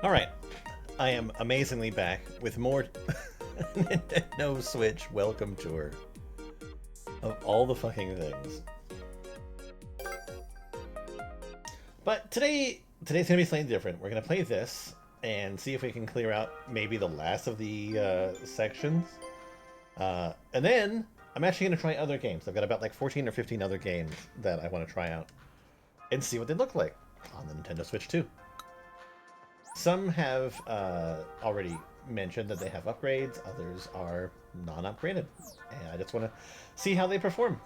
Alright, I am amazingly back with more Nintendo Switch Welcome Tour. Of all the fucking things. But today's gonna be slightly different. We're gonna play this and see if we can clear out maybe the last of the sections. And then I'm actually gonna try other games. I've got about like 14 or 15 other games that I want to try out and see what they look like on the Nintendo Switch 2. Some have already mentioned that they have upgrades, others are non-upgraded, and I just want to see how they perform.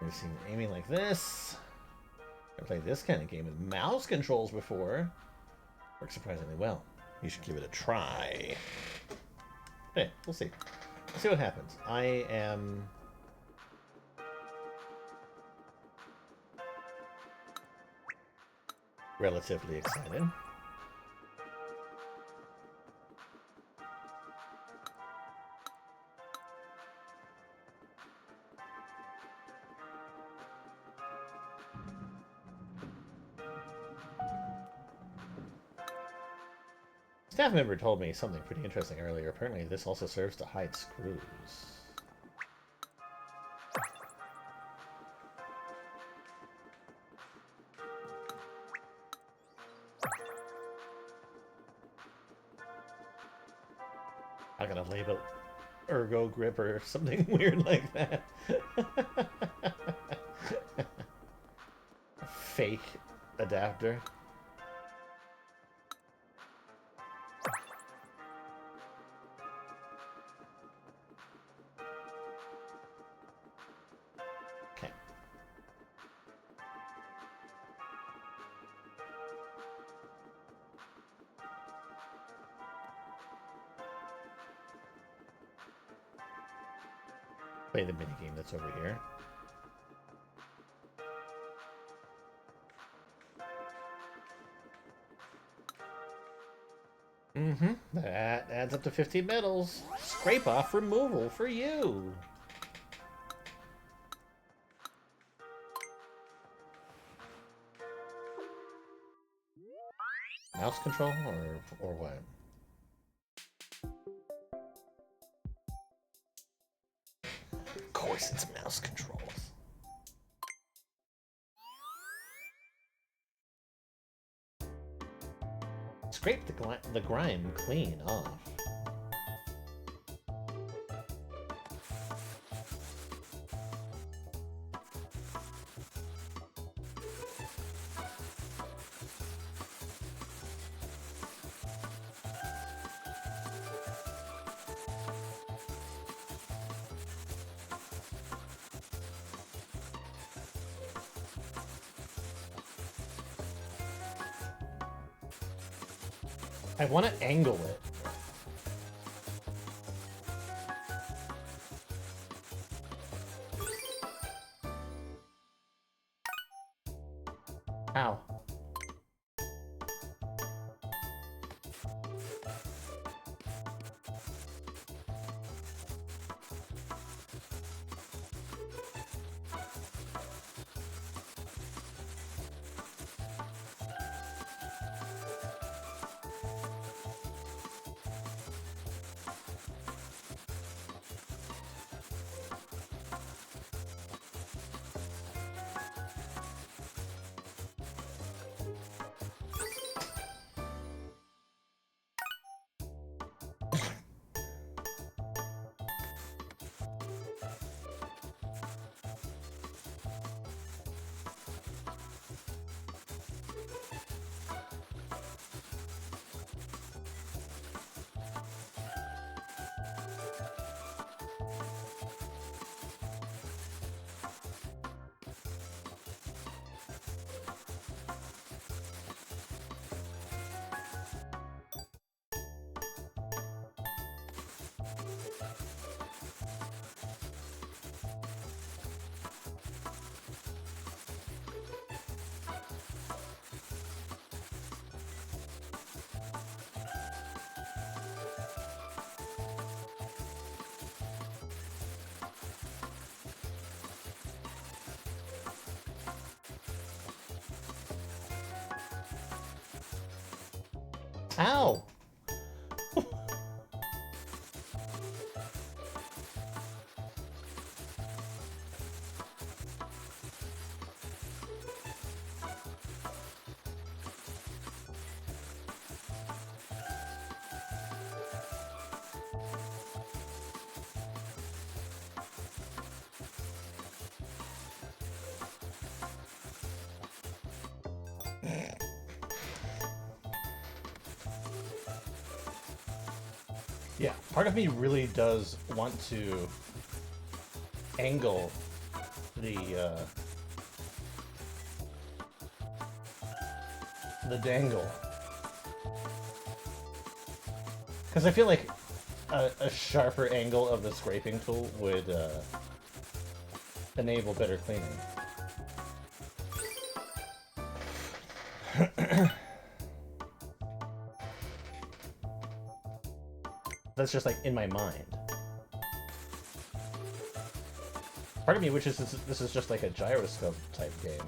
We've seen aiming like this. I've played this kind of game with mouse controls before. Works surprisingly well. You should give it a try. Okay, we'll see. We'll see what happens. I am relatively excited. Staff member told me something pretty interesting earlier. Apparently this also serves to hide screws. I'm gonna label ergo grip or something weird like that. Fake adapter. Okay. Play the minigame that's over here. That adds up to 15 medals. Scrape off removal for you. Mouse control or what? Of course it's mouse controls. Scrape the grime clean off. I want to angle it. Ow. Ow! Yeah, part of me really does want to angle the dangle, because I feel like a sharper angle of the scraping tool would enable better cleaning. That's just like in my mind. Part of me wishes this is just like a gyroscope type game.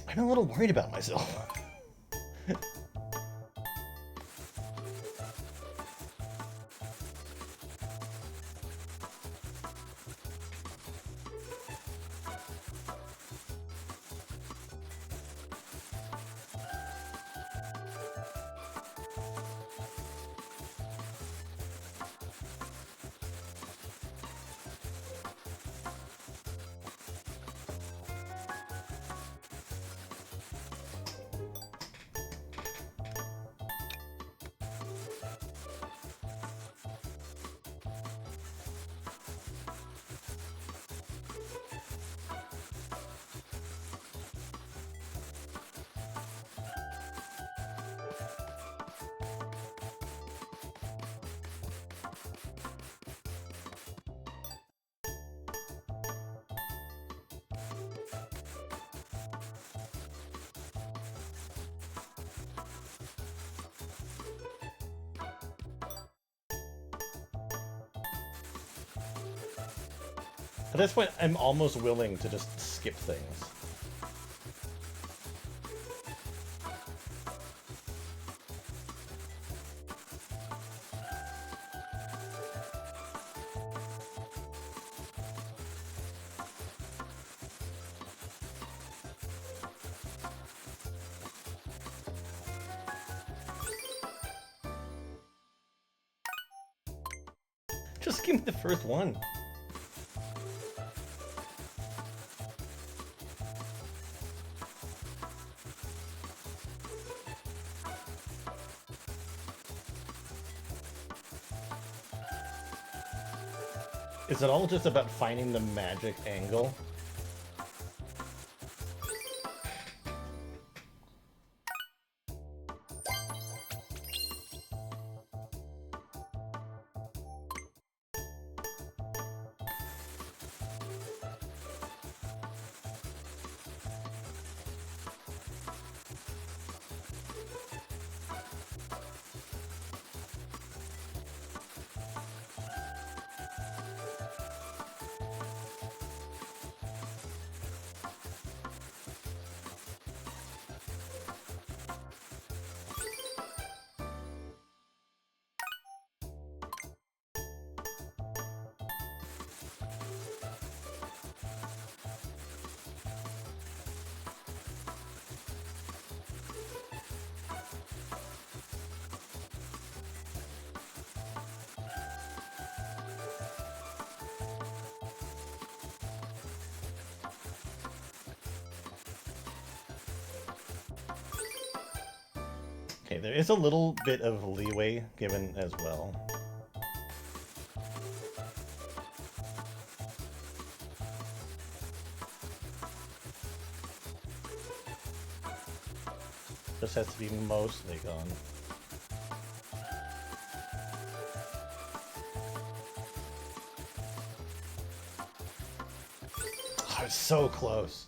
I'm a little worried about myself. At this point, I'm almost willing to just skip things. Just give me the first one. Is it all just about finding the magic angle? Okay, there is a little bit of leeway given as well. Just has to be mostly gone. Oh, it's so close.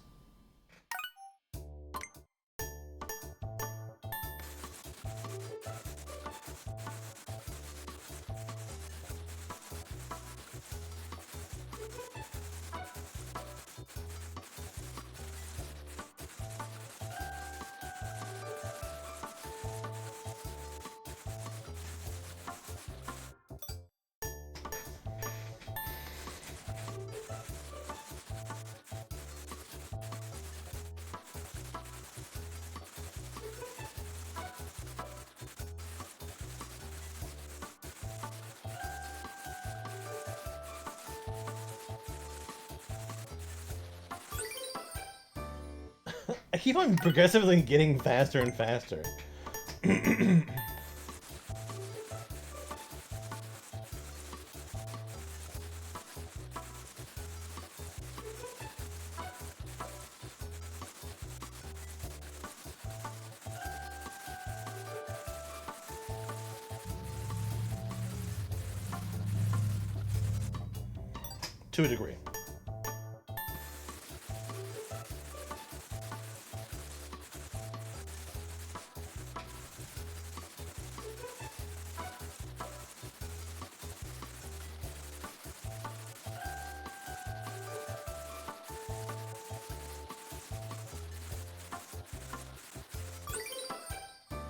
I keep on progressively getting faster and faster. To a degree.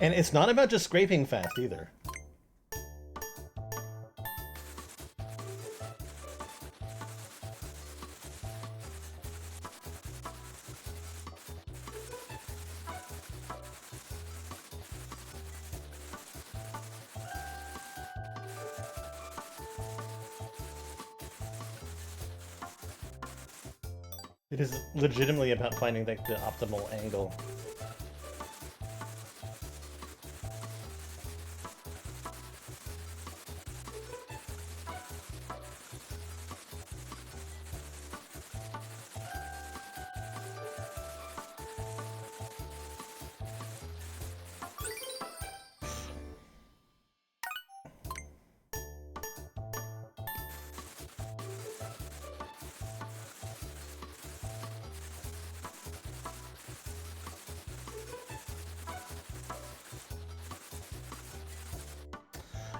And it's not about just scraping fast either. It is legitimately about finding like the optimal angle.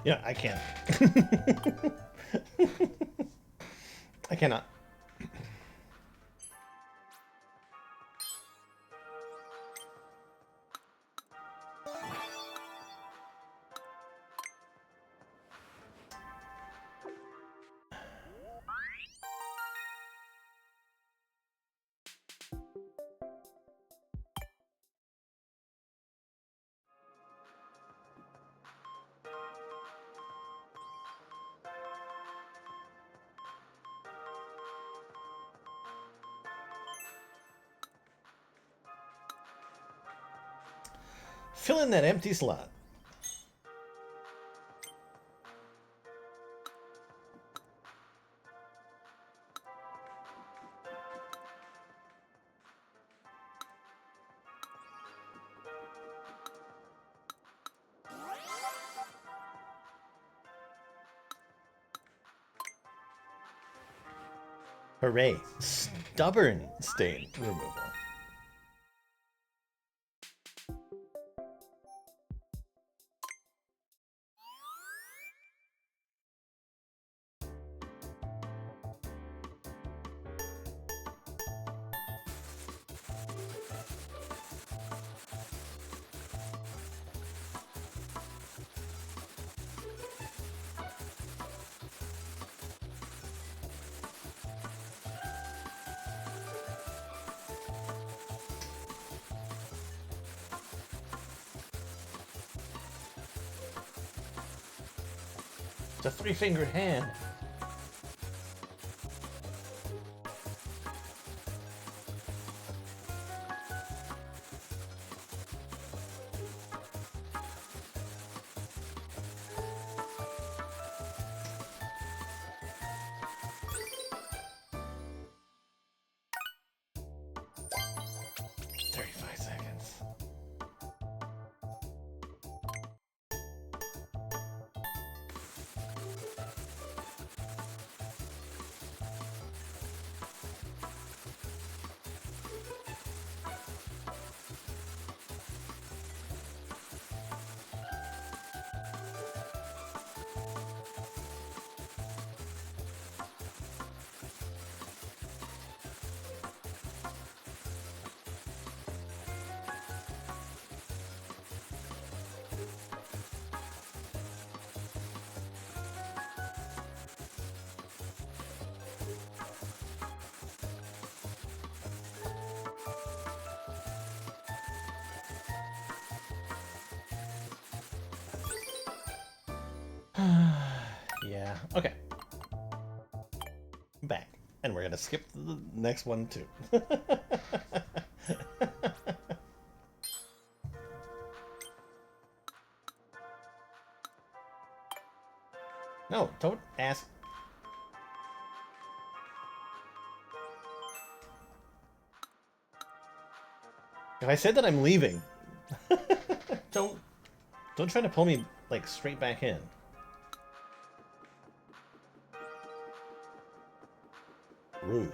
Yeah, I can't. I cannot. Fill in that empty slot. Hooray. Stubborn stain removal. It's a three-fingered hand. Yeah, okay. Back. And we're gonna skip the next one too. No, don't ask. If I said that I'm leaving, don't try to pull me like straight back in. Rude.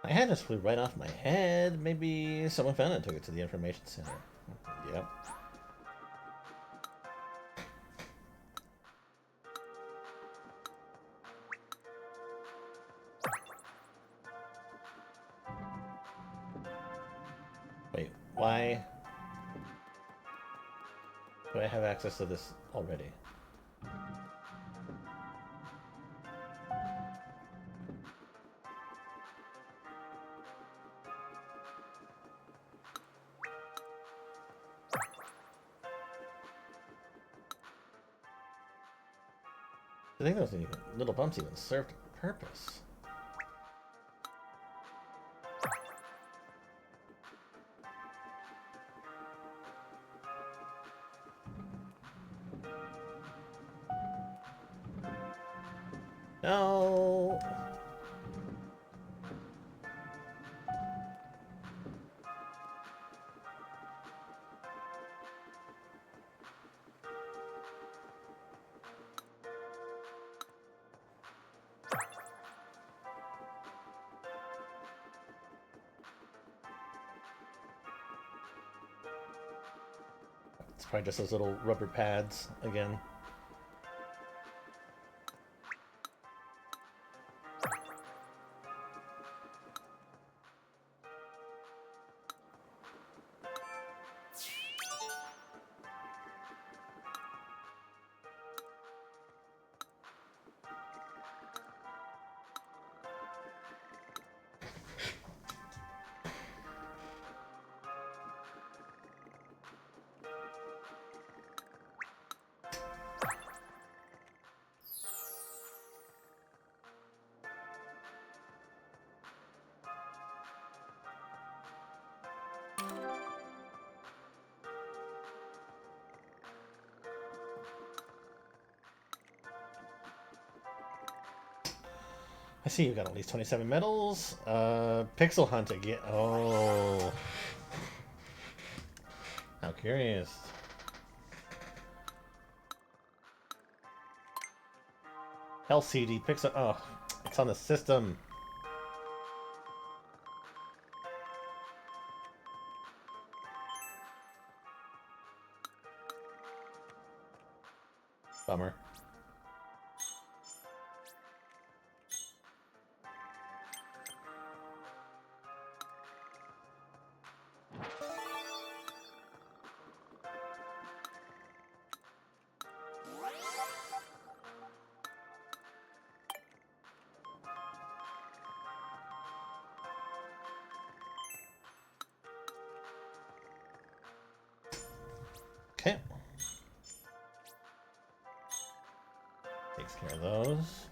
My hat just flew right off my head. Maybe someone found it and took it to the information center. Yep. Wait, why do I have access to this already? I think those little bumps even served a purpose. No. It's probably just those little rubber pads again. I see you've got at least 27 medals. Pixel Hunt again. Oh. How curious. LCD Pixel. Oh, it's on the system. Bummer. Okay. Takes care of those.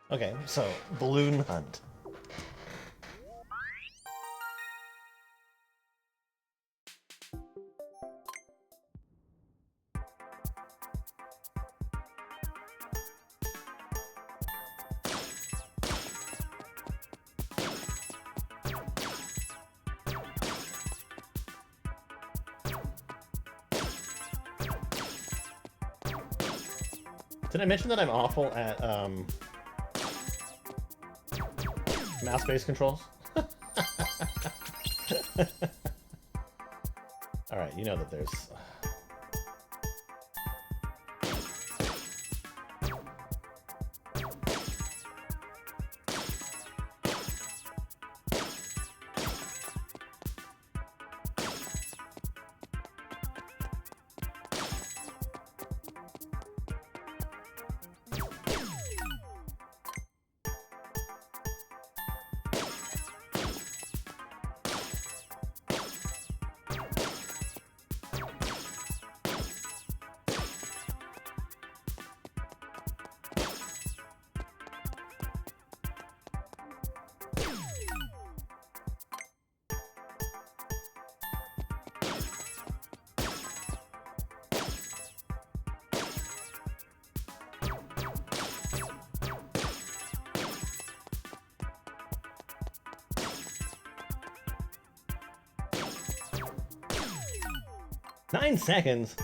Okay, so balloon hunt. Did I mention that I'm awful at Mouse-based controls. Alright, you know that there's... Nine seconds?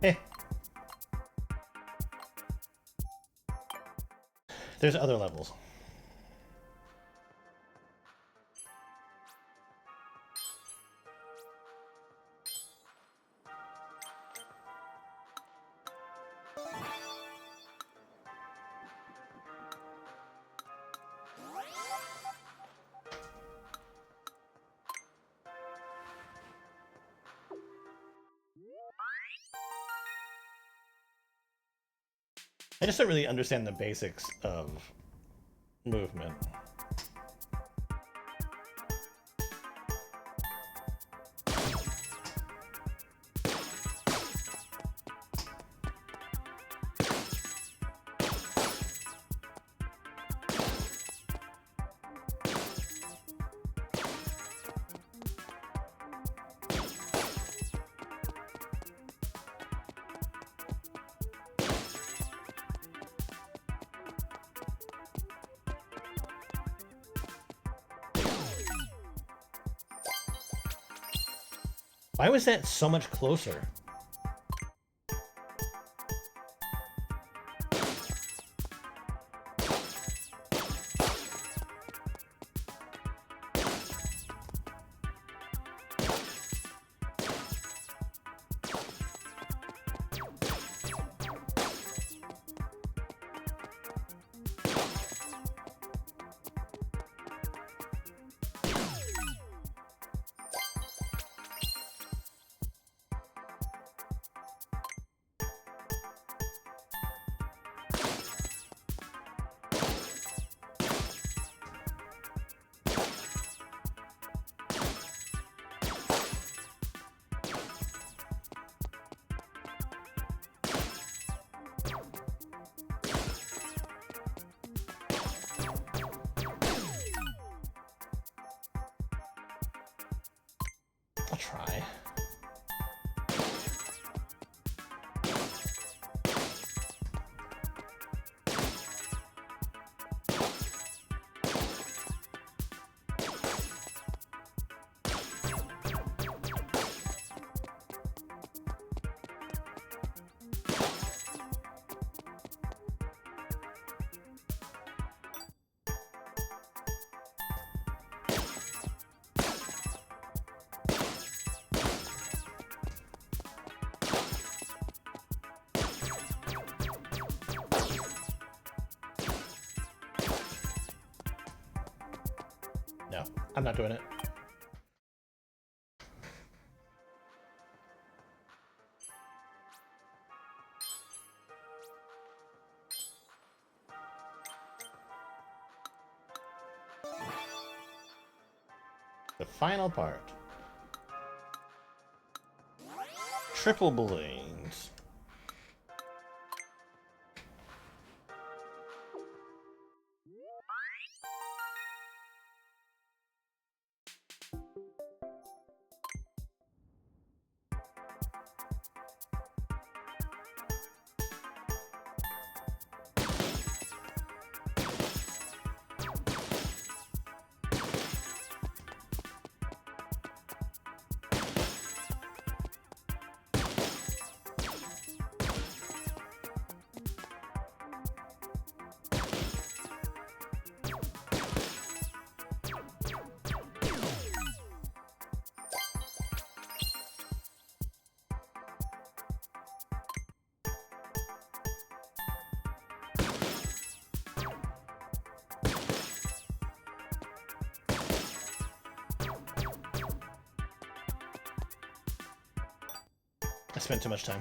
Eh. There's other levels. I just don't really understand the basics of movement. Why was that so much closer? I'm not doing it. The final part. Triple blades. I spent too much time.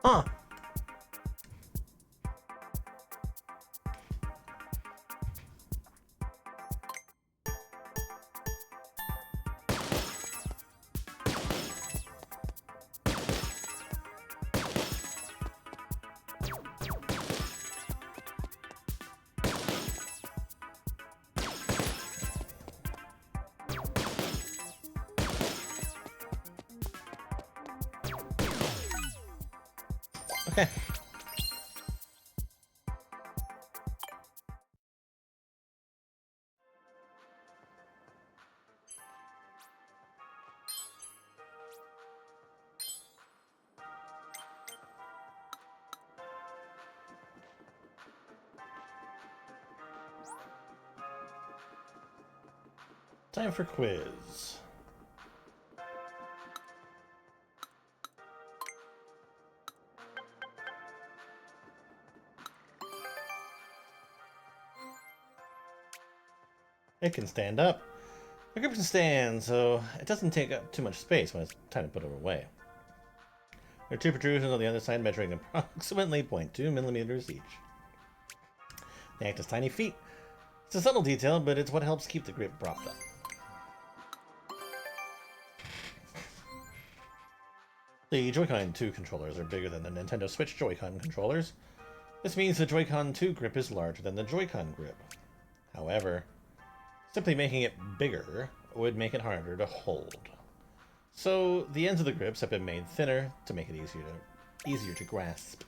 Huh. Okay. Time for quiz. It can stand up. The grip can stand, so it doesn't take up too much space when it's time to put it away. There are two protrusions on the other side measuring approximately 0.2 millimeters each. They act as tiny feet. It's a subtle detail, but it's what helps keep the grip propped up. The Joy-Con 2 controllers are bigger than the Nintendo Switch Joy-Con controllers. This means the Joy-Con 2 grip is larger than the Joy-Con grip. However, simply making it bigger would make it harder to hold. So the ends of the grips have been made thinner to make it easier to grasp.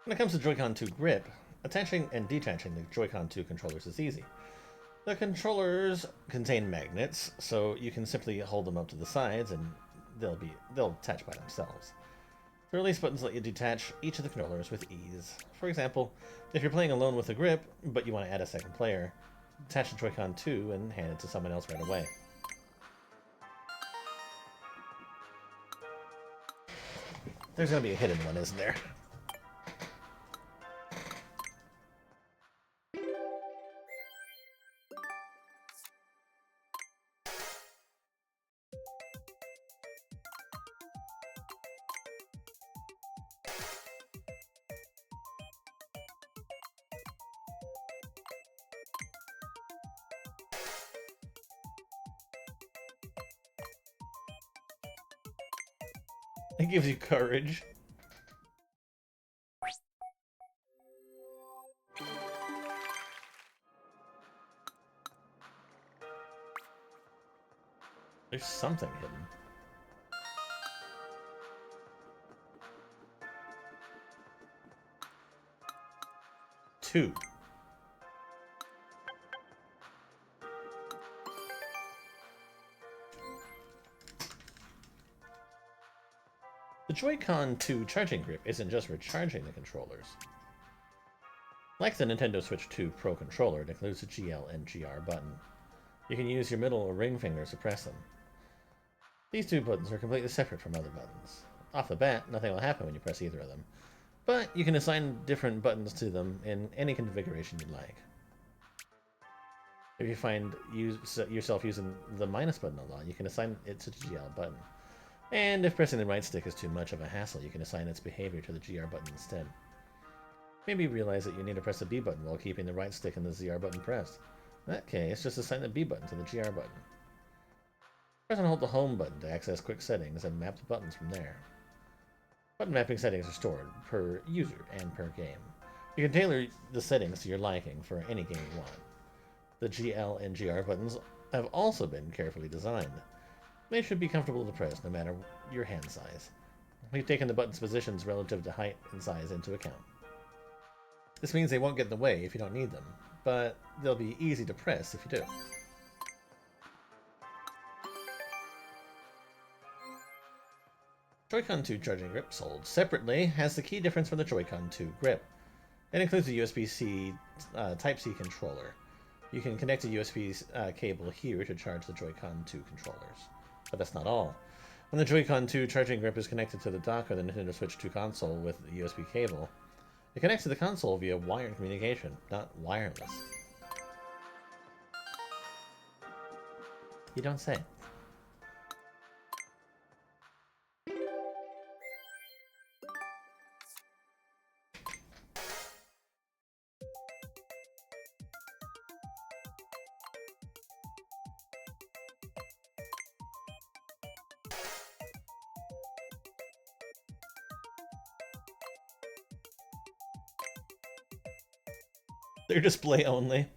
When it comes to Joy-Con 2 grip, attaching and detaching the Joy-Con 2 controllers is easy. The controllers contain magnets, so you can simply hold them up to the sides and they'll attach by themselves. The release buttons let you detach each of the controllers with ease. For example, if you're playing alone with a grip, but you want to add a second player, detach the Joy-Con 2 and hand it to someone else right away. There's going to be a hidden one, isn't there? It gives you courage. There's something hidden. Two. The Joy-Con 2 charging grip isn't just for charging the controllers. Like the Nintendo Switch 2 Pro controller, it includes a GL and GR button. You can use your middle or ring fingers to press them. These two buttons are completely separate from other buttons. Off the bat, nothing will happen when you press either of them, but you can assign different buttons to them in any configuration you'd like. If you find yourself using the minus button a lot, you can assign it to the GL button. And if pressing the right stick is too much of a hassle, you can assign its behavior to the GR button instead. Maybe you realize that you need to press the B button while keeping the right stick and the ZR button pressed. In that case, just assign the B button to the GR button. Press and hold the home button to access quick settings and map the buttons from there. Button mapping settings are stored per user and per game. You can tailor the settings to your liking for any game you want. The GL and GR buttons have also been carefully designed. They should be comfortable to press no matter your hand size. We've taken the button's positions relative to height and size into account. This means they won't get in the way if you don't need them, but they'll be easy to press if you do. Joy-Con 2 charging grip, sold separately, has the key difference from the Joy-Con 2 grip. It includes a USB-C Type-C controller. You can connect a USB cable here to charge the Joy-Con 2 controllers. But that's not all. When the Joy-Con 2 charging grip is connected to the dock or the Nintendo Switch 2 console with a USB cable, it connects to the console via wired communication, not wireless. You don't say. They're display only.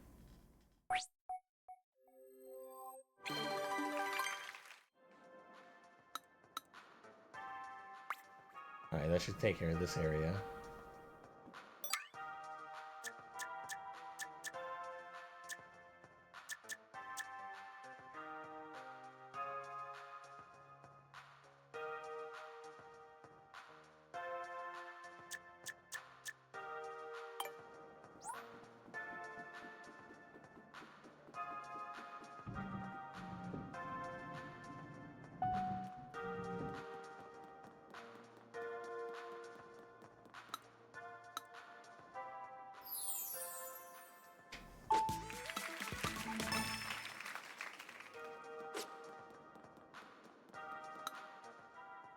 Alright, that should take care of this area.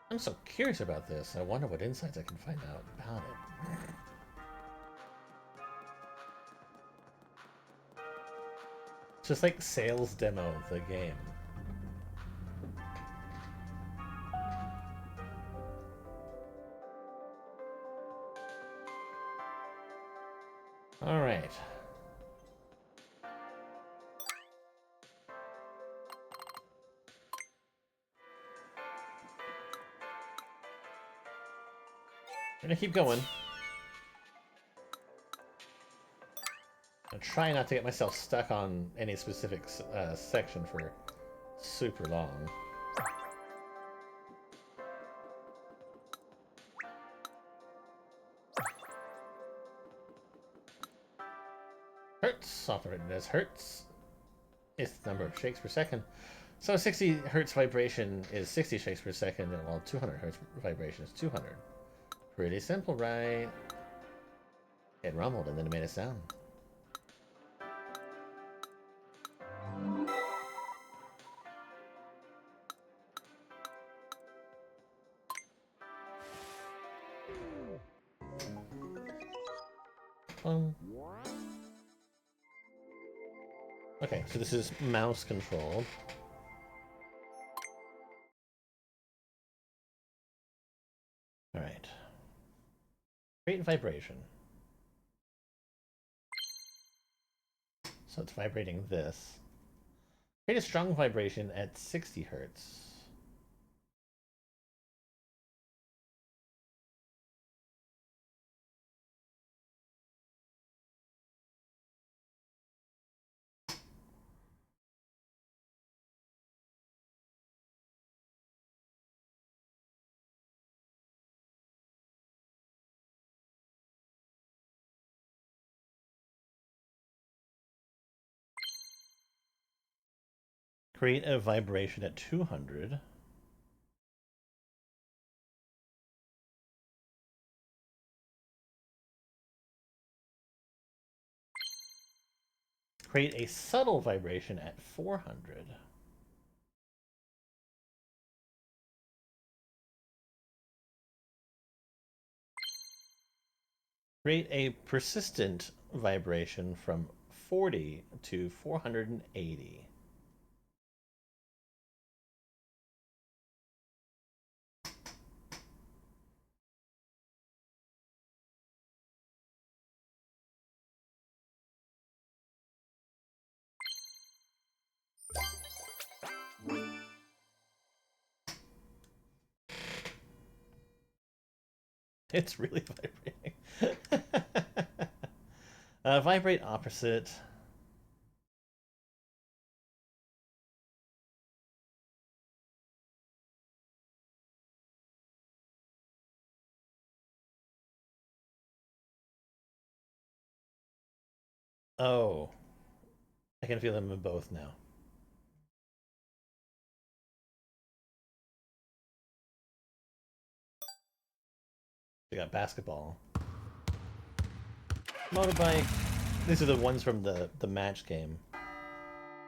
I'm so curious about this. I wonder what insights I can find out about it. It's just like sales demo of the game. Alright. I'm gonna keep going. I'm trying not to get myself stuck on any specific section for super long. Hertz, often written as hertz, is the number of shakes per second. So 60 hertz vibration is 60 shakes per second, while 200 hertz vibration is 200. Pretty simple, right? It rumbled and then it made a sound. Okay, so this is mouse controlled. Create vibration. So it's vibrating this. Create a strong vibration at 60 hertz. Create a vibration at 200. Create a subtle vibration at 400. Create a persistent vibration from 40 to 480. It's really vibrating. Vibrate opposite. Oh, I can feel them in both now. We got basketball, motorbike. These are the ones from the match game.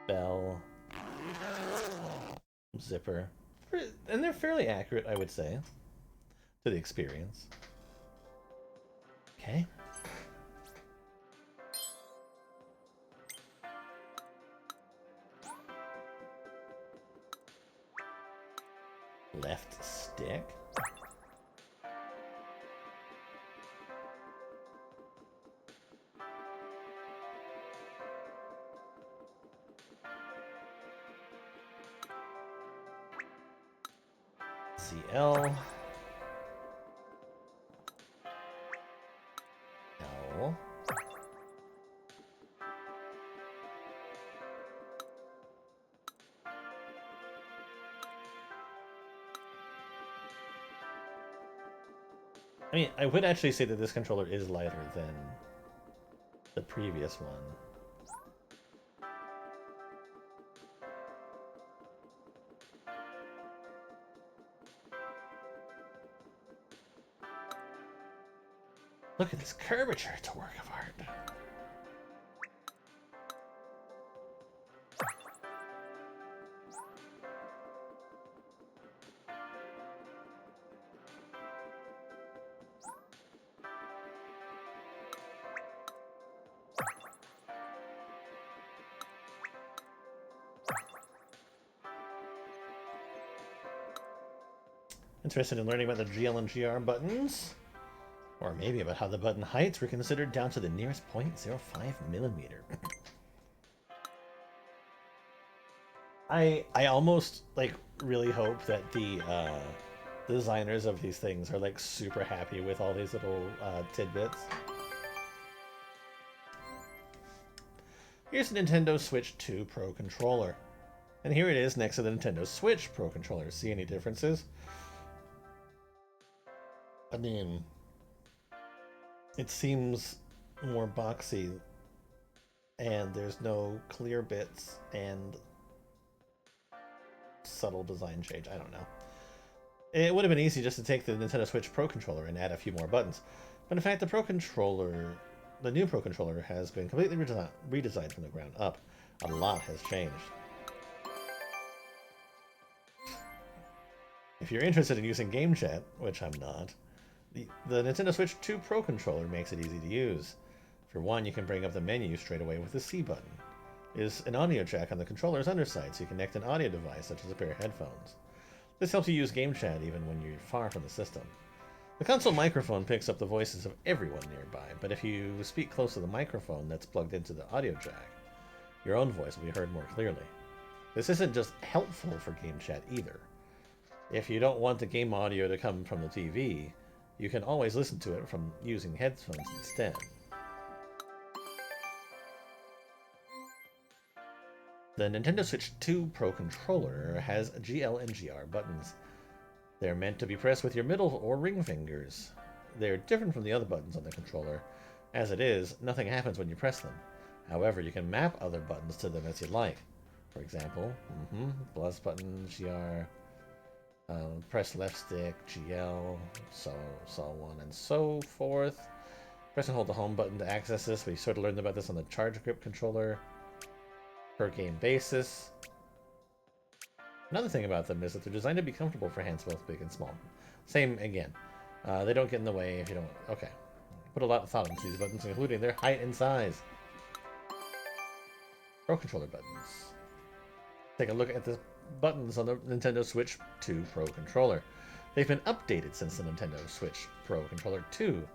Bell, zipper, and they're fairly accurate, I would say, to the experience. Okay. Left stick. CL. L. I mean, I would actually say that this controller is lighter than the previous one. Look at this curvature, it's a work of art. Interested in learning about the GL and GR buttons? Or maybe about how the button heights were considered down to the nearest 0.05 millimeter. I almost like really hope that the designers of these things are like super happy with all these little tidbits. Here's the Nintendo Switch 2 Pro controller. And here it is next to the Nintendo Switch Pro controller. See any differences? I mean, it seems more boxy, and there's no clear bits and subtle design change. I don't know. It would have been easy just to take the Nintendo Switch Pro controller and add a few more buttons. But in fact, the new Pro controller has been completely redesigned from the ground up. A lot has changed. If you're interested in using Game Chat, which I'm not, the Nintendo Switch 2 Pro controller makes it easy to use. For one, you can bring up the menu straight away with the C button. There's an audio jack on the controller's underside, so you can connect an audio device such as a pair of headphones. This helps you use Game Chat even when you're far from the system. The console microphone picks up the voices of everyone nearby, but if you speak close to the microphone that's plugged into the audio jack, your own voice will be heard more clearly. This isn't just helpful for game chat either. If you don't want the game audio to come from the TV, you can always listen to it from using headphones instead. The Nintendo Switch 2 Pro controller has GL and GR buttons. They're meant to be pressed with your middle or ring fingers. They're different from the other buttons on the controller. As it is, nothing happens when you press them. However, you can map other buttons to them as you like. For example, plus button, GR, press left stick, GL, so on and so forth. Press and hold the home button to access this. We sort of learned about this on the Charge Grip controller. Per game basis. Another thing about them is that they're designed to be comfortable for hands both big and small. Same again. They don't get in the way if you don't... Okay. Put a lot of thought into these buttons, including their height and size. Pro controller buttons. Take a look at the buttons on the Nintendo Switch 2 Pro controller. They've been updated since the Nintendo Switch Pro controller 2.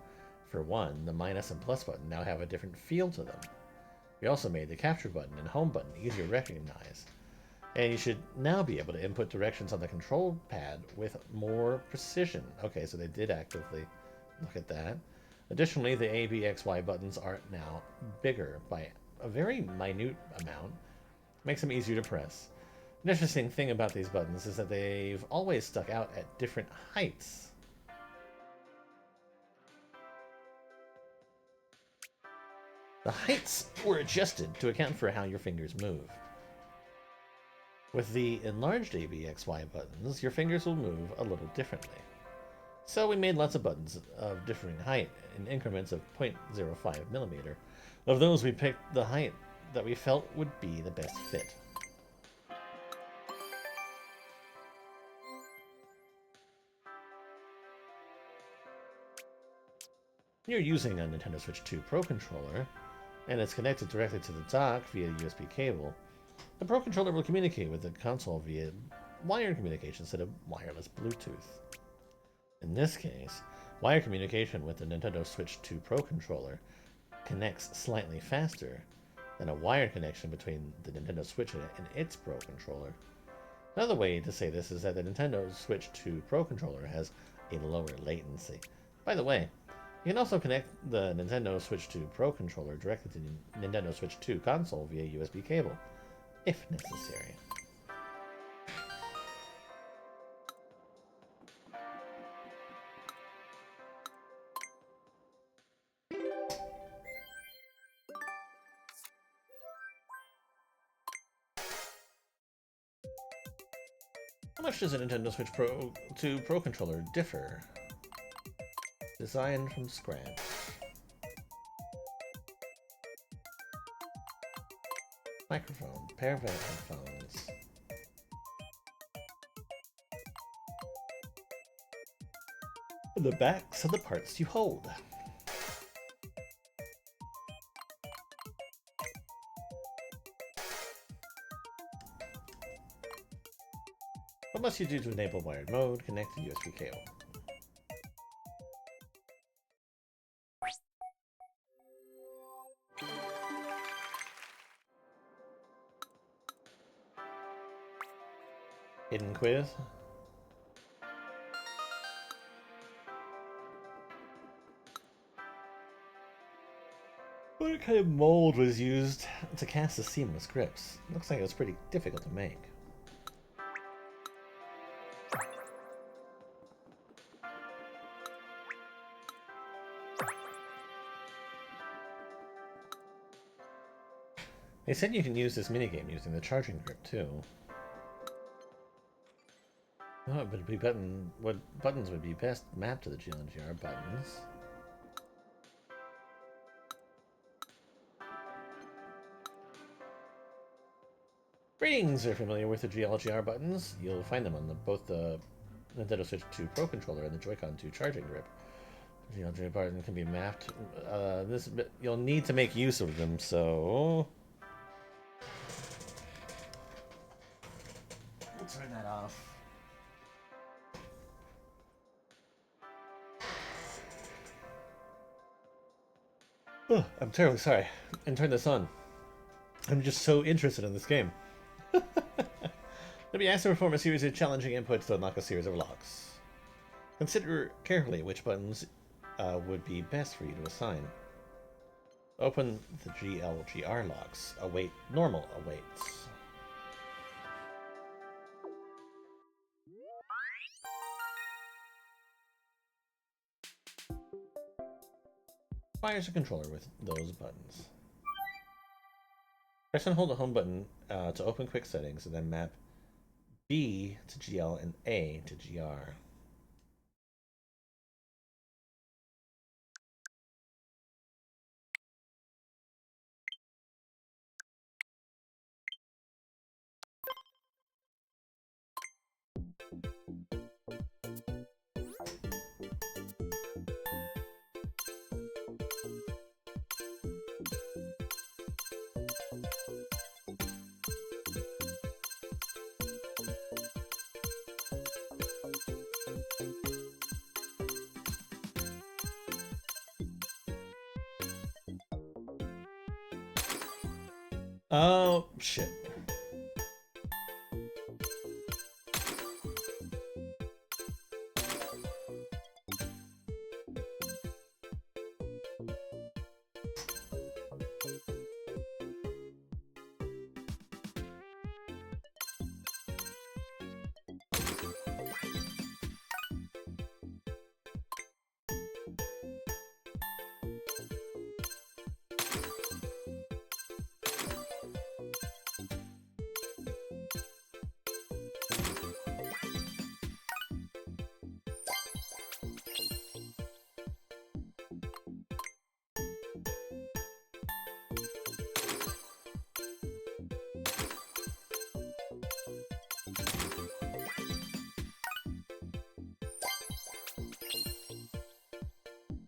For one, the minus and plus button now have a different feel to them. We also made the capture button and home button easier to recognize. And you should now be able to input directions on the control pad with more precision. Okay, so they did actively look at that. Additionally, the A, B, X, Y buttons are now bigger by a very minute amount. Makes them easier to press. An interesting thing about these buttons is that they've always stuck out at different heights. The heights were adjusted to account for how your fingers move. With the enlarged ABXY buttons, your fingers will move a little differently. So we made lots of buttons of differing height in increments of 0.05 millimeter. Of those, we picked the height that we felt would be the best fit. When you're using a Nintendo Switch 2 Pro controller, and it's connected directly to the dock via USB cable, the Pro controller will communicate with the console via wired communication instead of wireless Bluetooth. In this case, wired communication with the Nintendo Switch 2 Pro controller connects slightly faster than a wired connection between the Nintendo Switch and its Pro controller. Another way to say this is that the Nintendo Switch 2 Pro controller has a lower latency. By the way, you can also connect the Nintendo Switch 2 Pro controller directly to the Nintendo Switch 2 console via USB cable, if necessary. How much does a Nintendo Switch 2 Pro controller differ? Designed from scratch. Microphone, pair of headphones. The backs of the parts you hold. What must you do to enable wired mode? Connect to USB cable. Hidden quiz. What kind of mold was used to cast the seamless grips? Looks like it was pretty difficult to make. They said you can use this minigame using the charging grip too. Oh, but what buttons would be best mapped to the GLGR buttons? Greetings are familiar with the GLGR buttons. You'll find them on both the Nintendo Switch 2 Pro controller and the Joy-Con 2 charging grip. The GLGR button can be mapped. You'll need to make use of them, so we'll turn that off. Oh, I'm terribly sorry. And turn this on. I'm just so interested in this game. Let me ask to perform a series of challenging inputs to unlock a series of locks. Consider carefully which buttons would be best for you to assign. Open the GLGR locks. Await normal awaits. Fires a controller with those buttons. Press and hold the home button to open quick settings, and then map B to GL and A to GR. Oh, shit.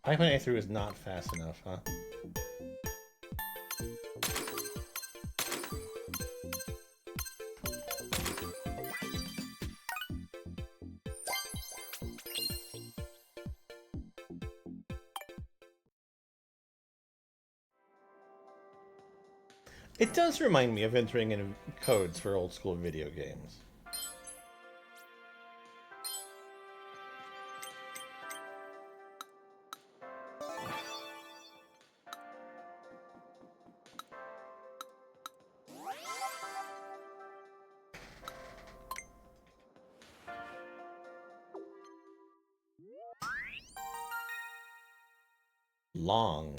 Piping A through is not fast enough, huh? It does remind me of entering in codes for old school video games. Long.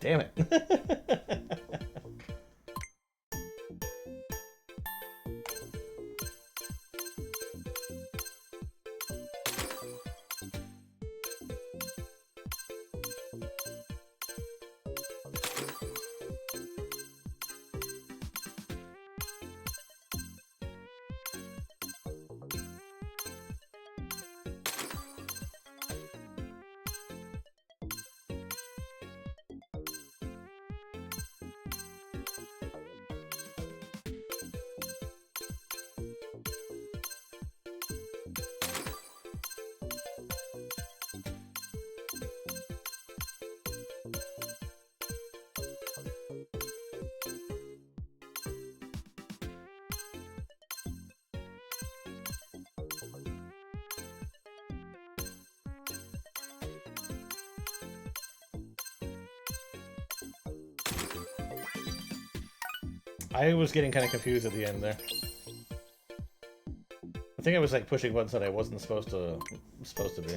Damn it. I was getting kind of confused at the end there. I think I was like pushing buttons that I wasn't supposed to be.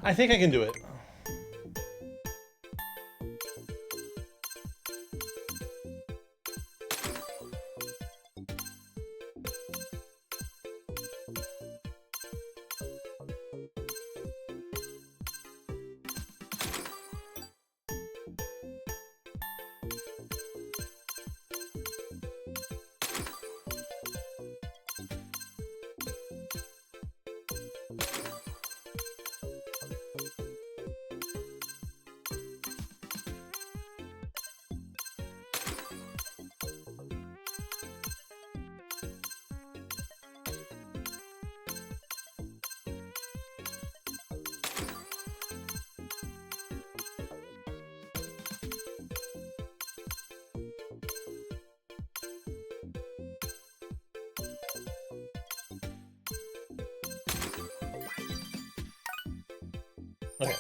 I think I can do it. Okay,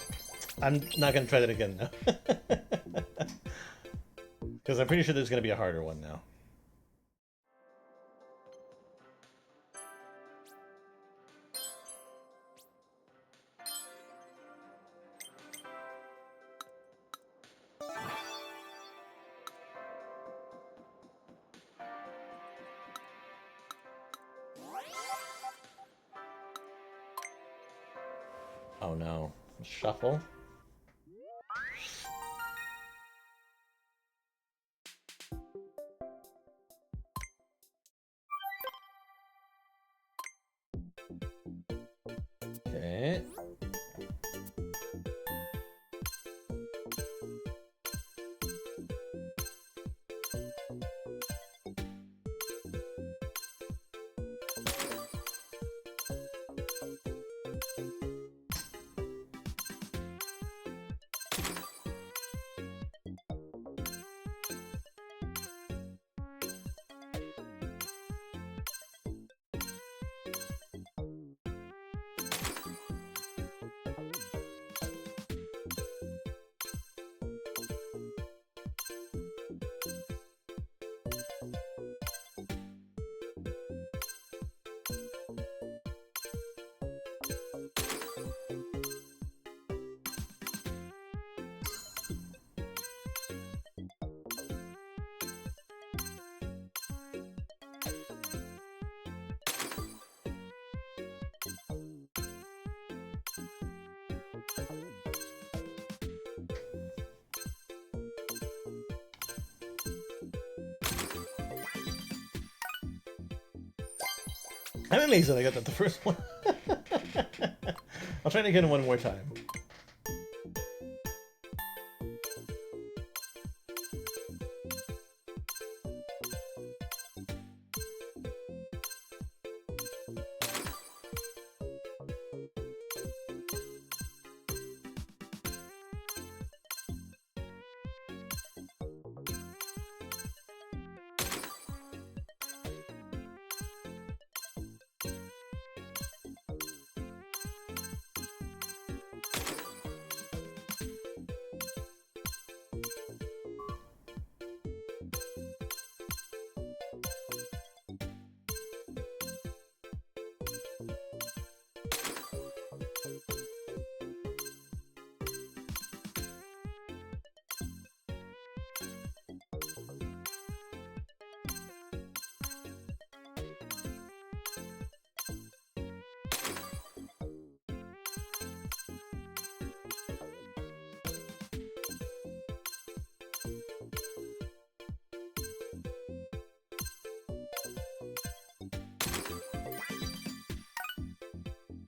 I'm not gonna try that again now. Because I'm pretty sure there's gonna be a harder one now. Oh no. Shuffle? Okay. I'm amazed that I got that the first one. I'll try to get it one more time.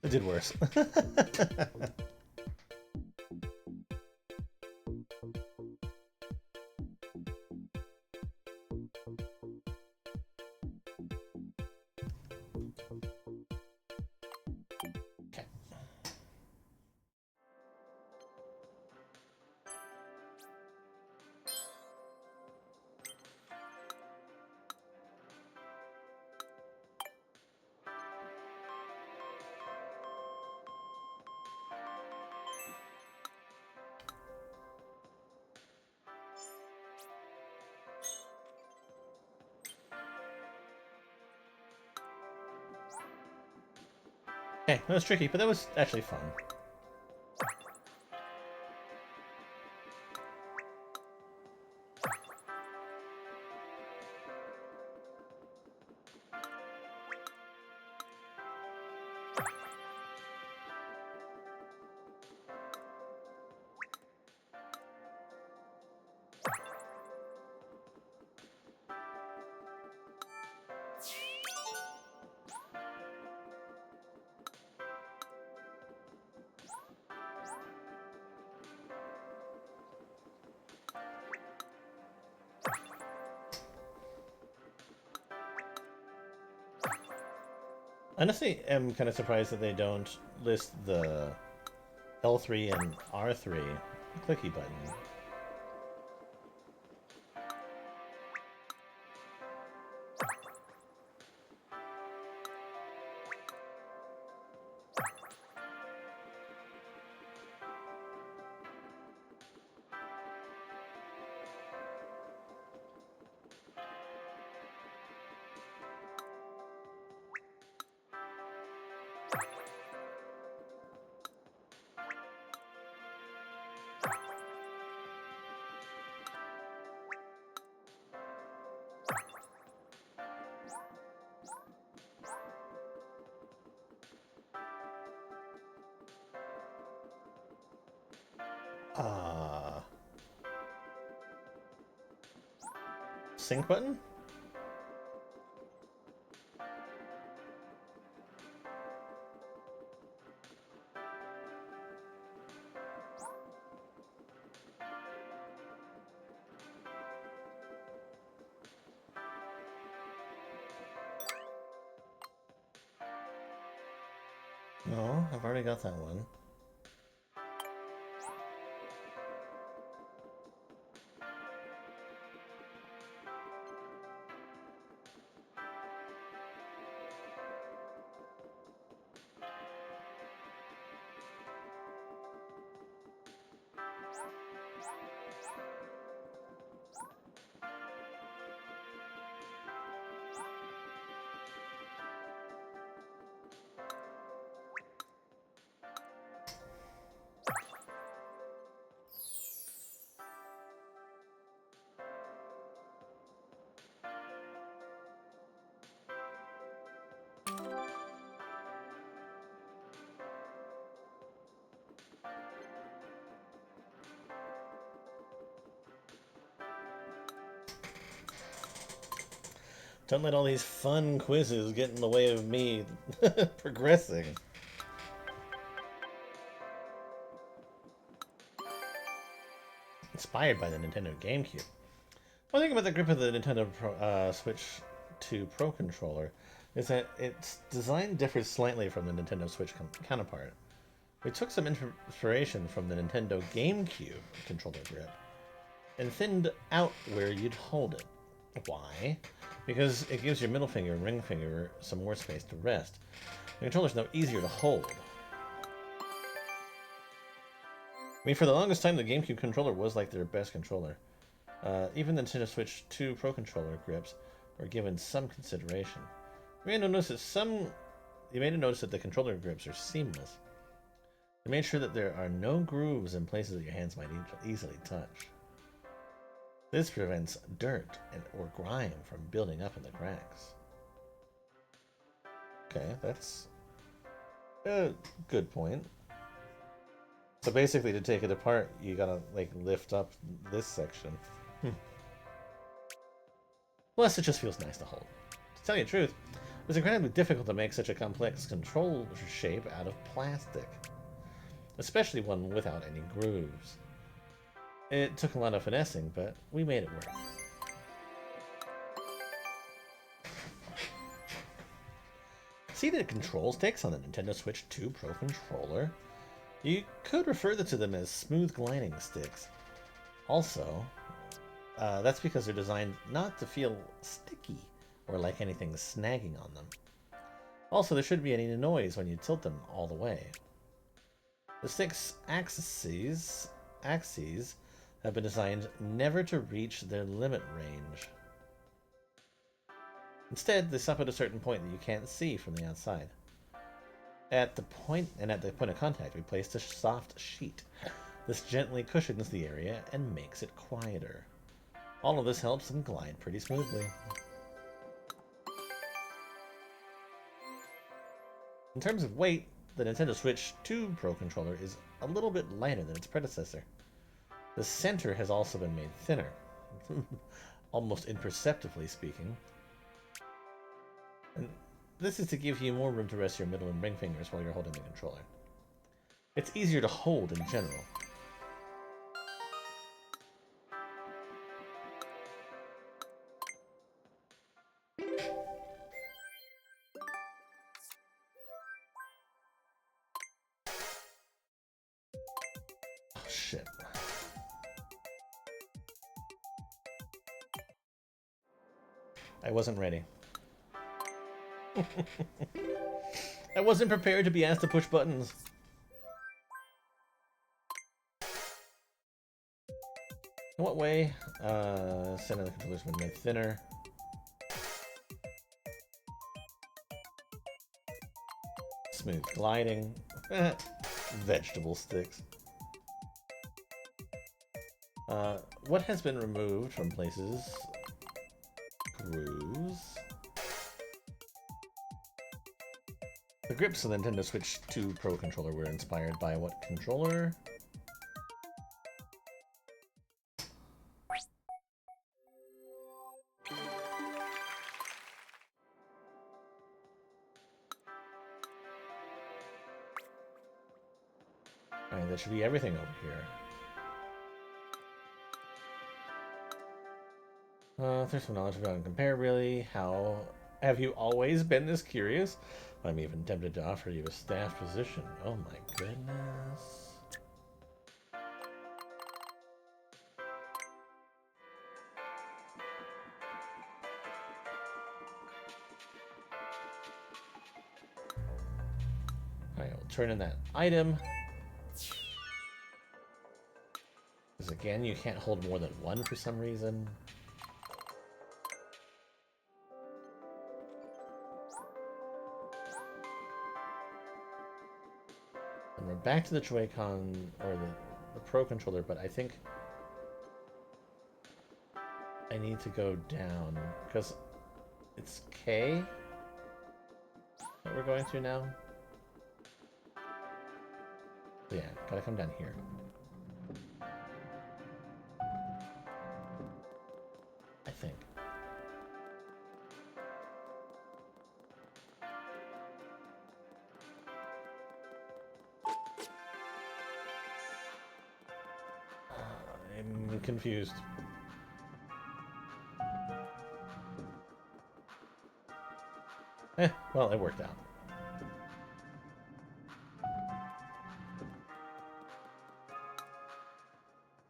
It did worse. Okay, that was tricky, but that was actually fun. Honestly, I'm kind of surprised that they don't list the L3 and R3 clicky button. Sync button? No, I've already got that one. Don't let all these fun quizzes get in the way of me progressing. Inspired by the Nintendo GameCube. One thing about the grip of the Nintendo Switch 2 Pro controller is that its design differs slightly from the Nintendo Switch counterpart. We took some inspiration from the Nintendo GameCube controller grip and thinned out where you'd hold it. Why? Because it gives your middle finger and ring finger some more space to rest. The controller's now easier to hold. I mean, for the longest time, the GameCube controller was like their best controller. Even the Nintendo Switch 2 Pro controller grips were given some consideration. You may have noticed that the controller grips are seamless. They made sure that there are no grooves in places that your hands might easily touch. This prevents dirt or grime from building up in the cracks. Okay, that's a good point. So basically, to take it apart, you gotta like lift up this section. Plus, it just feels nice to hold. To tell you the truth, was incredibly difficult to make such a complex control shape out of plastic, especially one without any grooves. It took a lot of finessing, but we made it work. See the control sticks on the Nintendo Switch 2 Pro Controller? You could refer to them as smooth gliding sticks. Also, that's because they're designed not to feel sticky or like anything snagging on them. Also, there shouldn't be any noise when you tilt them all the way. The stick's axes have been designed never to reach their limit range. Instead, they stop at a certain point that you can't see from the outside. At the point of contact, we placed a soft sheet. This gently cushions the area and makes it quieter. All of this helps them glide pretty smoothly. In terms of weight, the Nintendo Switch 2 Pro Controller is a little bit lighter than its predecessor. The center has also been made thinner, almost imperceptibly speaking. And this is to give you more room to rest your middle and ring fingers while you're holding the controller. It's easier to hold in general. Oh, shit. I wasn't ready. I wasn't prepared to be asked to push buttons. In what way? Center of the controller's been made thinner. Smooth gliding. Vegetable sticks. What has been removed from places? Grooves. The grips of the Nintendo Switch 2 Pro Controller were inspired by what controller? Alright, that should be everything over here. There's some knowledge about and compare, really. How have you always been this curious? I'm even tempted to offer you a staff position. Oh my goodness. Alright, we'll turn in that item. Because again, you can't hold more than one for some reason. And we're back to the Joy-Con, or the Pro Controller, but I think I need to go down, because it's K that we're going through now. So yeah, gotta come down here. I think. I'm confused. Well, it worked out.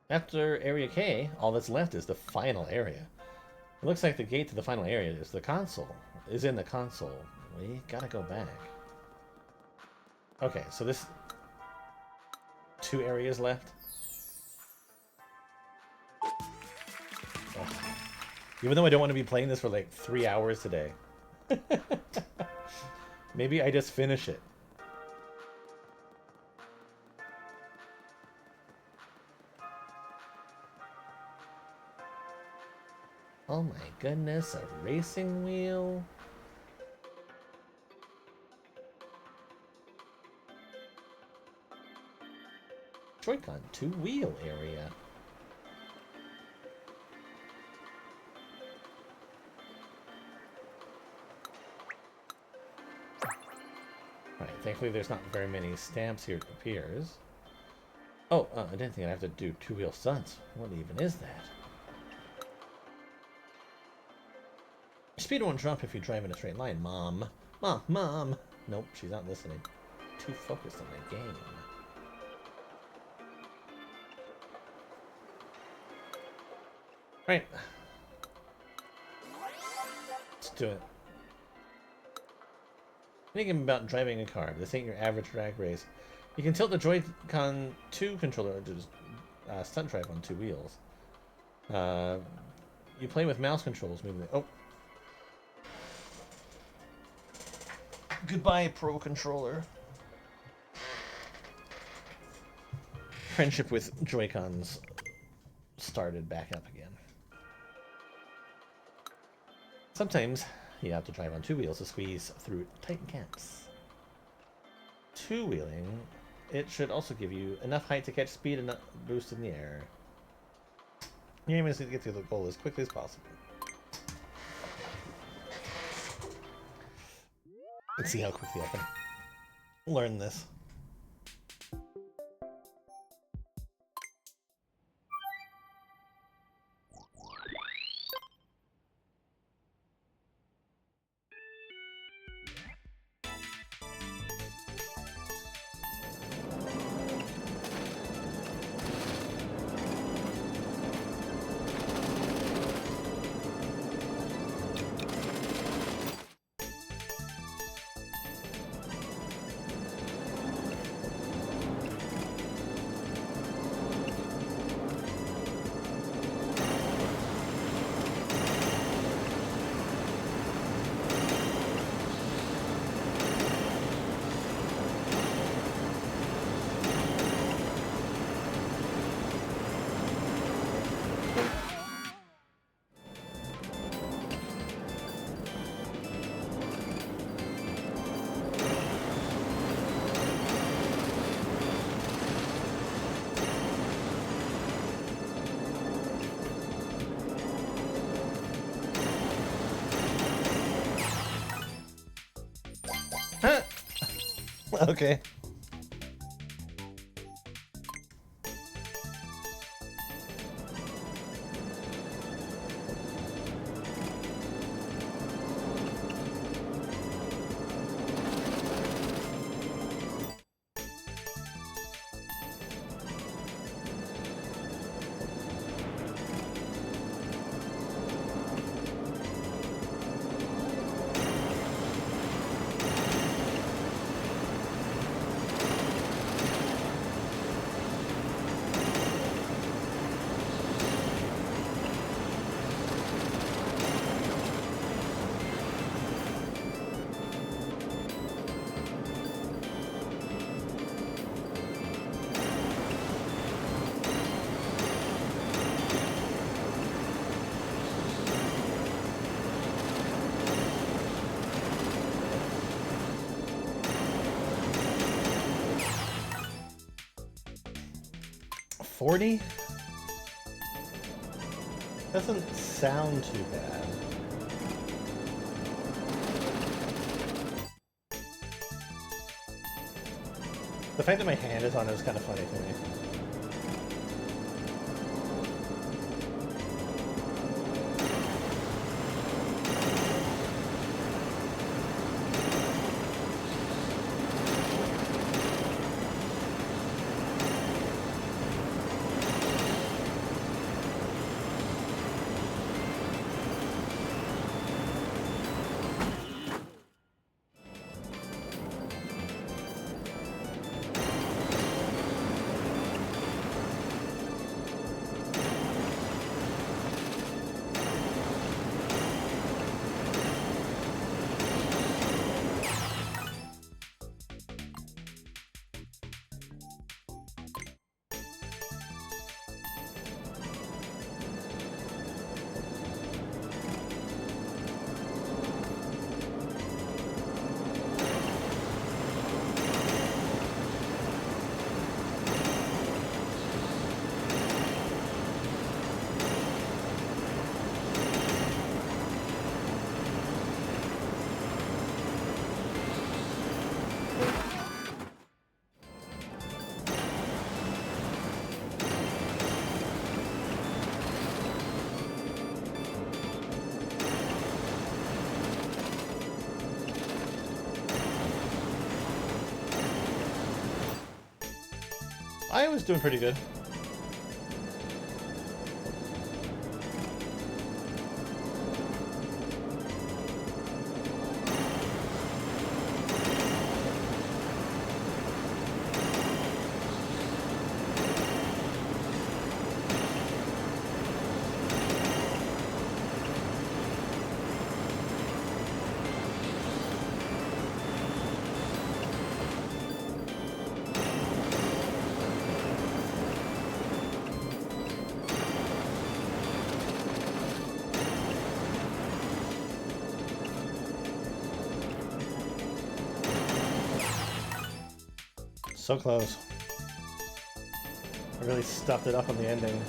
After Area K, all that's left is the final area. It looks like the gate to the final area is the console. Is in the console. We gotta go back. Okay, so this... 2 areas left. Ugh. Even though I don't want to be playing this for like 3 hours today. Maybe I just finish it. Oh my goodness, a racing wheel? Joy-Con 2 wheel area. Thankfully, there's not very many stamps here, it appears. Oh, I didn't think I'd have to do two-wheel stunts. What even is that? Speed won't drop if you drive in a straight line, Mom. Mom! Nope, she's not listening. Too focused on the game. Right. Let's do it. Thinking about driving a car. This ain't your average drag race. You can tilt the Joy-Con 2 controller to stunt drive on two wheels. You play with mouse controls, moving. Oh. Goodbye, Pro Controller. Friendship with Joy-Cons started back up again. Sometimes you have to drive on two wheels to squeeze through tight gaps. Two-wheeling, it should also give you enough height to catch speed and boost in the air. You aim is to get to the goal as quickly as possible. Let's see how quickly I can learn this. Okay. $40? Doesn't sound too bad. The fact that my hand is on it is kind of funny to me. I was doing pretty good. So close. I really stuffed it up on the ending.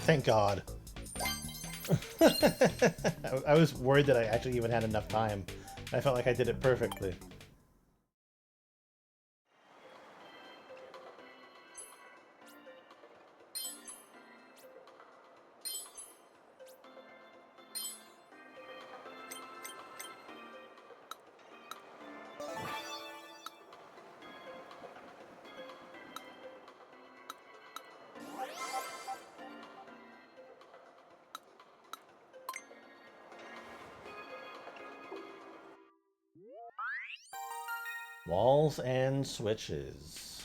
Thank God. I was worried that I actually even had enough time. I felt like I did it perfectly. Walls and switches.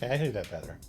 Okay, I can do that better.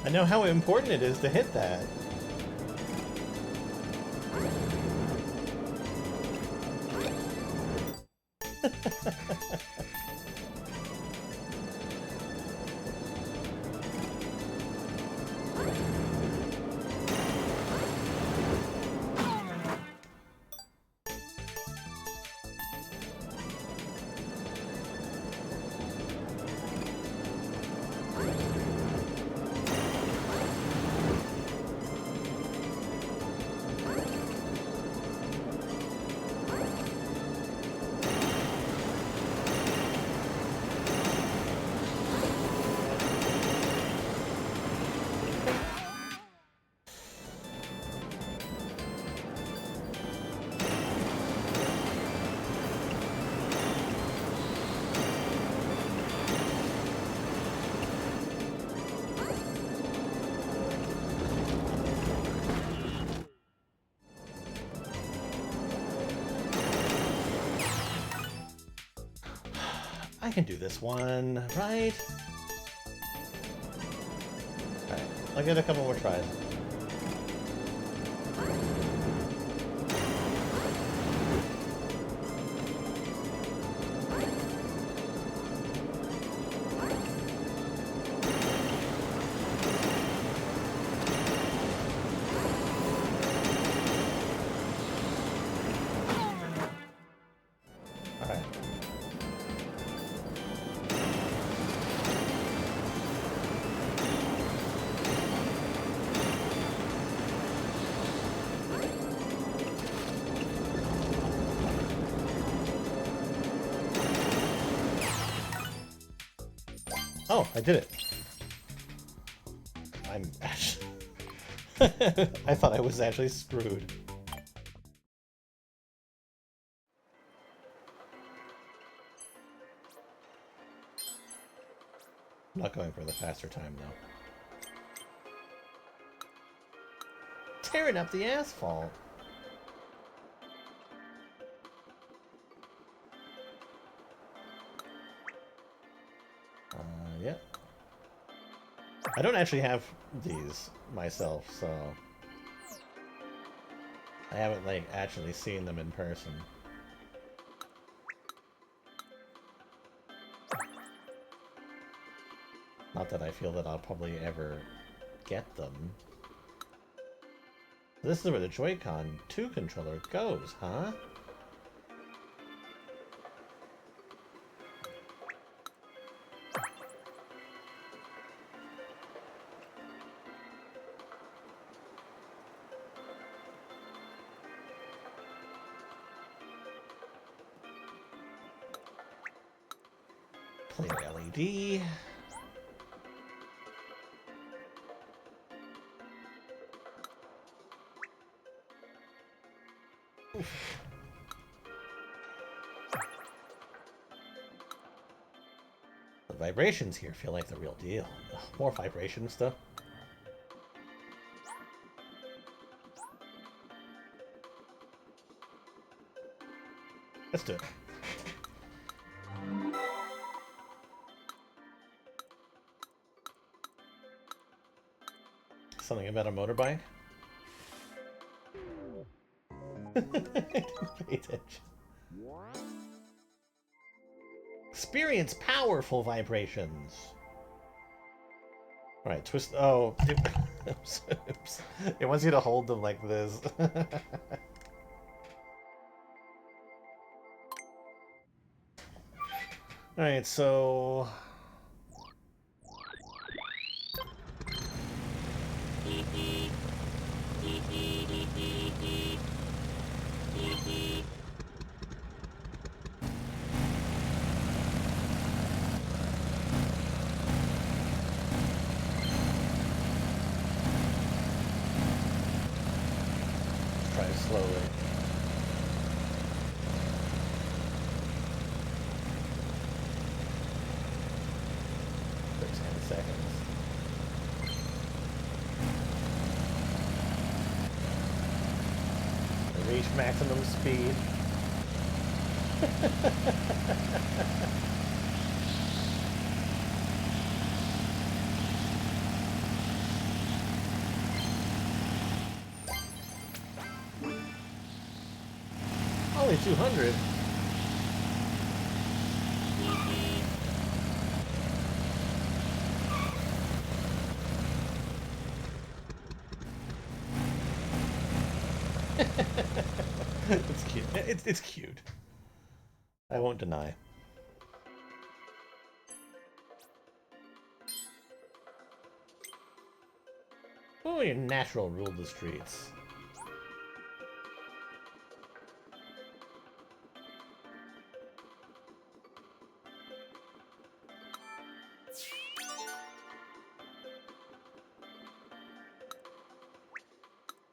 I know how important it is to hit that. I can do this one, right? Alright, I'll get a couple more tries. Oh, I did it. I'm actually... I thought I was actually screwed. I'm not going for the faster time, though. Tearing up the asphalt. Yeah. I don't actually have these myself, so I haven't, like, actually seen them in person. Not that I feel that I'll probably ever get them. This is where the Joy-Con 2 controller goes, huh? Play LED. Oof. The vibrations here feel like the real deal. Ugh, more vibration stuff. Let's do it. Something about a motorbike? Pay attention. Experience powerful vibrations. All right, twist. Oh, oops, oops. It wants you to hold them like this. All right, so. Try slowly. For 10 seconds. Reach maximum speed. 200. It's cute. It's cute. I won't deny. Oh, your natural ruled the streets.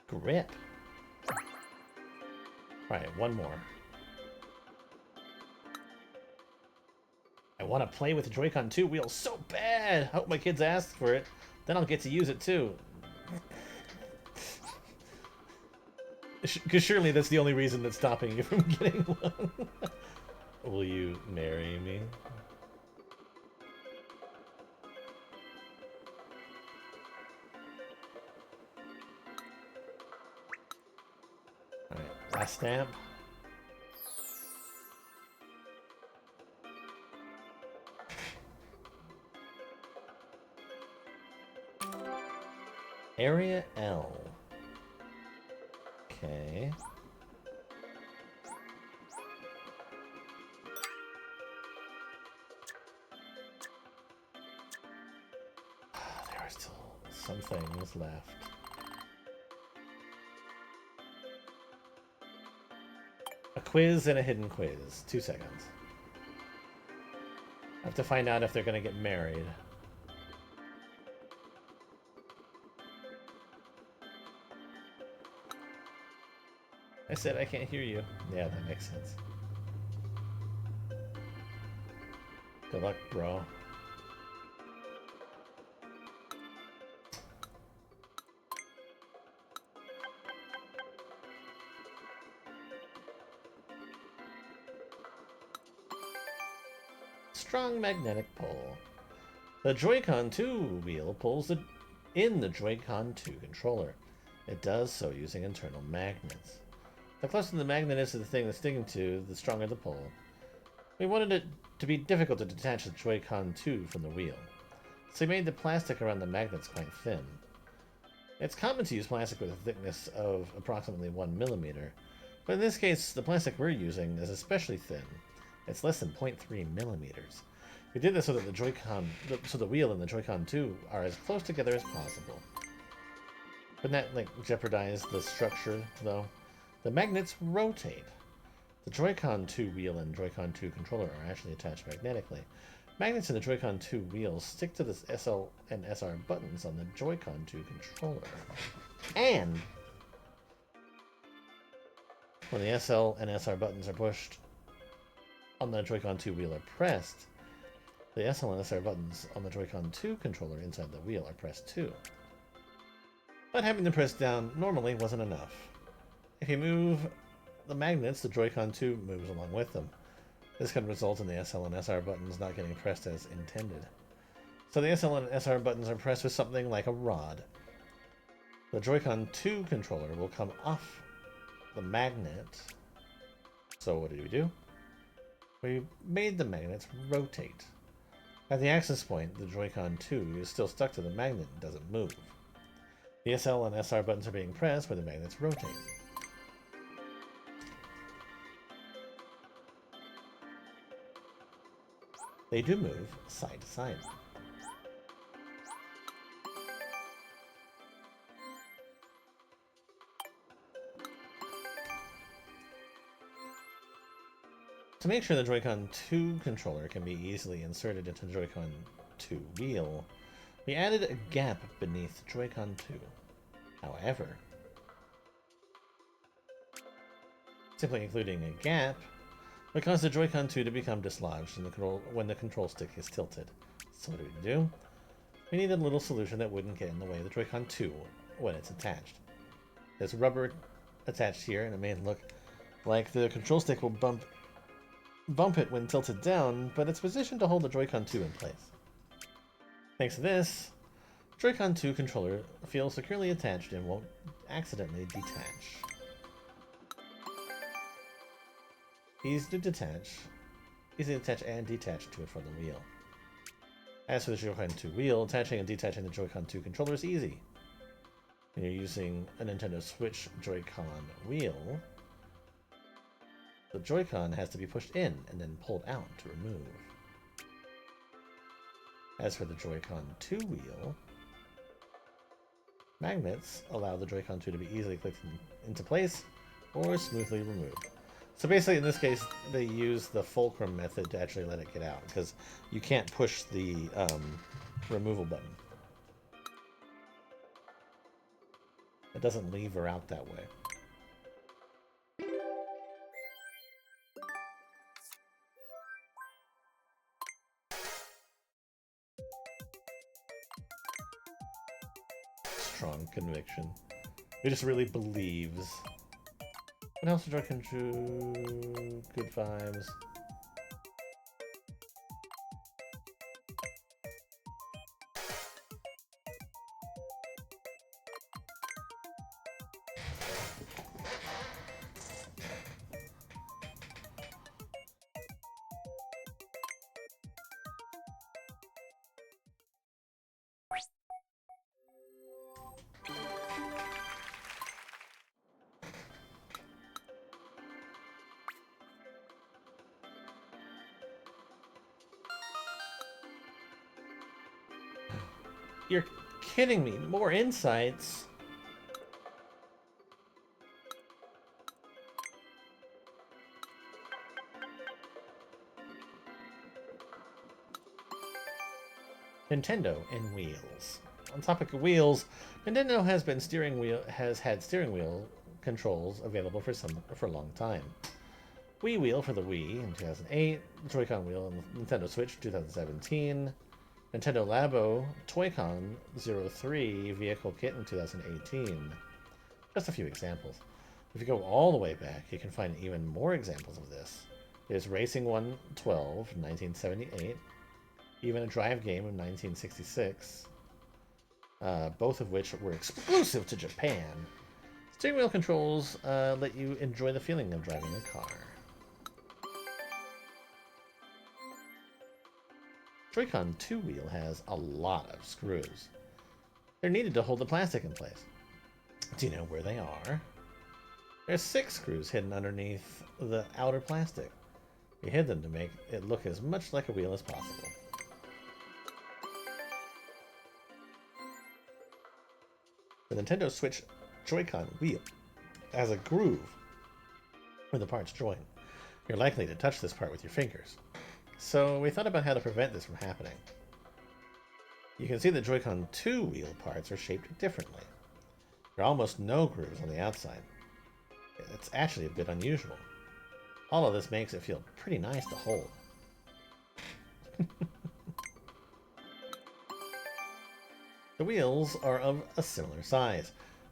Grip. Alright, one more. I want to play with the Joy-Con 2 wheel so bad! I hope my kids ask for it. Then I'll get to use it too. Because surely that's the only reason that's stopping you from getting one. Will you marry me? Alright, last stamp. Area L. Okay. There are still some things left. A quiz and a hidden quiz. 2 seconds. I have to find out if they're going to get married. I said I can't hear you. Yeah, that makes sense. Good luck, bro. Strong magnetic pull. The Joy-Con 2 wheel pulls in the Joy-Con 2 controller. It does so using internal magnets. The closer the magnet is to the thing it's sticking to, the stronger the pull. We wanted it to be difficult to detach the Joy-Con 2 from the wheel, so we made the plastic around the magnets quite thin. It's common to use plastic with a thickness of approximately 1 millimeter, but in this case, the plastic we're using is especially thin. It's less than 0.3 millimeters. We did this so that the wheel and the Joy-Con 2 are as close together as possible. Wouldn't that, jeopardize the structure, though? The magnets rotate. The Joy-Con 2 wheel and Joy-Con 2 controller are actually attached magnetically. Magnets in the Joy-Con 2 wheels stick to the SL and SR buttons on the Joy-Con 2 controller. And when the SL and SR buttons are pushed on the Joy-Con 2 wheel are pressed, the SL and SR buttons on the Joy-Con 2 controller inside the wheel are pressed too. But having them pressed down normally wasn't enough. If you move the magnets, the Joy-Con 2 moves along with them. This can result in the SL and SR buttons not getting pressed as intended. So the SL and SR buttons are pressed with something like a rod. The Joy-Con 2 controller will come off the magnet. So what do? We made the magnets rotate. At the access point, the Joy-Con 2 is still stuck to the magnet and doesn't move. The SL and SR buttons are being pressed where the magnets rotate. They do move side to side. To make sure the Joy-Con 2 controller can be easily inserted into the Joy-Con 2 wheel, we added a gap beneath Joy-Con 2. However, simply including a gap would cause the Joy-Con 2 to become dislodged when the control stick is tilted. So what do? We needed a little solution that wouldn't get in the way of the Joy-Con 2 when it's attached. There's rubber attached here, and it may look like the control stick will bump it when tilted down, but it's positioned to hold the Joy-Con 2 in place. Thanks to this, Joy-Con 2 controller feels securely attached and won't accidentally detach. Easy to detach. Easy to attach and detach to it from the wheel. As for the Joy-Con 2 wheel, attaching and detaching the Joy-Con 2 controller is easy. When you're using a Nintendo Switch Joy-Con wheel, the Joy-Con has to be pushed in and then pulled out to remove. As for the Joy-Con 2 wheel, magnets allow the Joy-Con 2 to be easily clicked into place or smoothly removed. So basically, in this case, they use the fulcrum method to actually let it get out, because you can't push the removal button. It doesn't lever out that way. Strong conviction. He just really believes. What else did I control? Good vibes. You're kidding me. More insights? Nintendo and wheels. On topic of wheels, Nintendo has had steering wheel controls available for a long time. Wii Wheel for the Wii in 2008, the Joy-Con wheel on the Nintendo Switch 2017, Nintendo Labo Toy-Con 03 vehicle kit in 2018. Just a few examples. If you go all the way back, you can find even more examples of this. There's Racing 112, 1978, even a Drive game of 1966, both of which were exclusive to Japan. Steering wheel controls let you enjoy the feeling of driving a car. Joy-Con 2 wheel has a lot of screws. They're needed to hold the plastic in place. Do you know where they are? There's 6 screws hidden underneath the outer plastic. We hid them to make it look as much like a wheel as possible. The Nintendo Switch Joy-Con wheel has a groove where the parts join. You're likely to touch this part with your fingers. So we thought about how to prevent this from happening. You can see the Joy-Con 2 wheel parts are shaped differently. There are almost no grooves on the outside. It's actually a bit unusual. All of this makes it feel pretty nice to hold. The wheels are of a similar size.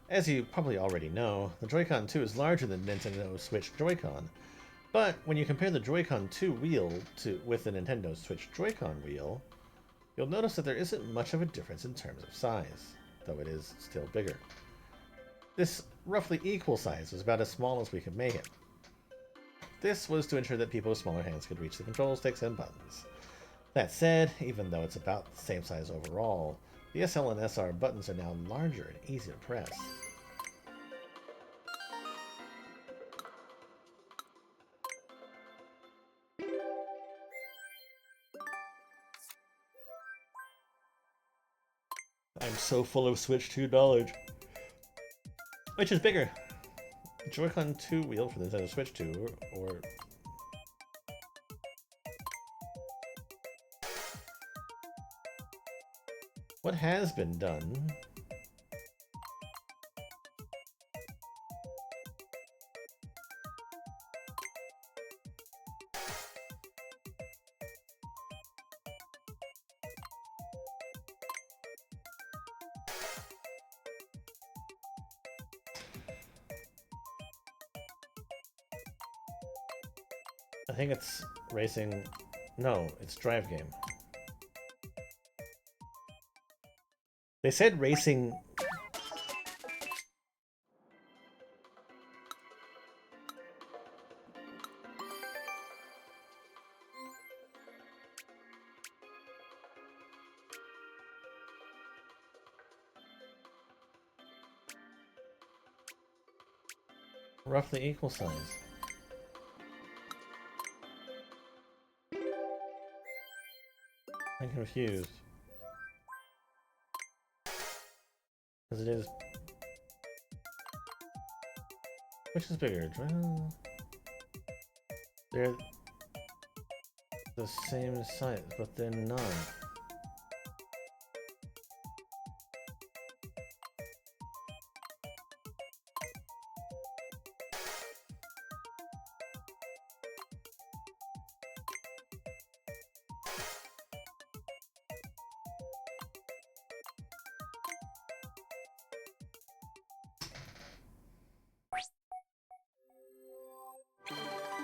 As you probably already know, the Joy-Con 2 is larger than Nintendo Switch Joy-Con, but when you compare the Joy-Con 2 wheel with the Nintendo Switch Joy-Con wheel, you'll notice that there isn't much of a difference in terms of size, though it is still bigger. This roughly equal size was about as small as we could make it. This was to ensure that people with smaller hands could reach the control sticks and buttons. That said, even though it's about the same size overall, the SL and SR buttons are now larger and easier to press. I'm so full of Switch 2 knowledge. Which is bigger? Joy-Con 2 wheel for the Nintendo Switch 2 or what has been done? I think it's racing. No, it's drive game. They said racing. roughly equal size. I'm confused. Because it is... Which is bigger? Well, they're the same size, but they're not.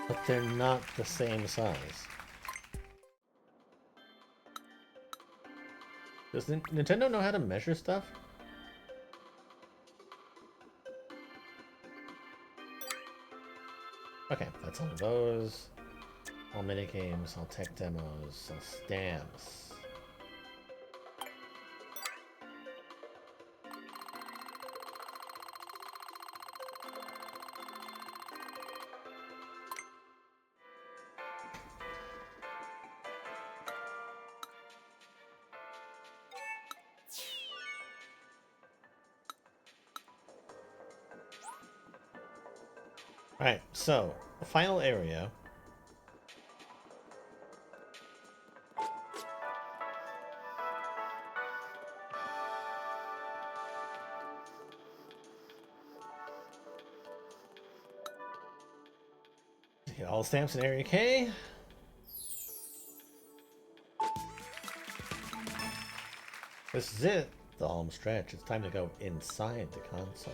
But they're not the same size. Does Nintendo know how to measure stuff? Okay, that's all of those. All minigames, all tech demos, all stamps. Alright, so, the final area. Get all the stamps in Area K. This is it, the home stretch. It's time to go inside the console.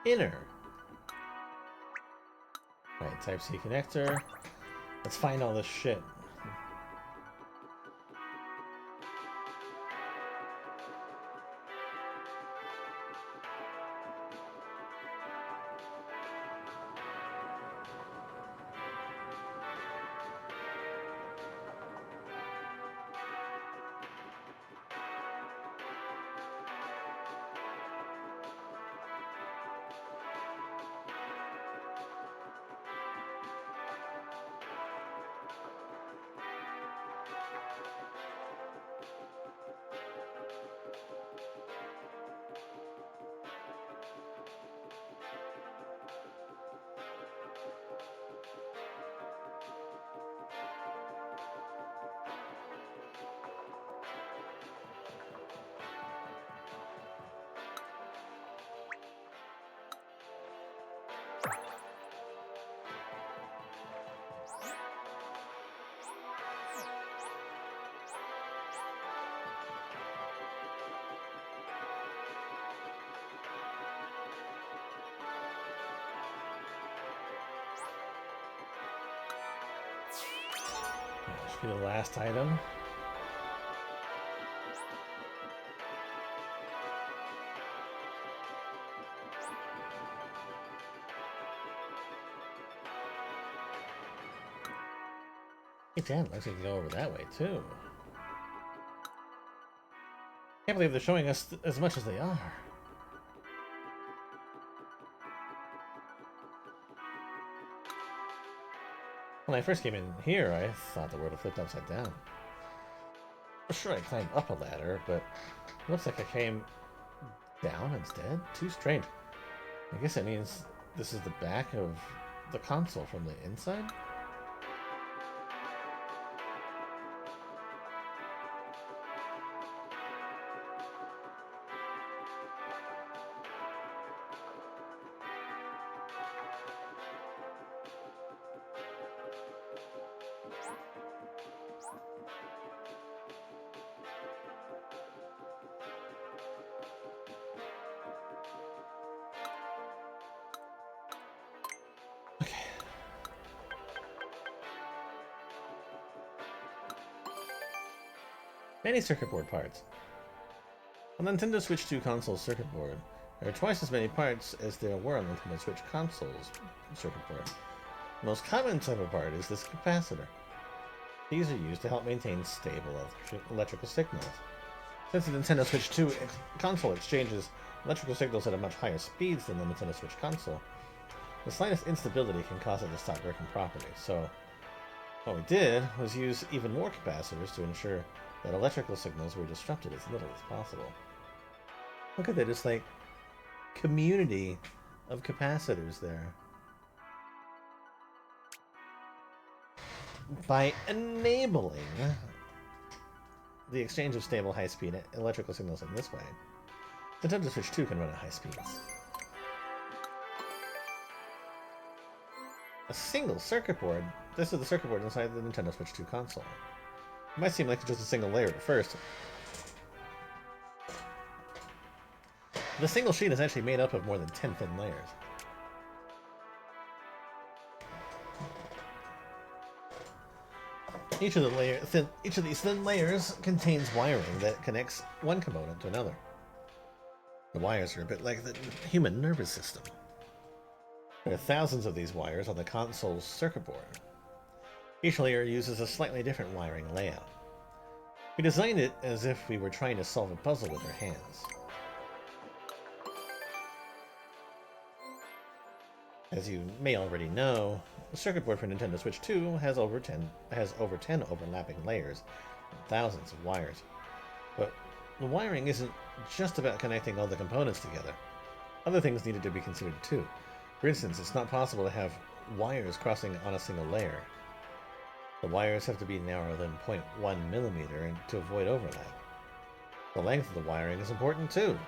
Inner. Right, Type-C connector. Let's find all this shit. Should be the last item. Hey, damn, looks like you can go over that way too. Can't believe they're showing us as much as they are. When I first came in here, I thought the world had flipped upside down. Sure, I climbed up a ladder, but it looks like I came down instead. Too strange. I guess it means this is the back of the console from the inside? Many circuit board parts. On the Nintendo Switch 2 console circuit board, there are twice as many parts as there were on the Nintendo Switch console's circuit board. The most common type of part is this capacitor. These are used to help maintain stable electrical signals. Since the Nintendo Switch 2 console exchanges electrical signals at a much higher speeds than the Nintendo Switch console, the slightest instability can cause it to stop working properly. So, what we did was use even more capacitors to ensure that electrical signals were disrupted as little as possible. Look at that, it's like community of capacitors there. By enabling the exchange of stable high-speed electrical signals in this way, the Nintendo Switch 2 can run at high speeds. A single circuit board. This is the circuit board inside the Nintendo Switch 2 console. It might seem like just a single layer at first. The single sheet is actually made up of more than 10 thin layers. Each of these thin layers contains wiring that connects one component to another. The wires are a bit like the human nervous system. There are thousands of these wires on the console's circuit board. Each layer uses a slightly different wiring layout. We designed it as if we were trying to solve a puzzle with our hands. As you may already know, the circuit board for Nintendo Switch 2 has over 10 overlapping layers and thousands of wires. But the wiring isn't just about connecting all the components together. Other things needed to be considered too. For instance, it's not possible to have wires crossing on a single layer. The wires have to be narrower than 0.1 millimeter to avoid overlap. The length of the wiring is important too.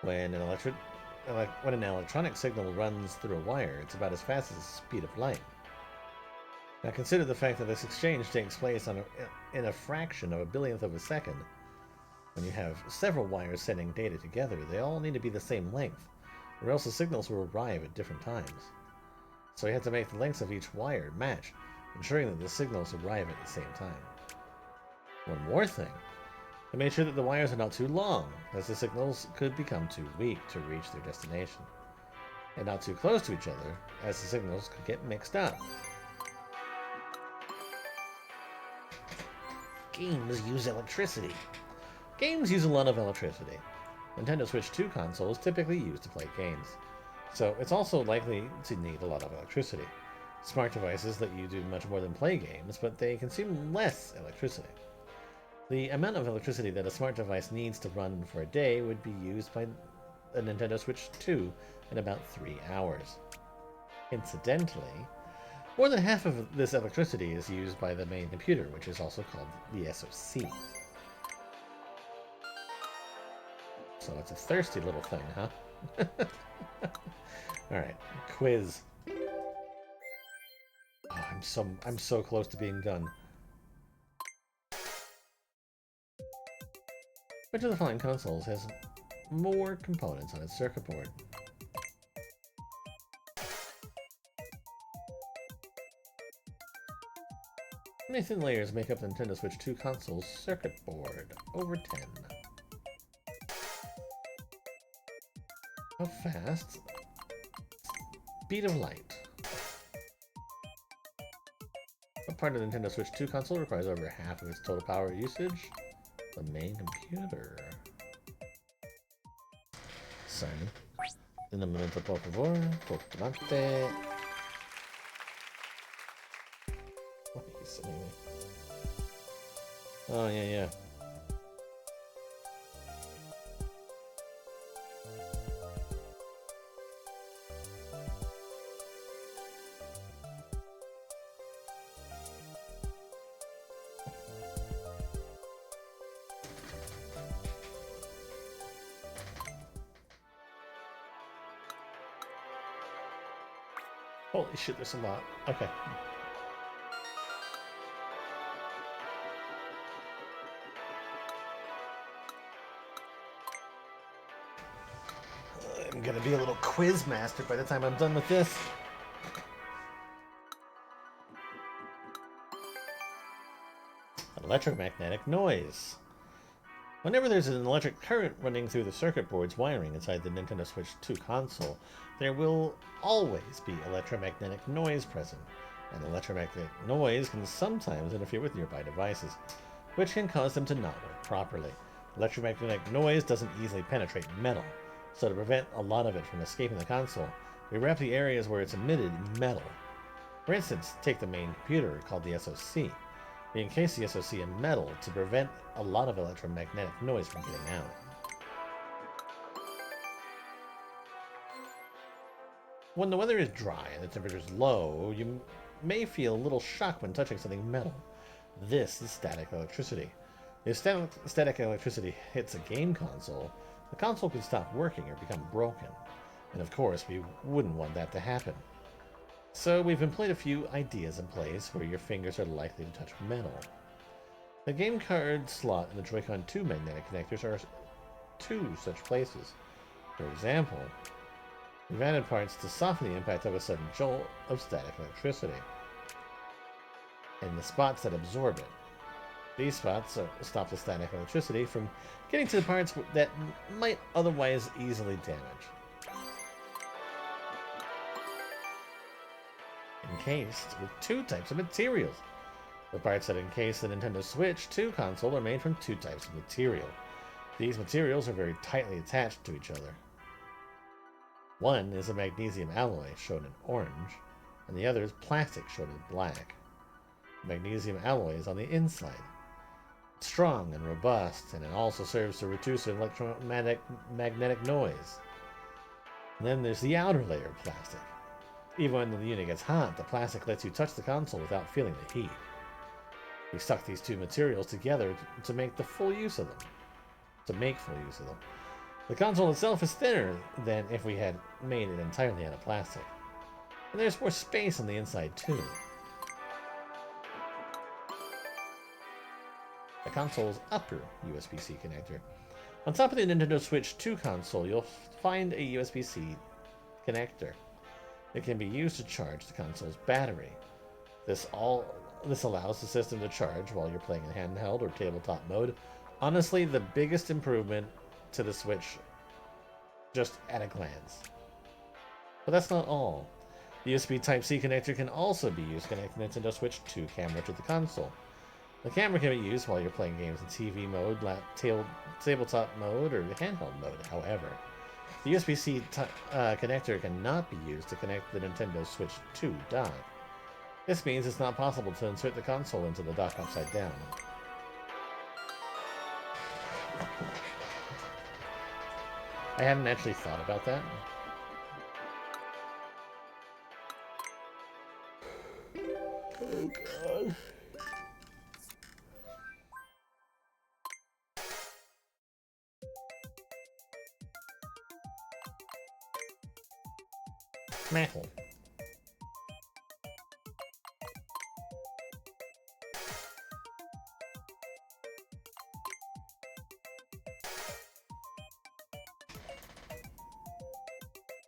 When an electronic signal runs through a wire, it's about as fast as the speed of light. Now consider the fact that this exchange takes place in a fraction of a billionth of a second. When you have several wires sending data together, they all need to be the same length, or else the signals will arrive at different times. So you have to make the lengths of each wire match, ensuring that the signals arrive at the same time. One more thing. I made sure that the wires are not too long, as the signals could become too weak to reach their destination, and not too close to each other, as the signals could get mixed up. Games use electricity. Games use a lot of electricity. Nintendo Switch 2 console is typically used to play games, so it's also likely to need a lot of electricity. Smart devices let you do much more than play games, but they consume less electricity. The amount of electricity that a smart device needs to run for a day would be used by a Nintendo Switch 2 in about 3 hours. Incidentally, more than half of this electricity is used by the main computer, which is also called the SoC. So it's a thirsty little thing, huh? Alright, quiz. Oh, I'm so close to being done. Which of the following consoles has more components on its circuit board? How many thin layers make up the Nintendo Switch 2 console's circuit board? Over 10. How fast? Speed of light. What part of the Nintendo Switch 2 console requires over half of its total power usage? The main computer. Son. Un momento, por favor. Importante. What are you saying? Oh, yeah. Holy shit, there's a lot. Okay. I'm gonna be a little quiz master by the time I'm done with this. A Electromagnetic noise. Whenever there's an electric current running through the circuit board's wiring inside the Nintendo Switch 2 console, there will always be electromagnetic noise present, and electromagnetic noise can sometimes interfere with nearby devices, which can cause them to not work properly. Electromagnetic noise doesn't easily penetrate metal, so to prevent a lot of it from escaping the console, we wrap the areas where it's emitted in metal. For instance, take the main computer, called the SoC. We encase the SoC in metal to prevent a lot of electromagnetic noise from getting out. When the weather is dry and the temperature is low, you may feel a little shock when touching something metal. This is static electricity. If static electricity hits a game console, the console could stop working or become broken. And of course, we wouldn't want that to happen. So we've employed a few ideas in place where your fingers are likely to touch metal. The game card slot and the Joy-Con 2 magnetic connectors are two such places. For example, we've added parts to soften the impact of a sudden jolt of static electricity, and the spots that absorb it. These spots stop the static electricity from getting to the parts that might otherwise easily damage. Encased with two types of materials. The parts that encase the Nintendo Switch 2 console are made from two types of material. These materials are very tightly attached to each other. One is a magnesium alloy, shown in orange, and the other is plastic, shown in black. The magnesium alloy is on the inside. It's strong and robust, and it also serves to reduce electromagnetic noise. And then there's the outer layer of plastic. Even when the unit gets hot, the plastic lets you touch the console without feeling the heat. We stuck these two materials together to make full use of them. The console itself is thinner than if we had made it entirely out of plastic. And there's more space on the inside too. The console's upper USB-C connector. On top of the Nintendo Switch 2 console, you'll find a USB-C connector. It can be used to charge the console's battery. This allows the system to charge while you're playing in handheld or tabletop mode. Honestly, the biggest improvement to the Switch, just at a glance. But that's not all. The USB Type-C connector can also be used to connect the Nintendo Switch 2 camera to the console. The camera can be used while you're playing games in TV mode, tabletop mode, or handheld mode, however. The USB-C connector cannot be used to connect the Nintendo Switch 2 dock. This means it's not possible to insert the console into the dock upside down. I hadn't actually thought about that. Oh god. Metal.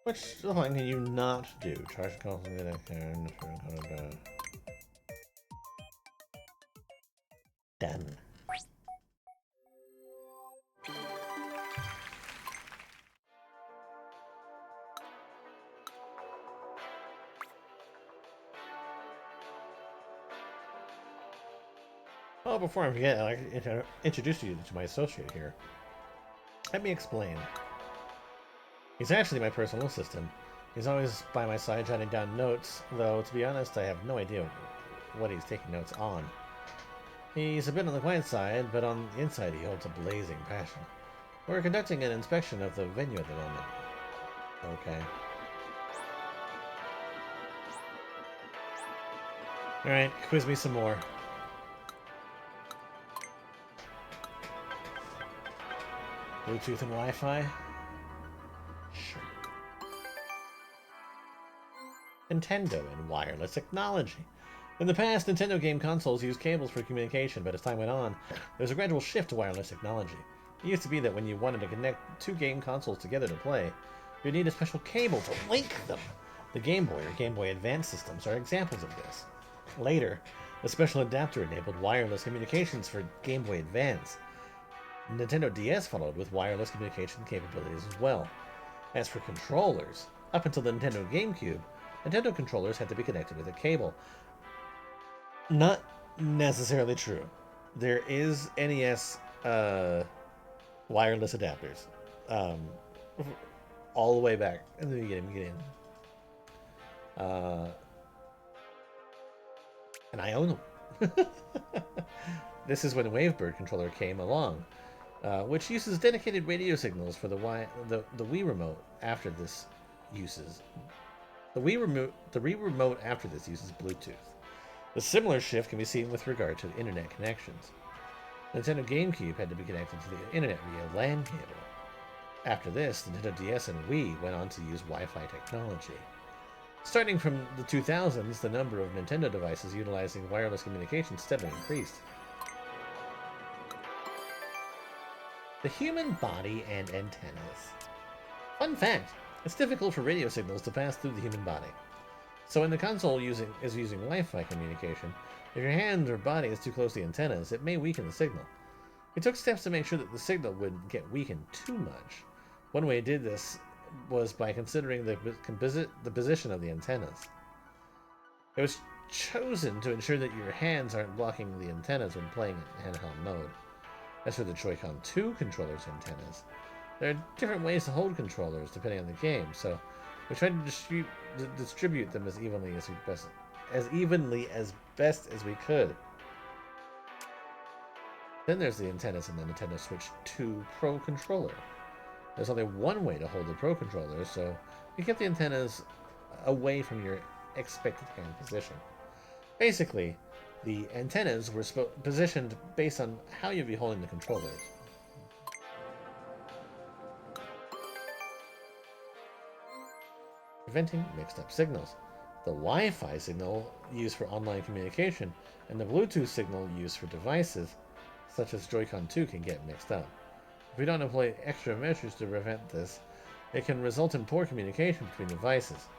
Which line can you not do? Charge calls and then done. Oh, before I forget, I'd like to introduce you to my associate here. Let me explain. He's actually my personal assistant. He's always by my side jotting down notes, though to be honest, I have no idea what he's taking notes on. He's a bit on the quiet side, but on the inside he holds a blazing passion. We're conducting an inspection of the venue at the moment. Okay. Alright, quiz me some more. Bluetooth and Wi-Fi? Sure. Nintendo and wireless technology. In the past, Nintendo game consoles used cables for communication, but as time went on, there was a gradual shift to wireless technology. It used to be that when you wanted to connect two game consoles together to play, you'd need a special cable to link them. The Game Boy or Game Boy Advance systems are examples of this. Later, A special adapter enabled wireless communications for Game Boy Advance. Nintendo DS followed with wireless communication capabilities as well. As for controllers, up until the Nintendo GameCube, Nintendo controllers had to be connected with a cable. Not necessarily true. There is NES wireless adapters, um, all the way back in the beginning. And I own them. This is when Wavebird controller came along, which uses dedicated radio signals for the Wii remote. After this uses the Wii remote after this uses Bluetooth. A similar shift can be seen with regard to internet connections. Nintendo GameCube had to be connected to the internet via LAN cable. After this, Nintendo DS and Wii went on to use Wi-Fi technology. Starting from the 2000s, the number of Nintendo devices utilizing wireless communication steadily increased. The human body and antennas. Fun fact, it's difficult for radio signals to pass through the human body. So when the console is using Wi-Fi communication, if your hand or body is too close to the antennas, it may weaken the signal. We took steps to make sure that the signal wouldn't get weakened too much. One way it did this was by considering the position of the antennas. It was chosen to ensure that your hands aren't blocking the antennas when playing in handheld mode. As for the Joy-Con 2 controller's antennas, there are different ways to hold controllers depending on the game, so we tried to distribute them as evenly as best as we could. Then there's the antennas in the Nintendo Switch 2 Pro controller. There's only one way to hold the Pro controller, so we kept the antennas away from your expected hand position. Basically, the antennas were positioned based on how you'd be holding the controllers. Preventing mixed-up signals. The Wi-Fi signal used for online communication and the Bluetooth signal used for devices such as Joy-Con 2 can get mixed up. If we don't employ extra measures to prevent this, it can result in poor communication between devices.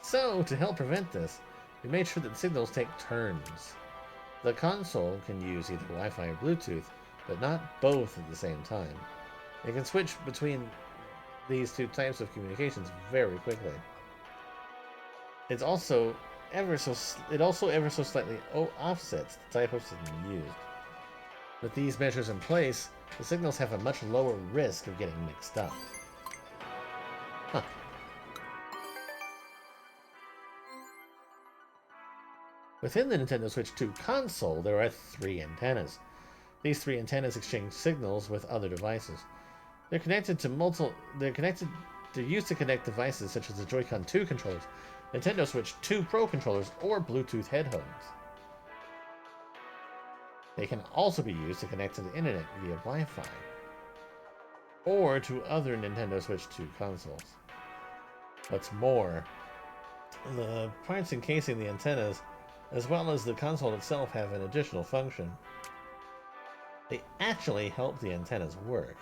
So, to help prevent this, we made sure that the signals take turns. The console can use either Wi-Fi or Bluetooth, but not both at the same time. It can switch between these two types of communications very quickly. It also ever so slightly offsets the type of signal used. With these measures in place, the signals have a much lower risk of getting mixed up. Huh. Within the Nintendo Switch 2 console, there are 3 antennas. These 3 antennas exchange signals with other devices. They're used to connect devices such as the Joy-Con 2 controllers, Nintendo Switch 2 Pro controllers, or Bluetooth headphones. They can also be used to connect to the internet via Wi-Fi, or to other Nintendo Switch 2 consoles. What's more, the parts encasing the antennas, as well as the console itself, have an additional function. They actually help the antennas work.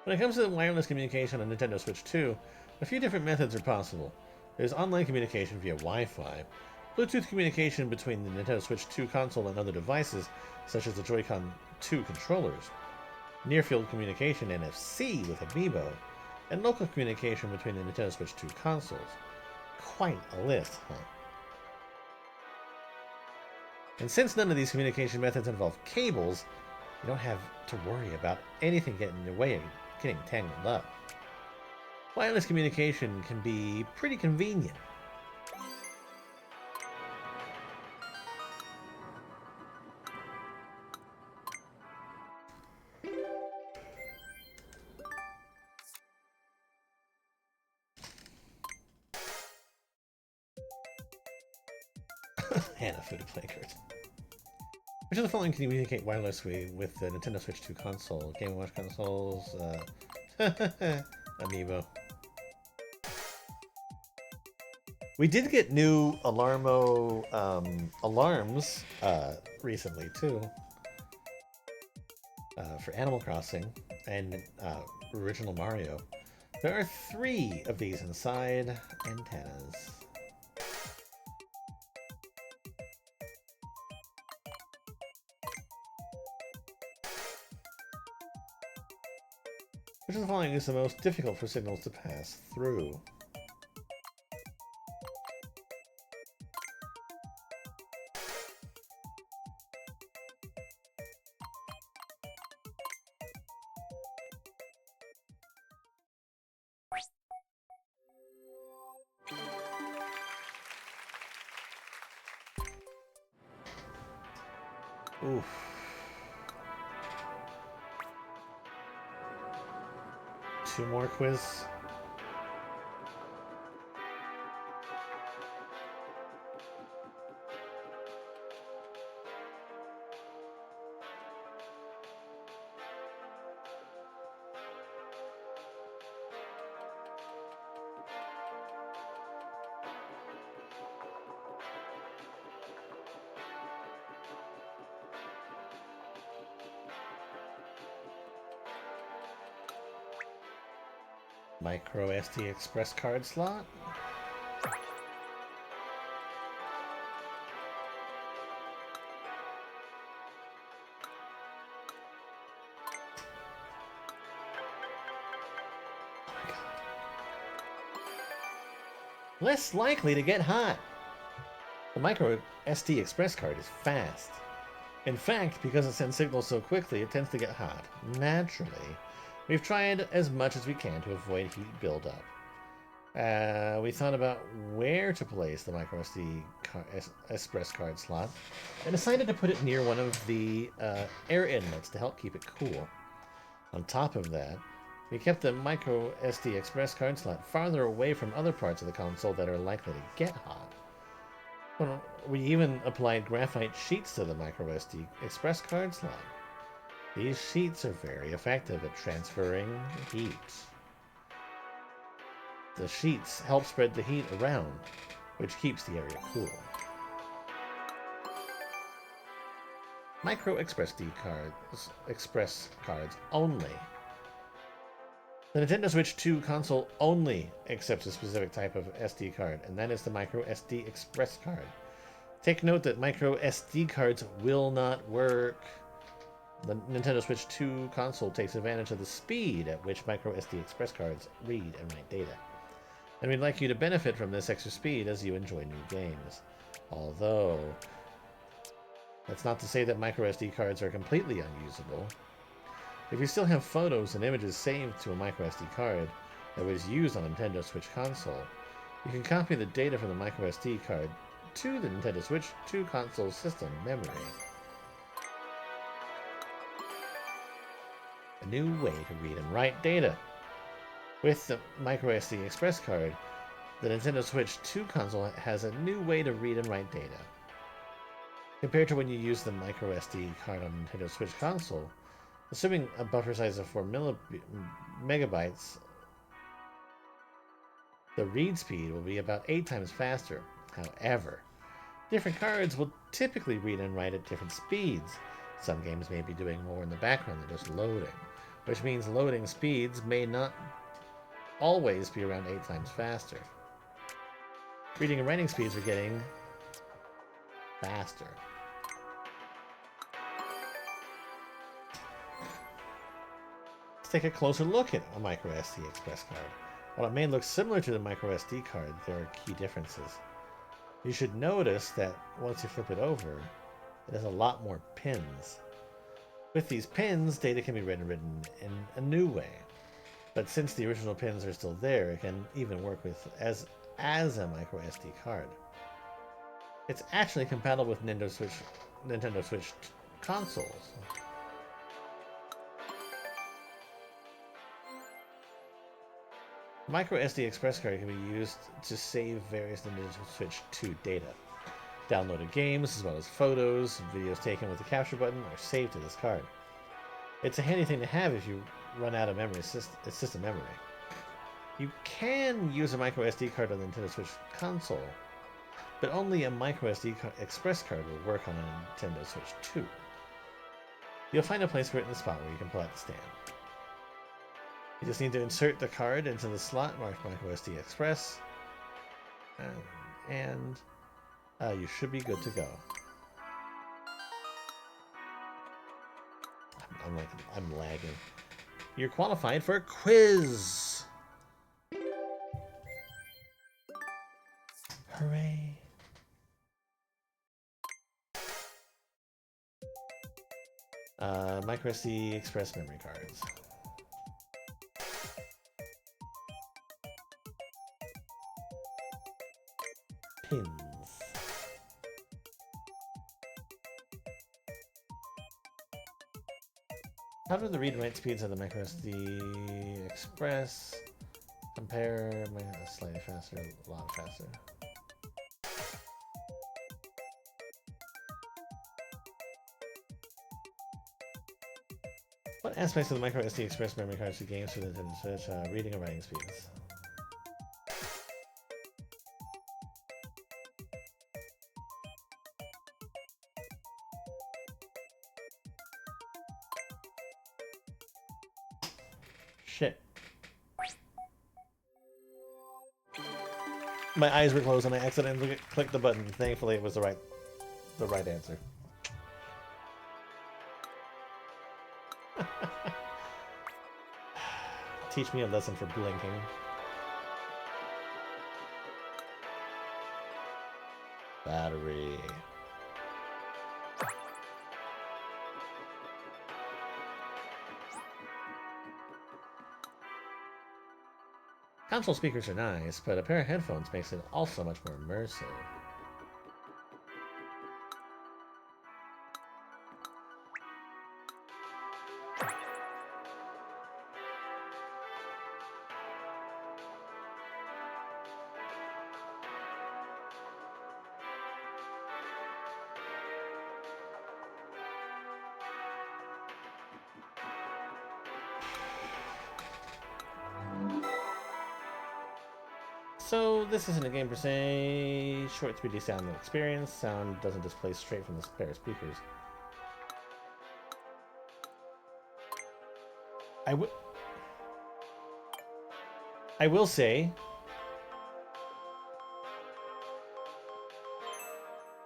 When it comes to the wireless communication on Nintendo Switch 2, a few different methods are possible. There's online communication via Wi-Fi, Bluetooth communication between the Nintendo Switch 2 console and other devices, such as the Joy-Con 2 controllers, near-field communication NFC with Amiibo, and local communication between the Nintendo Switch 2 consoles. Quite a list, huh? And since none of these communication methods involve cables, you don't have to worry about anything getting in your way and getting tangled up. Wireless communication can be pretty convenient. Hannah food to play cards. Which of the following can you communicate wirelessly with the Nintendo Switch 2 console? Game & Watch consoles, Amiibo. We did get new Alarmo alarms recently too, for Animal Crossing and original Mario. There are 3 of these inside antennas. Which of the following is the most difficult for signals to pass through? Oof. Two more quiz. Micro SD Express card slot. Less likely to get hot. The micro SD Express card is fast. In fact, because it sends signals so quickly, it tends to get hot naturally. We've tried as much as we can to avoid heat buildup. We thought about where to place the micro SD Express card slot and decided to put it near one of the air inlets to help keep it cool. On top of that, we kept the micro SD Express card slot farther away from other parts of the console that are likely to get hot. Well, we even applied graphite sheets to the micro SD Express card slot. These sheets are very effective at transferring heat. The sheets help spread the heat around, which keeps the area cool. Micro Express cards only. The Nintendo Switch 2 console only accepts a specific type of SD card, and that is the Micro SD Express card. Take note that Micro SD cards will not work. The Nintendo Switch 2 console takes advantage of the speed at which Micro SD Express cards read and write data. And we'd like you to benefit from this extra speed as you enjoy new games. Although, that's not to say that Micro SD cards are completely unusable. If you still have photos and images saved to a Micro SD card that was used on a Nintendo Switch console, you can copy the data from the Micro SD card to the Nintendo Switch 2 console system memory. A new way to read and write data. With the Micro SD Express card, the Nintendo Switch 2 console has a new way to read and write data. Compared to when you use the Micro SD card on Nintendo Switch console, assuming a buffer size of 4 megabytes, the read speed will be about 8 times faster. However, different cards will typically read and write at different speeds. Some games may be doing more in the background than just loading, which means loading speeds may not always be around 8 times faster. Reading and writing speeds are getting faster. Let's take a closer look at a Micro SD Express card. While it may look similar to the Micro SD card, there are key differences. You should notice that once you flip it over, it has a lot more pins. With these pins, data can be read and written in a new way. But since the original pins are still there, it can even work with as a Micro SD card. It's actually compatible with Nintendo Switch consoles. Micro SD Express card can be used to save various Nintendo Switch 2 data. Downloaded games, as well as photos and videos taken with the capture button, are saved to this card. It's a handy thing to have if you run out of system memory. You can use a micro SD card on the Nintendo Switch console, but only a micro SD Express card will work on a Nintendo Switch 2. You'll find a place for it in the spot where you can pull out the stand. You just need to insert the card into the slot marked micro SD Express, and you should be good to go. I'm lagging. You're qualified for a quiz! Hooray! Micro SD Express memory cards. Pins. How do the read-write speeds of the micro SD Express compare? Slightly faster, a lot faster. What aspects of the micro SD Express memory cards do games for the Nintendo Switch reading and writing speeds? Shit. My eyes were closed and I accidentally clicked the button. Thankfully, it was the right answer. Teach me a lesson for blinking. Battery. Console speakers are nice, but a pair of headphones makes it also much more immersive. So this isn't a game per se. Short 3D sound experience. Sound doesn't display straight from the pair of speakers. I will say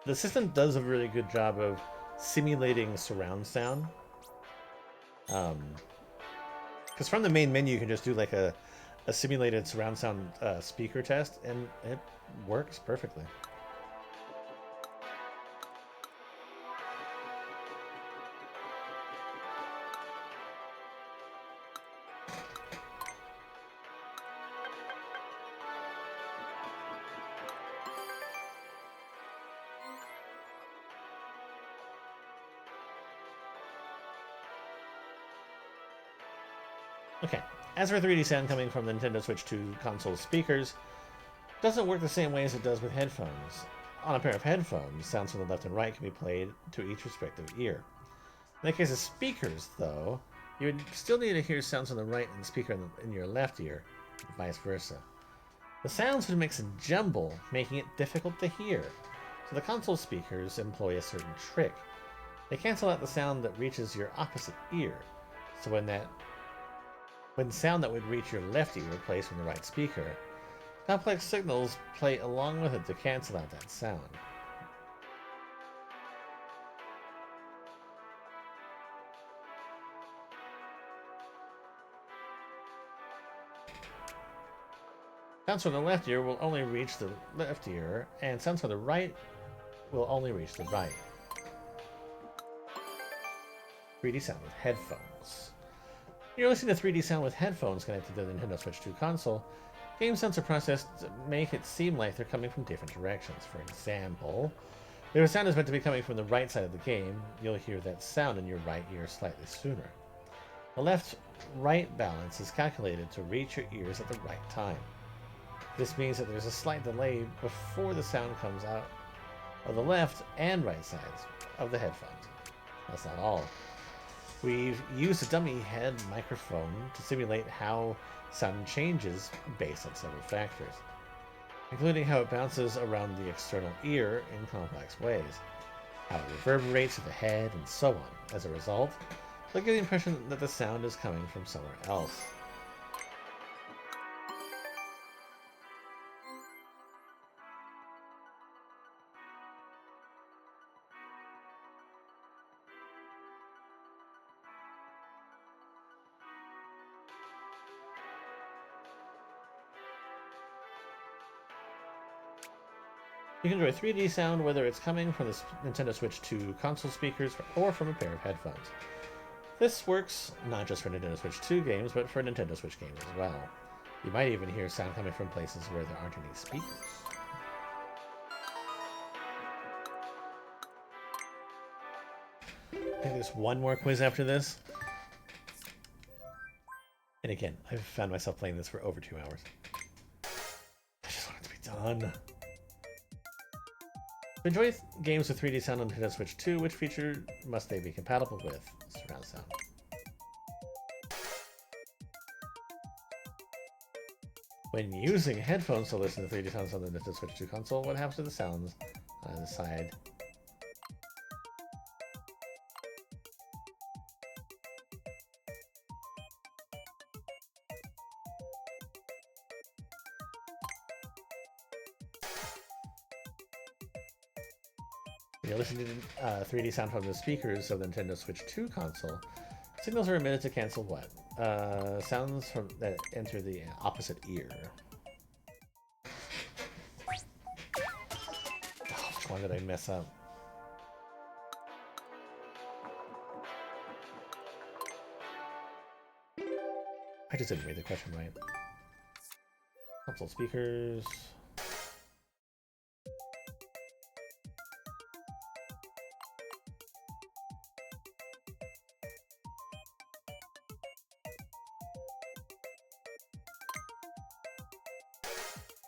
the system does a really good job of simulating surround sound. Because from the main menu you can just do like a simulated surround sound speaker test, and it works perfectly. Okay, as for 3D sound coming from the Nintendo Switch 2 console speakers, it doesn't work the same way as it does with headphones. On a pair of headphones, sounds from the left and right can be played to each respective ear. In the case of speakers, though, you would still need to hear sounds on the right and the speaker in your left ear, and vice versa. The sounds would mix and jumble, making it difficult to hear, so the console speakers employ a certain trick. They cancel out the sound that reaches your opposite ear, so when sound that would reach your left ear plays from the right speaker, complex signals play along with it to cancel out that sound. Sounds from the left ear will only reach the left ear, and sounds from the right will only reach the right. 3D sound with headphones. You're listening to 3D sound with headphones connected to the Nintendo Switch 2 console. Game sounds are processed to make it seem like they're coming from different directions. For example, if a sound is meant to be coming from the right side of the game, you'll hear that sound in your right ear slightly sooner. The left-right balance is calculated to reach your ears at the right time. This means that there's a slight delay before the sound comes out of the left and right sides of the headphones. That's not all. We've used a dummy head microphone to simulate how sound changes based on several factors, including how it bounces around the external ear in complex ways, how it reverberates through the head, and so on. As a result, they'll give the impression that the sound is coming from somewhere else. You can enjoy 3D sound whether it's coming from the Nintendo Switch 2 console speakers or from a pair of headphones. This works not just for Nintendo Switch 2 games, but for Nintendo Switch games as well. You might even hear sound coming from places where there aren't any speakers. I think there's one more quiz after this. And again, I've found myself playing this for over 2 hours. I just want it to be done. Enjoy games with 3D sound on Nintendo Switch 2. Which feature must they be compatible with? Surround sound. When using headphones to listen to 3D sounds on the Nintendo Switch 2 console, what happens to the sounds on the side? When you're listening to 3D sound from the speakers of the Nintendo Switch 2 console, signals are emitted to cancel what? Sounds from that enter the opposite ear. Oh, which one did I mess up? I just didn't read the question right. Console speakers.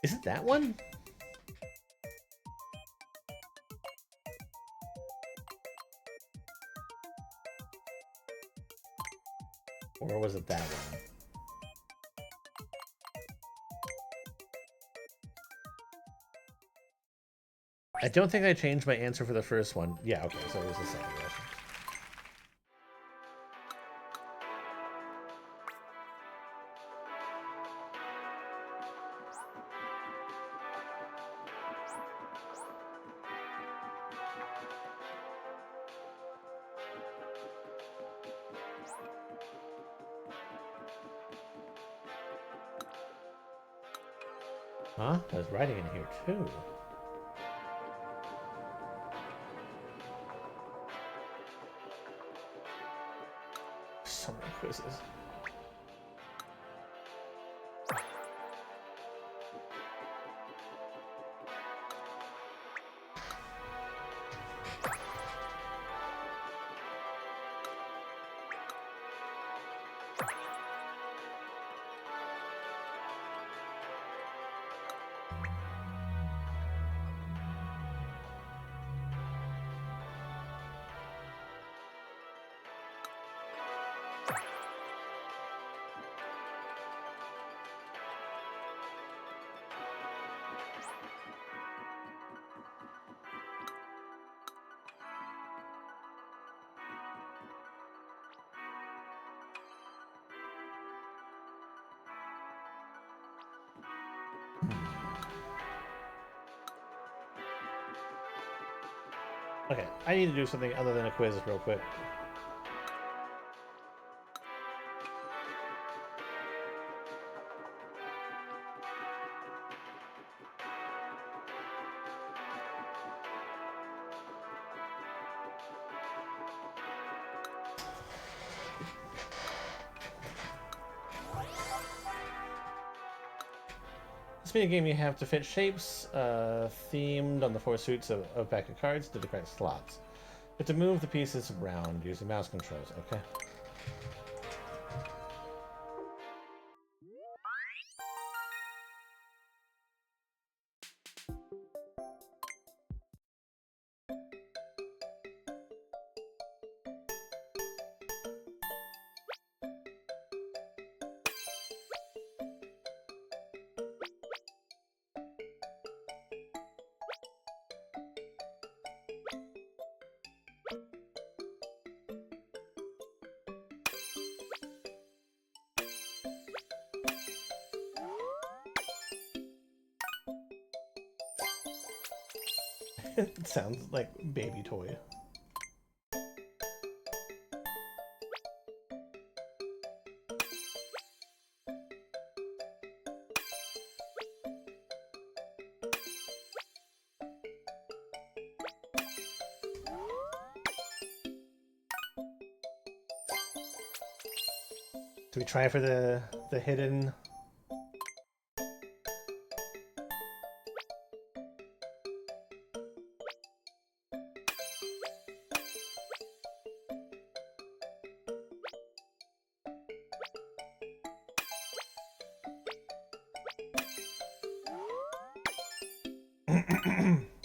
Is it that one? Or was it that one? I don't think I changed my answer for the first one. Yeah, okay, so it was the second question. Huh? There's writing in here too. So many quizzes. Okay, I need to do something other than a quiz real quick. This mini game you have to fit shapes themed on the 4 suits of a pack of cards to the correct slots. You have to move the pieces around using mouse controls, okay? It sounds like baby toy. Do we try for the hidden?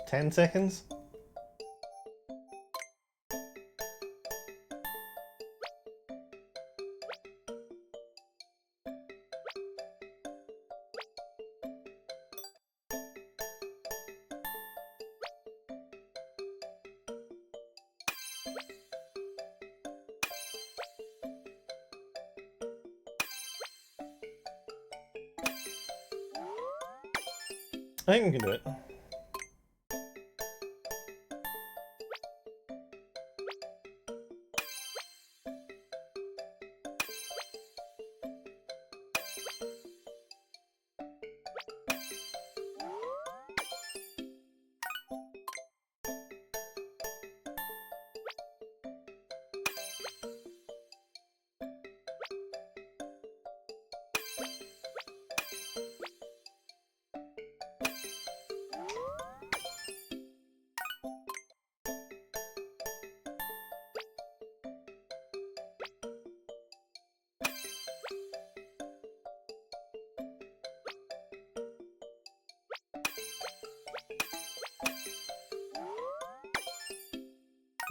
Ten seconds? I think we can do it.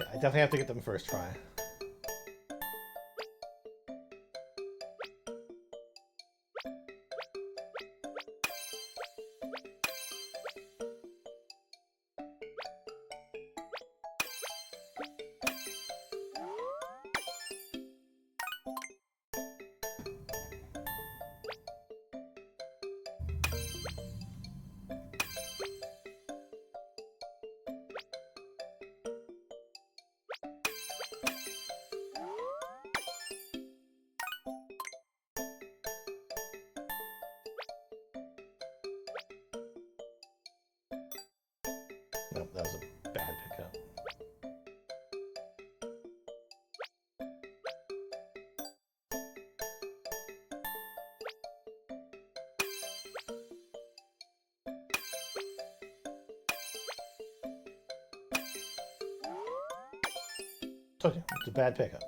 Yeah, I definitely have to get them first try. Nope, that was a bad pickup. Told you, it's a bad pickup.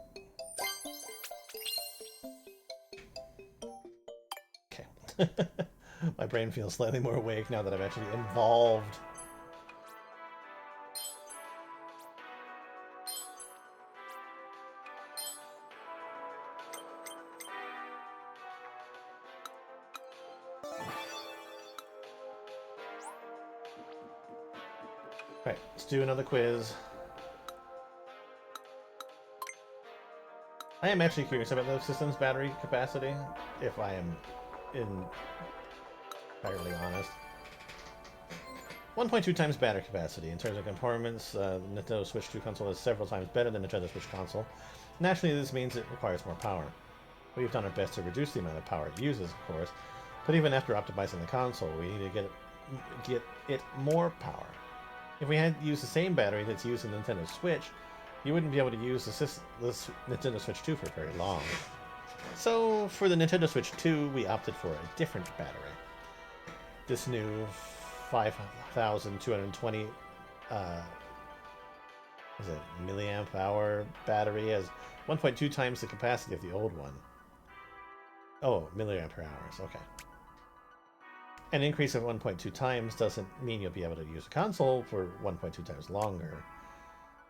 Okay. My brain feels slightly more awake now that I'm actually involved. Right, let's do another quiz. I am actually curious about the system's battery capacity, if I am entirely honest. 1.2 times battery capacity. In terms of performance, the Nintendo Switch 2 console is several times better than the Nintendo Switch console. Naturally, this means it requires more power. We've done our best to reduce the amount of power it uses, of course, but even after optimizing the console, we need to get it more power. If we had used the same battery that's used in the Nintendo Switch, you wouldn't be able to use this Nintendo Switch 2 for very long. So, for the Nintendo Switch 2, we opted for a different battery. This new 5,220 milliamp hour battery has 1.2 times the capacity of the old one. Oh, milliampere hours, okay. An increase of 1.2 times doesn't mean you'll be able to use a console for 1.2 times longer.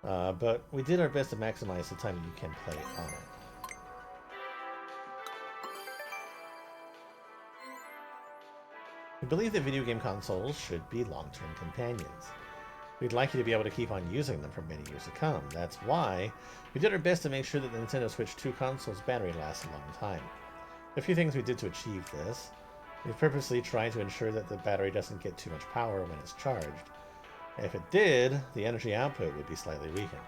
But we did our best to maximize the time that you can play on it. We believe that video game consoles should be long-term companions. We'd like you to be able to keep on using them for many years to come. That's why we did our best to make sure that the Nintendo Switch 2 console's battery lasts a long time. A few things we did to achieve this. We purposely tried to ensure that the battery doesn't get too much power when it's charged. If it did, the energy output would be slightly weakened.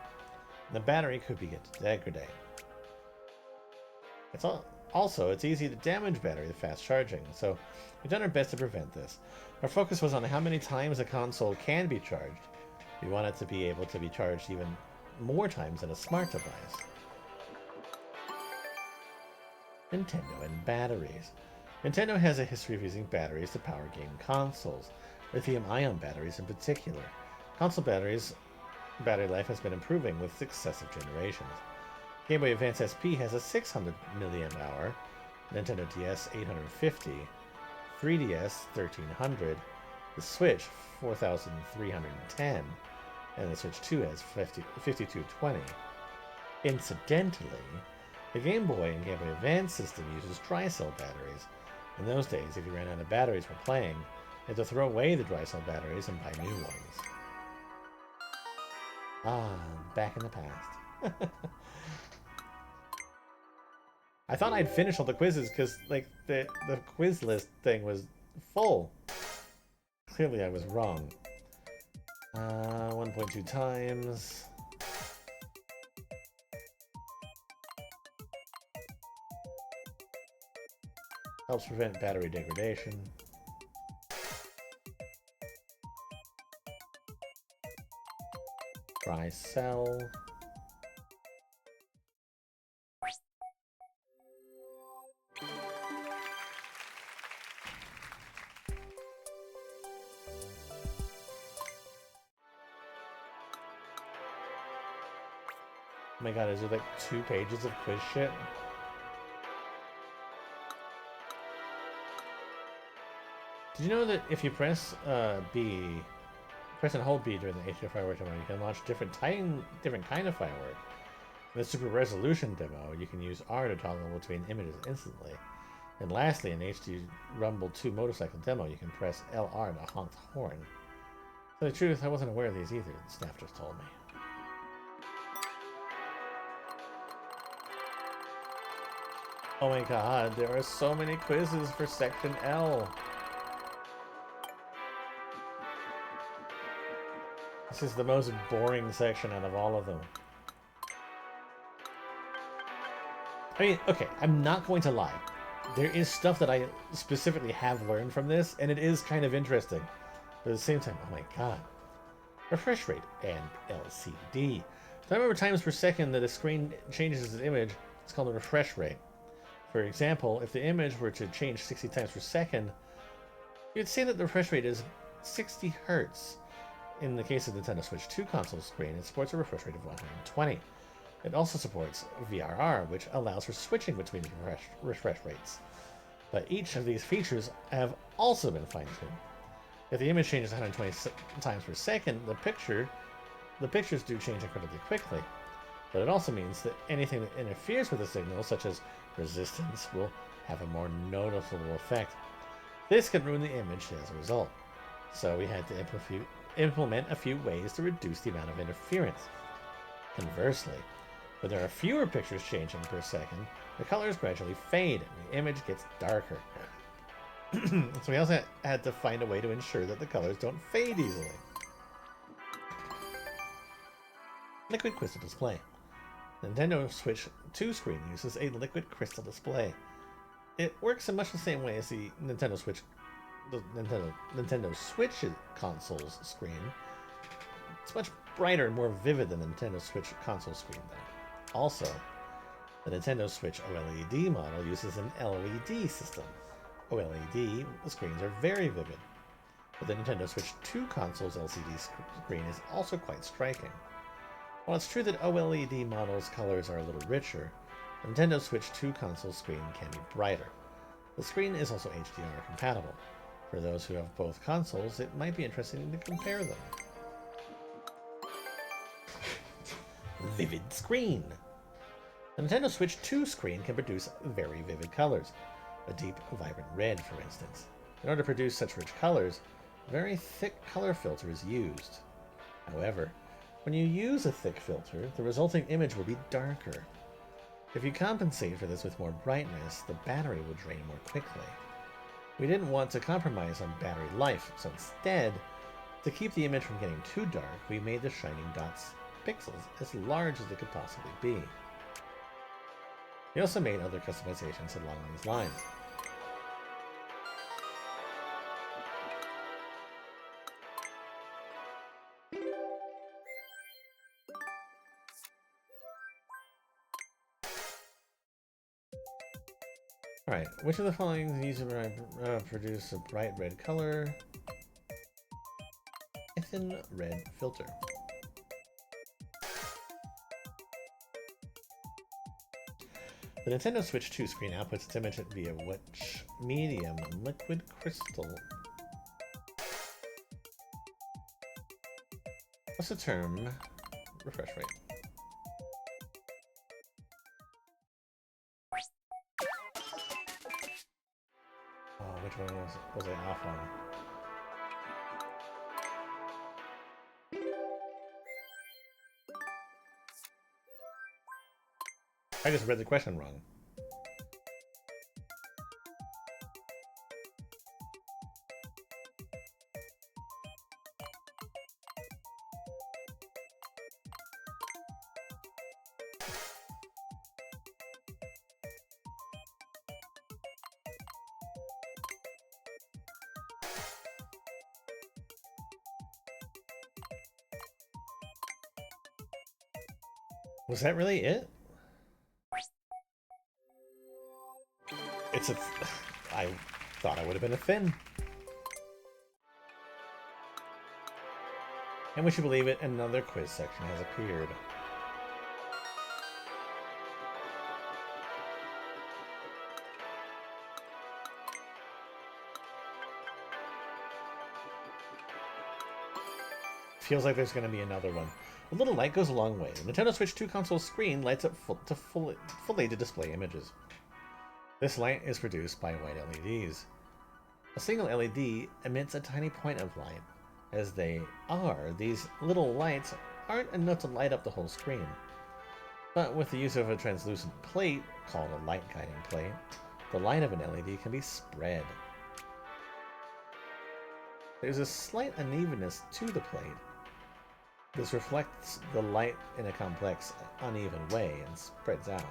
The battery could begin to degrade. It's easy to damage battery with fast charging, so we've done our best to prevent this. Our focus was on how many times a console can be charged. We want it to be able to be charged even more times than a smart device. Nintendo and batteries. Nintendo has a history of using batteries to power game consoles, lithium-ion batteries in particular. Console battery life has been improving with successive generations. Game Boy Advance SP has a 600 mAh, Nintendo DS 850, 3DS 1300, the Switch 4310, and the Switch 2 has 5220. Incidentally, the Game Boy and Game Boy Advance system uses dry cell batteries. In those days, if you ran out of batteries for playing, you had to throw away the dry cell batteries and buy new ones. Ah, back in the past. I thought I'd finish all the quizzes because, like, the quiz list thing was full. Clearly, I was wrong. 1.2 times. Helps prevent battery degradation. Dry cell. Oh my god, is there like 2 pages of quiz shit? Did you know that if you press press and hold B during the HDR firework demo, you can launch different kind of firework. In the super resolution demo, you can use R to toggle between images instantly. And lastly, in HD Rumble 2 motorcycle demo, you can press LR to honk the horn. To tell the truth, I wasn't aware of these either. The staff just told me. Oh my god, there are so many quizzes for Section L. This is the most boring section out of all of them. I mean, okay, I'm not going to lie. There is stuff that I specifically have learned from this, and it is kind of interesting. But at the same time, oh my god. Refresh rate and LCD. The number of times per second that a screen changes its image is called a refresh rate. For example, if the image were to change 60 times per second, you'd say that the refresh rate is 60 Hertz. In the case of the Nintendo Switch 2 console screen, it supports a refresh rate of 120. It also supports VRR, which allows for switching between refresh rates. But each of these features have also been fine-tuned. If the image changes 120 times per second, the pictures do change incredibly quickly. But it also means that anything that interferes with the signal, such as resistance, will have a more noticeable effect. This could ruin the image as a result. So we had to implement a few ways to reduce the amount of interference. Conversely, when there are fewer pictures changing per second, the colors gradually fade and the image gets darker. So we also had to find a way to ensure that the colors don't fade easily. Liquid crystal display. Nintendo Switch 2 screen uses a liquid crystal display. It works in much the same way as the Nintendo Switch console's screen. It's much brighter and more vivid than the Nintendo Switch console screen, though. Also, the Nintendo Switch OLED model uses an LED system. OLED screens are very vivid, but the Nintendo Switch 2 console's LCD screen is also quite striking. While it's true that OLED models' colors are a little richer, the Nintendo Switch 2 console screen can be brighter. The screen is also HDR compatible. For those who have both consoles, it might be interesting to compare them. Vivid screen. The Nintendo Switch 2 screen can produce very vivid colors. A deep, vibrant red, for instance. In order to produce such rich colors, a very thick color filter is used. However, when you use a thick filter, the resulting image will be darker. If you compensate for this with more brightness, the battery will drain more quickly. We didn't want to compromise on battery life, so instead To keep the image from getting too dark, we made the shining dots pixels as large as they could possibly be. We also made other customizations along these lines. Alright, which of the following user produce a bright red color? A thin red filter. The Nintendo Switch 2 screen outputs its image via which medium? Liquid crystal. What's the term? Refresh rate. Oh, which one was I off on? I just read the question wrong. Was that really it? It's a... I thought I would have been a thin. And would you believe it, another quiz section has appeared. Feels like there's going to be another one. A little light goes a long way. The Nintendo Switch 2 console screen lights up fully to display images. This light is produced by white LEDs. A single LED emits a tiny point of light. As they are, these little lights aren't enough to light up the whole screen. But with the use of a translucent plate, called a light guiding plate, the light of an LED can be spread. There's a slight unevenness to the plate. This reflects the light in a complex, uneven way and spreads out.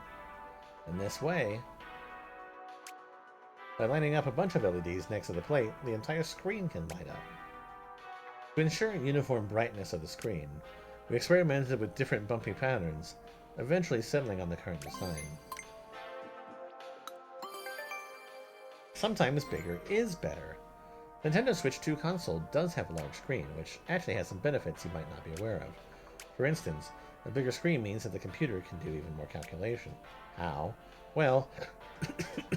In this way, by lining up a bunch of LEDs next to the plate, the entire screen can light up. To ensure uniform brightness of the screen, we experimented with different bumpy patterns, eventually settling on the current design. Sometimes bigger is better. Nintendo Switch 2 console does have a large screen, which actually has some benefits you might not be aware of. For instance, a bigger screen means that the computer can do even more calculation. How? Well,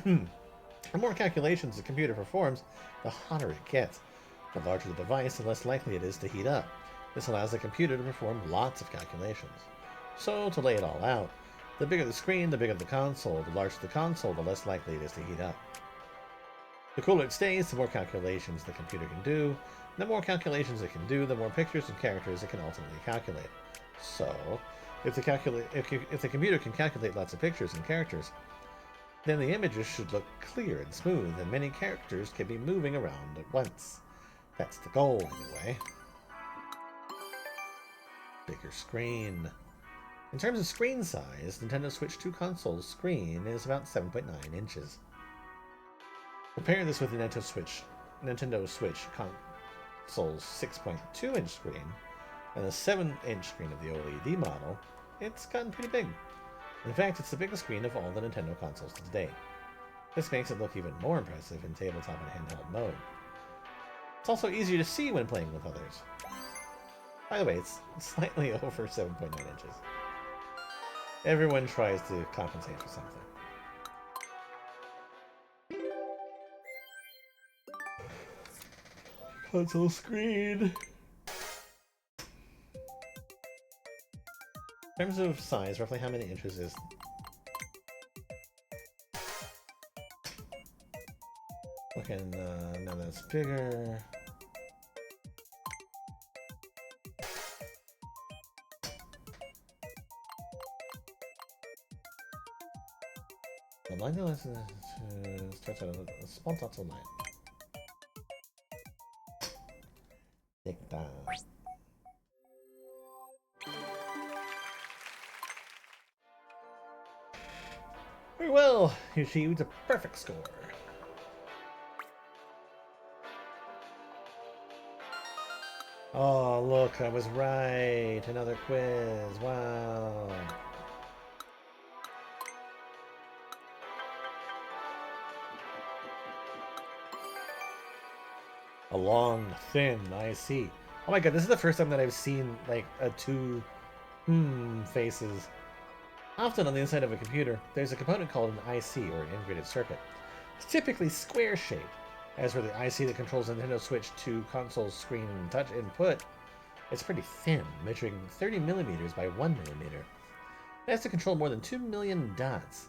the more calculations the computer performs, the hotter it gets. The larger the device, the less likely it is to heat up. This allows the computer to perform lots of calculations. So, to lay it all out, the bigger the screen, the bigger the console. The larger the console, the less likely it is to heat up. The cooler it stays, the more calculations the computer can do. The more calculations it can do, the more pictures and characters it can ultimately calculate. So, if the computer can calculate lots of pictures and characters, then the images should look clear and smooth, and many characters can be moving around at once. That's the goal, anyway. Bigger screen. In terms of screen size, Nintendo Switch 2 console's screen is about 7.9 inches. Compare this with the Nintendo Switch console's 6.2-inch screen and the 7-inch screen of the OLED model. It's gotten pretty big. In fact, it's the biggest screen of all the Nintendo consoles to date. This makes it look even more impressive in tabletop and handheld mode. It's also easier to see when playing with others. By the way, it's slightly over 7.9 inches. Everyone tries to compensate for something. Console screen. In terms of size, roughly how many inches is... Okay, now that's bigger. The line starts out a small dots of line. da. Very well, you achieved a perfect score. Oh, look, I was right. Another quiz. Wow. A long, thin IC. Oh my god, this is the first time that I've seen, like, a two faces. Often on the inside of a computer, there's a component called an IC, or an integrated circuit. It's typically square-shaped. As for the IC that controls the Nintendo Switch 2 console screen and touch input, it's pretty thin, measuring 30 millimeters by 1 millimeter. It has to control more than 2 million dots,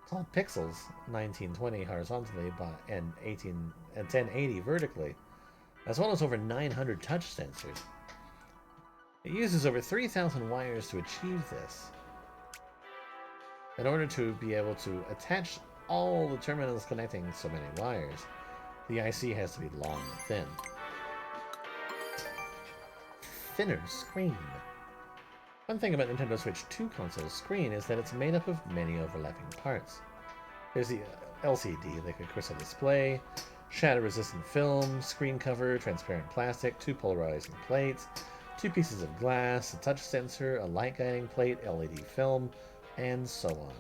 called pixels, 1920 horizontally and 1080 vertically, as well as over 900 touch sensors. It uses over 3,000 wires to achieve this. In order to be able to attach all the terminals connecting so many wires, the IC has to be long and thin. Thinner screen. One thing about Nintendo Switch 2 console's screen is that it's made up of many overlapping parts. There's the LCD, liquid crystal display, shatter-resistant film, screen cover, transparent plastic, two polarizing plates, two pieces of glass, a touch sensor, a light guiding plate, LED film, and so on.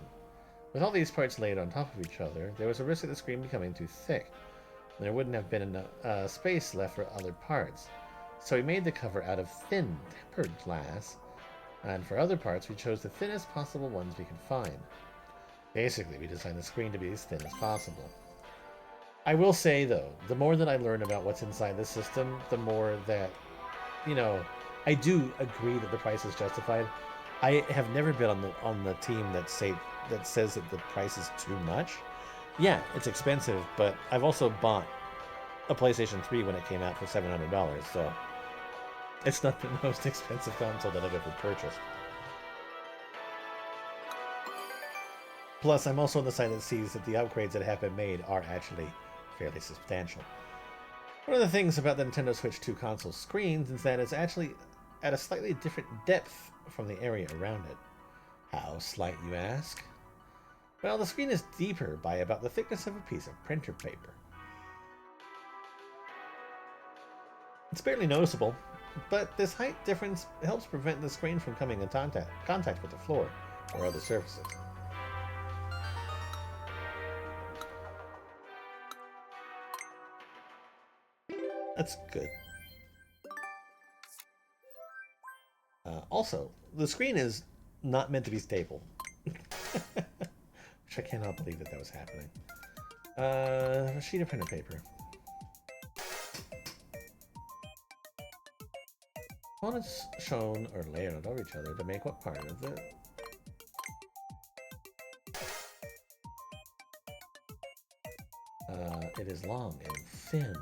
With all these parts laid on top of each other, there was a risk of the screen becoming too thick, and there wouldn't have been enough space left for other parts. So we made the cover out of thin, tempered glass, and for other parts we chose the thinnest possible ones we could find. Basically, we designed the screen to be as thin as possible. I will say, though, the more that I learn about what's inside the system, the more that, I do agree that the price is justified. I have never been on the team that says that the price is too much. Yeah, it's expensive, but I've also bought a PlayStation 3 when it came out for $700, so it's not the most expensive console that I've ever purchased. Plus, I'm also on the side that sees that the upgrades that have been made are actually fairly substantial. One of the things about the Nintendo Switch 2 console screens is that it's actually at a slightly different depth from the area around it. How slight, you ask? Well, the screen is deeper by about the thickness of a piece of printer paper. It's barely noticeable, but this height difference helps prevent the screen from coming in contact with the floor or other surfaces. That's good. Also, the screen is not meant to be stable. Which I cannot believe that was happening. A sheet of printer paper. Components shown or layered over each other to make what part of it? It is long and thin.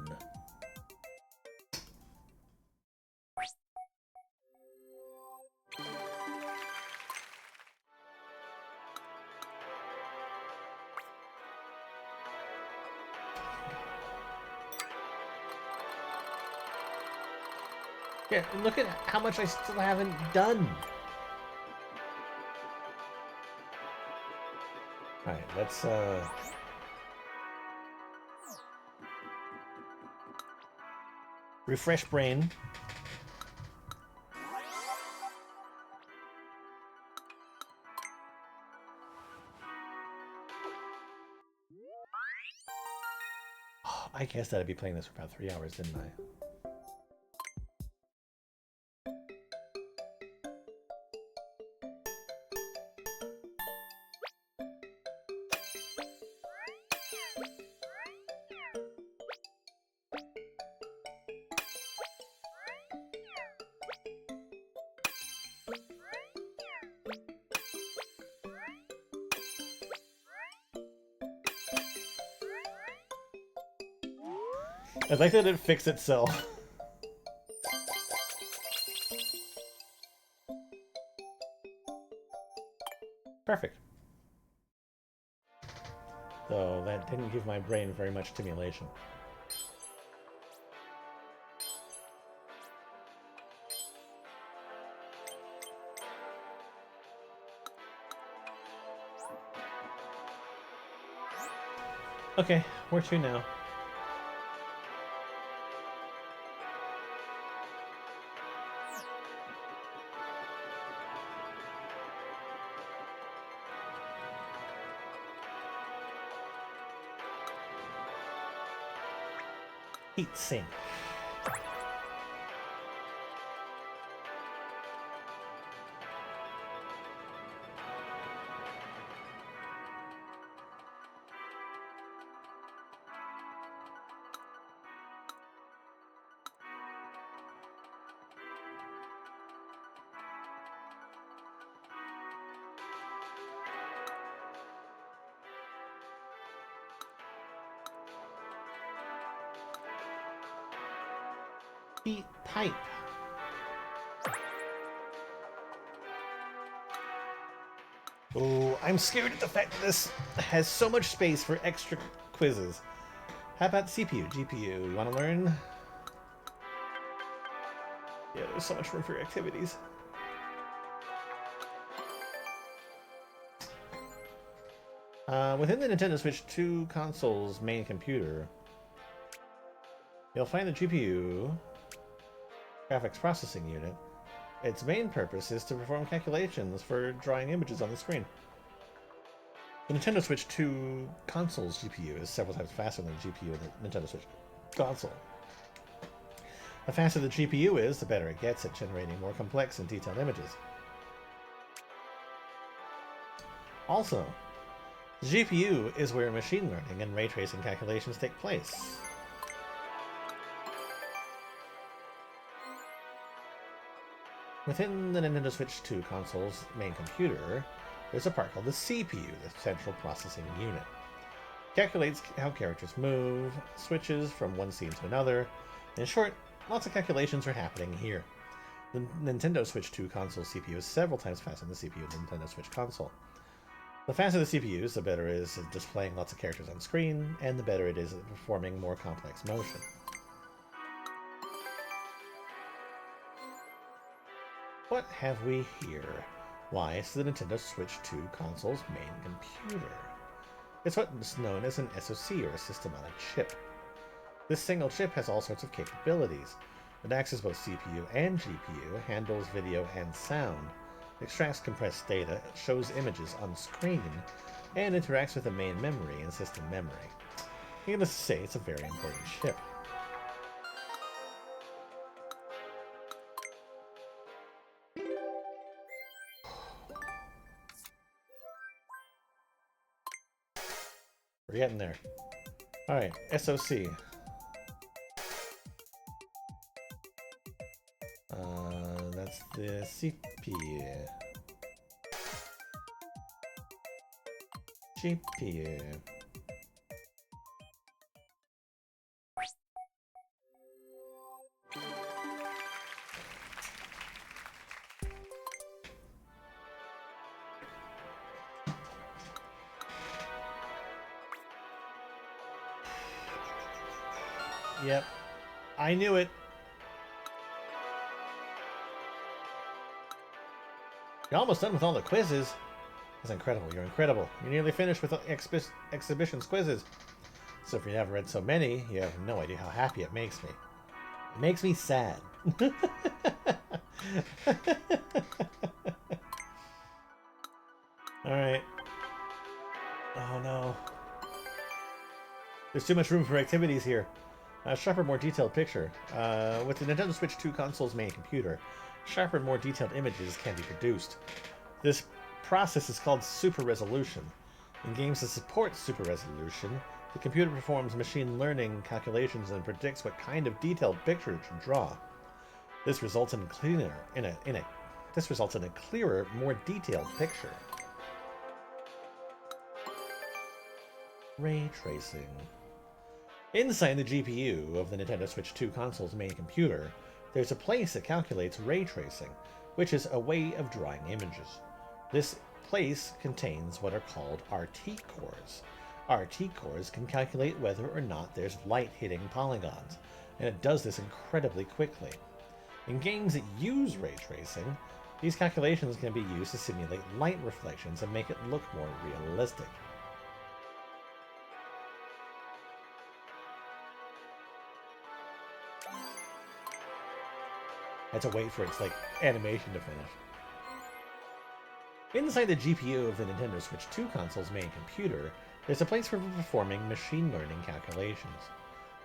Yeah, look at how much I still haven't done. Alright, let's refresh brain. Oh, I guessed I'd be playing this for about 3 hours, didn't I? I like that it fixed itself. Perfect. Though that didn't give my brain very much stimulation. Okay, where to now? Heat sink. Heat pipe. Oh, I'm scared at the fact that this has so much space for extra quizzes. How about CPU, GPU? You want to learn? Yeah, there's so much room for activities. Within the Nintendo Switch 2 console's main computer, you'll find the GPU, graphics processing unit. Its main purpose is to perform calculations for drawing images on the screen. The Nintendo Switch 2 console's GPU is several times faster than the GPU of the Nintendo Switch console. The faster the GPU is, the better it gets at generating more complex and detailed images. Also, the GPU is where machine learning and ray tracing calculations take place. Within the Nintendo Switch 2 console's main computer, there's a part called the CPU, the Central Processing Unit. It calculates how characters move, switches from one scene to another. In short, lots of calculations are happening here. The Nintendo Switch 2 console CPU is several times faster than the CPU of the Nintendo Switch console. The faster the CPU is, the better it is at displaying lots of characters on screen, and the better it is at performing more complex motion. What have we here? Why, it's the Nintendo Switch 2 console's main computer. It's what's known as an SoC, or a system on a chip. This single chip has all sorts of capabilities. It acts as both CPU and GPU, handles video and sound, extracts compressed data, shows images on screen, and interacts with the main memory and system memory. Needless to say, it's a very important chip. We're getting there. Alright, SoC. That's the CPU. GPU. Yep, I knew it. You're almost done with all the quizzes. That's incredible. You're incredible. You're nearly finished with the exhibition's quizzes. So if you haven't read so many, you have no idea how happy it makes me. It makes me sad. Alright. Oh no. There's too much room for activities here. A sharper, more detailed picture. With the Nintendo Switch 2 console's main computer, sharper, more detailed images can be produced. This process is called super resolution. In games that support super resolution, the computer performs machine learning calculations and predicts what kind of detailed picture it should draw. This results in a clearer, more detailed picture. Ray tracing. Inside the GPU of the Nintendo Switch 2 console's main computer, there's a place that calculates ray tracing, which is a way of drawing images. This place contains what are called RT cores. RT cores can calculate whether or not there's light hitting polygons, and it does this incredibly quickly. In games that use ray tracing, these calculations can be used to simulate light reflections and make it look more realistic. I had to wait for its like animation to finish. Inside the GPU of the Nintendo Switch 2 console's main computer, there's a place for performing machine learning calculations.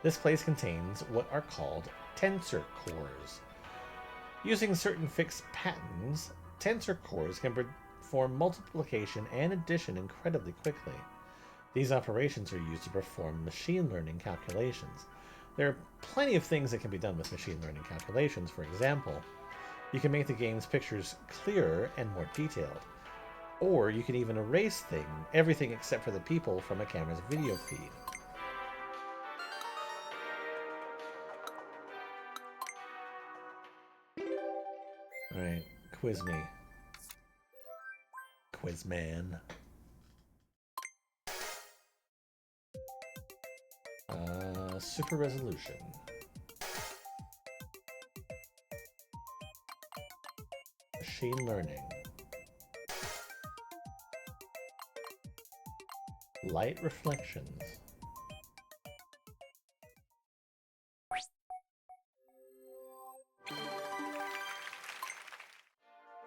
This place contains what are called tensor cores. Using certain fixed patterns, tensor cores can perform multiplication and addition incredibly quickly. These operations are used to perform machine learning calculations. There are plenty of things that can be done with machine learning calculations. For example, you can make the game's pictures clearer and more detailed. Or you can even erase everything except for the people from a camera's video feed. Alright, quiz me. Quizman. Super resolution. Machine learning. Light reflections.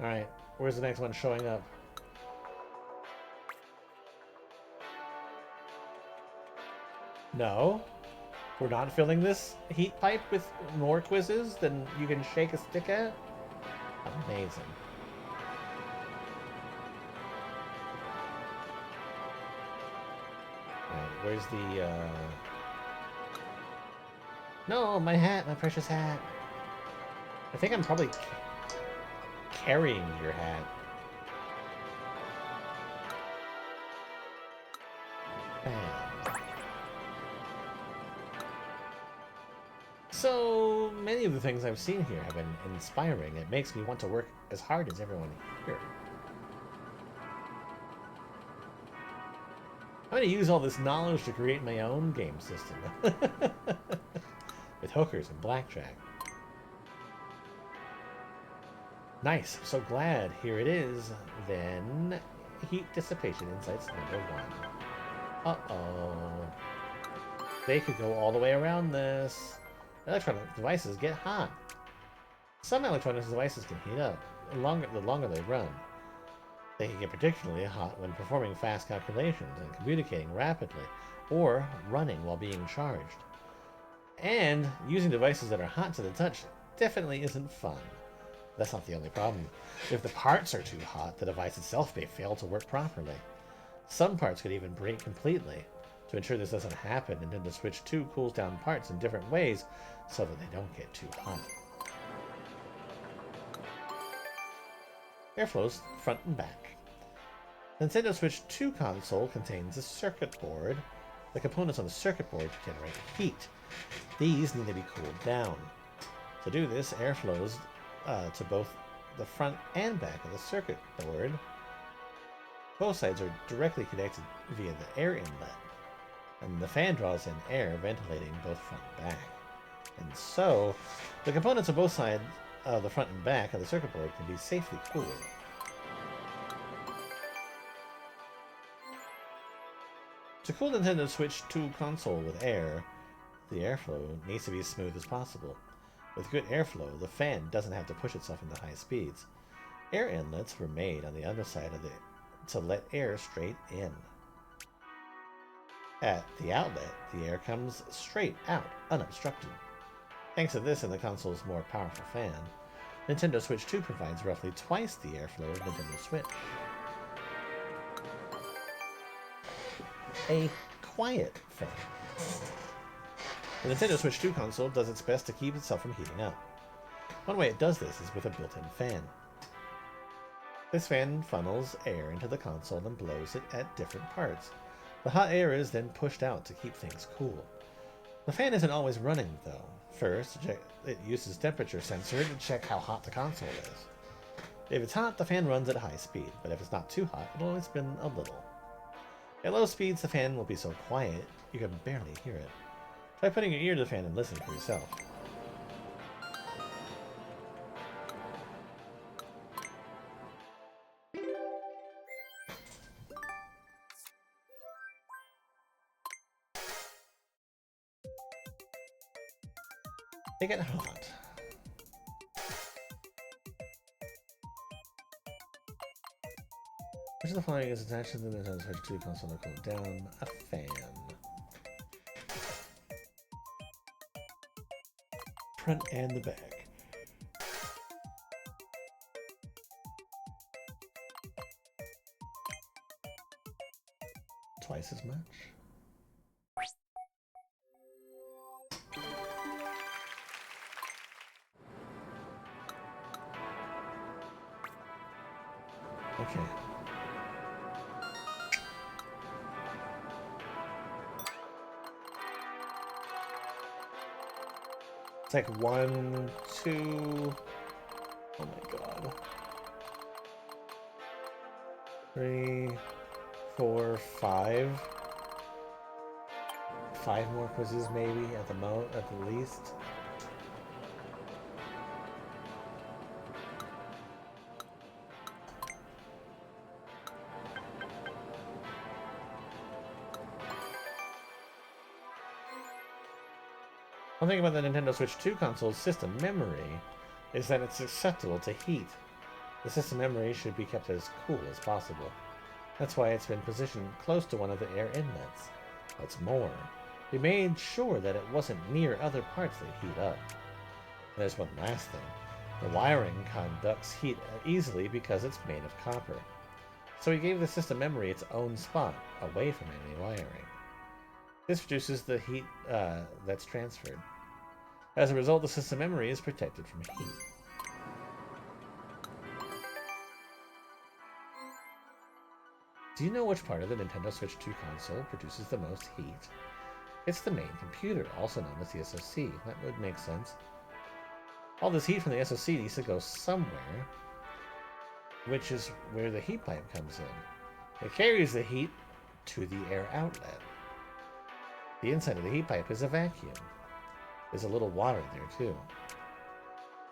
Alright, where's the next one showing up? No? We're not filling this heat pipe with more quizzes than you can shake a stick at? Amazing. Alright, where's the, No, my hat, my precious hat. I think I'm probably carrying your hat. Bam. So many of the things I've seen here have been inspiring. It makes me want to work as hard as everyone here. I'm going to use all this knowledge to create my own game system. With hookers and blackjack. Nice. I'm so glad. Here it is. Then, heat dissipation insights number 1. Uh-oh. They could go all the way around this. Electronic devices get hot. Some electronic devices can heat up the longer they run. They can get particularly hot when performing fast calculations and communicating rapidly, or running while being charged. And using devices that are hot to the touch definitely isn't fun. That's not the only problem. If the parts are too hot, the device itself may fail to work properly. Some parts could even break completely. To ensure this doesn't happen, Nintendo Switch 2 cools down parts in different ways so that they don't get too hot. Airflows front and back. The Nintendo Switch 2 console contains a circuit board. The components on the circuit board generate heat. These need to be cooled down. To do this, air flows to both the front and back of the circuit board. Both sides are directly connected via the air inlet, and the fan draws in air, ventilating both front and back. And so, the components on both sides of the front and back of the circuit board can be safely cooled. To cool Nintendo Switch 2 console with air, the airflow needs to be as smooth as possible. With good airflow, the fan doesn't have to push itself into high speeds. Air inlets were made on the underside of to let air straight in. At the outlet, the air comes straight out, unobstructed. Thanks to this and the console's more powerful fan, Nintendo Switch 2 provides roughly twice the airflow of Nintendo Switch. A quiet fan. The Nintendo Switch 2 console does its best to keep itself from heating up. One way it does this is with a built-in fan. This fan funnels air into the console and blows it at different parts. The hot air is then pushed out to keep things cool. The fan isn't always running, though. First, it uses temperature sensor to check how hot the console is. If it's hot, the fan runs at high speed, but if it's not too hot, it'll only spin a little. At low speeds, the fan will be so quiet, you can barely hear it. Try putting your ear to the fan and listening for yourself. They get hot. Which of the following is attached to the Nintendo Switch 2 console to cool down? A fan. Front and the back. Twice as much. Okay. It's like 1, 2. Oh my god. 3, 4, 5. 5 more quizzes maybe at the least. One thing about the Nintendo Switch 2 console's system memory is that it's susceptible to heat. The system memory should be kept as cool as possible. That's why it's been positioned close to one of the air inlets. What's more, we made sure that it wasn't near other parts that heat up. And there's one last thing. The wiring conducts heat easily because it's made of copper. So we gave the system memory its own spot, away from any wiring. This reduces the heat that's transferred. As a result, the system memory is protected from heat. Do you know which part of the Nintendo Switch 2 console produces the most heat? It's the main computer, also known as the SoC. That would make sense. All this heat from the SoC needs to go somewhere, which is where the heat pipe comes in. It carries the heat to the air outlet. The inside of the heat pipe is a vacuum. There's a little water there too.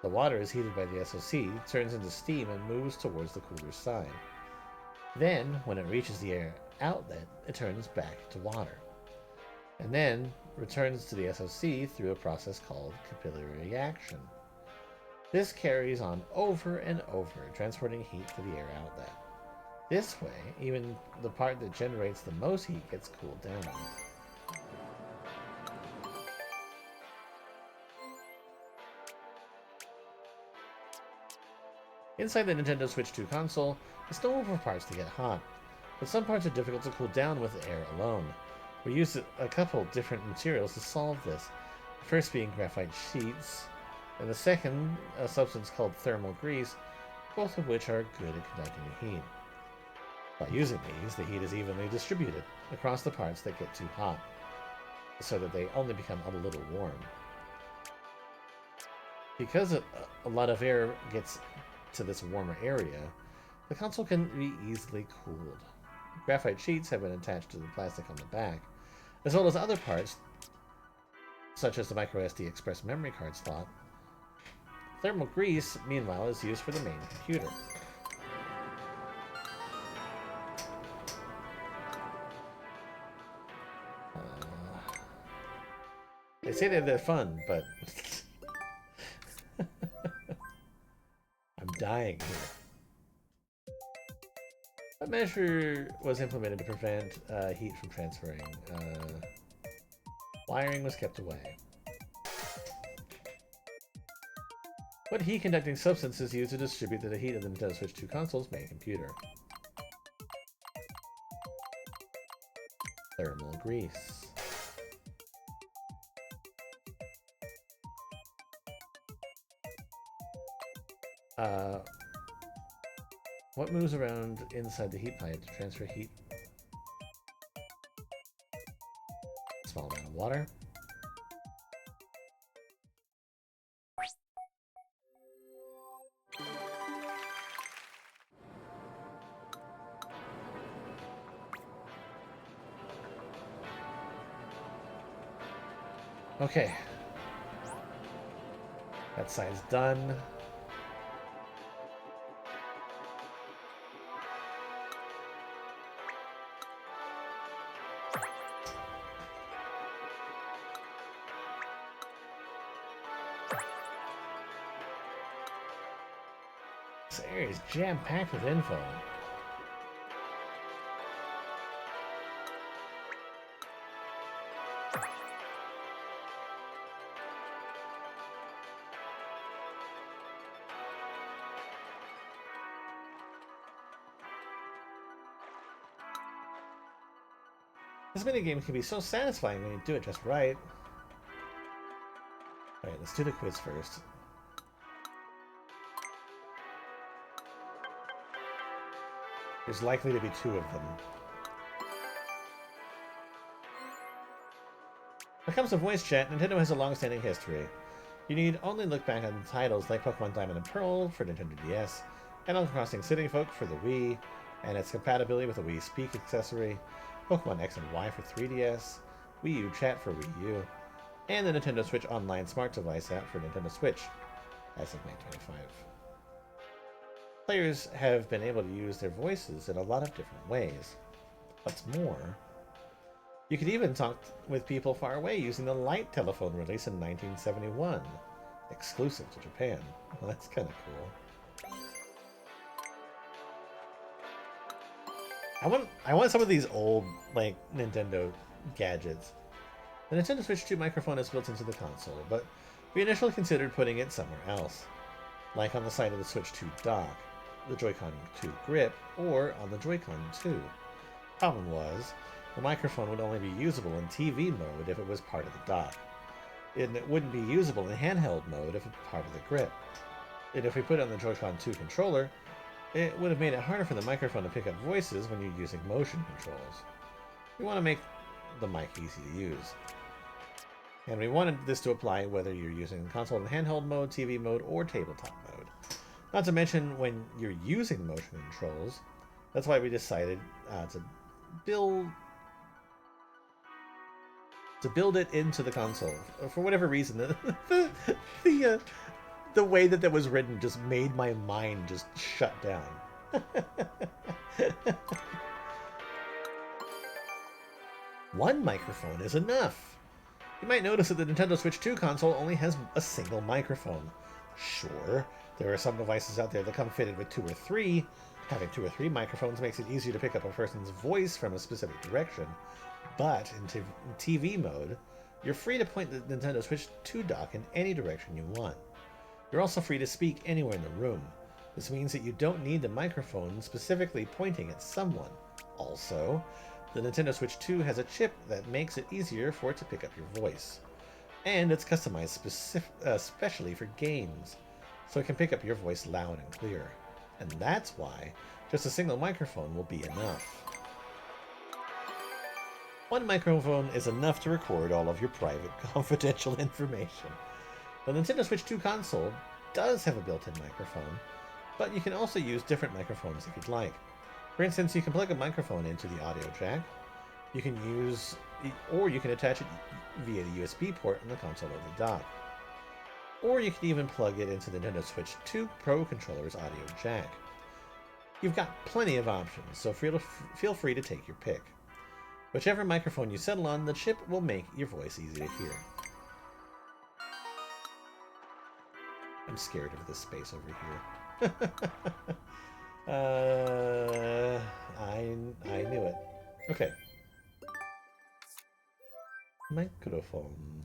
The water is heated by the SoC, turns into steam, and moves towards the cooler side. Then, when it reaches the air outlet, it turns back to water. And then returns to the SoC through a process called capillary reaction. This carries on over and over, transporting heat to the air outlet. This way, even the part that generates the most heat gets cooled down. Inside the Nintendo Switch 2 console, it's normal for parts to get hot, but some parts are difficult to cool down with air alone. We used a couple different materials to solve this, the first being graphite sheets, and the second a substance called thermal grease, both of which are good at conducting heat. By using these, the heat is evenly distributed across the parts that get too hot, so that they only become a little warm. Because a lot of air gets to this warmer area, the console can be easily cooled. Graphite sheets have been attached to the plastic on the back, as well as other parts, such as the microSD express memory card slot. Thermal grease, meanwhile, is used for the main computer. They say that they're fun, but I'm dying here. A measure was implemented to prevent heat from transferring. Wiring was kept away. What heat-conducting substance is used to distribute the heat of the Nintendo Switch 2 console's main computer? Thermal grease. What moves around inside the heat pipe to transfer heat? Small amount of water. Okay. That side's done. This area is jam-packed with info. This minigame can be so satisfying when you do it just right. Alright, let's do the quiz first. There's likely to be 2 of them. When it comes to voice chat, Nintendo has a long-standing history. You need only look back on titles like Pokemon Diamond and Pearl for Nintendo DS, Animal Crossing City Folk for the Wii, and its compatibility with the Wii Speak accessory, Pokemon X and Y for 3DS, Wii U Chat for Wii U, and the Nintendo Switch Online Smart Device app for Nintendo Switch, as of May 25. Players have been able to use their voices in a lot of different ways. What's more, you could even talk with people far away using the Light telephone release in 1971, exclusive to Japan. Well, that's kind of cool. I want some of these old, like, Nintendo gadgets. The Nintendo Switch 2 microphone is built into the console, but we initially considered putting it somewhere else, like on the side of the Switch 2 dock, the Joy-Con 2 grip, or on the Joy-Con 2. Problem was, the microphone would only be usable in TV mode if it was part of the dock, and it wouldn't be usable in handheld mode if it was part of the grip. And if we put it on the Joy-Con 2 controller, it would have made it harder for the microphone to pick up voices when you're using motion controls. We want to make the mic easy to use. And we wanted this to apply whether you're using the console in handheld mode, TV mode, or tabletop mode. Not to mention when you're using motion controls. That's why we decided to build it into the console. For whatever reason, the way that was written just made my mind just shut down. One microphone is enough. You might notice that the Nintendo Switch 2 console only has a single microphone. Sure, there are some devices out there that come fitted with 2 or 3. Having 2 or 3 microphones makes it easier to pick up a person's voice from a specific direction. But in TV mode, you're free to point the Nintendo Switch 2 dock in any direction you want. You're also free to speak anywhere in the room. This means that you don't need the microphone specifically pointing at someone. Also, the Nintendo Switch 2 has a chip that makes it easier for it to pick up your voice. And it's customized especially for games, so it can pick up your voice loud and clear. And that's why just a single microphone will be enough. One microphone is enough to record all of your private, confidential information. The Nintendo Switch 2 console does have a built-in microphone, but you can also use different microphones if you'd like. For instance, you can plug a microphone into the audio jack. You can attach it via the USB port on the console or the dock. Or you can even plug it into the Nintendo Switch 2 Pro controller's audio jack. You've got plenty of options, so feel free to take your pick. Whichever microphone you settle on, the chip will make your voice easy to hear. I'm scared of this space over here. I knew it. Okay. Microphone.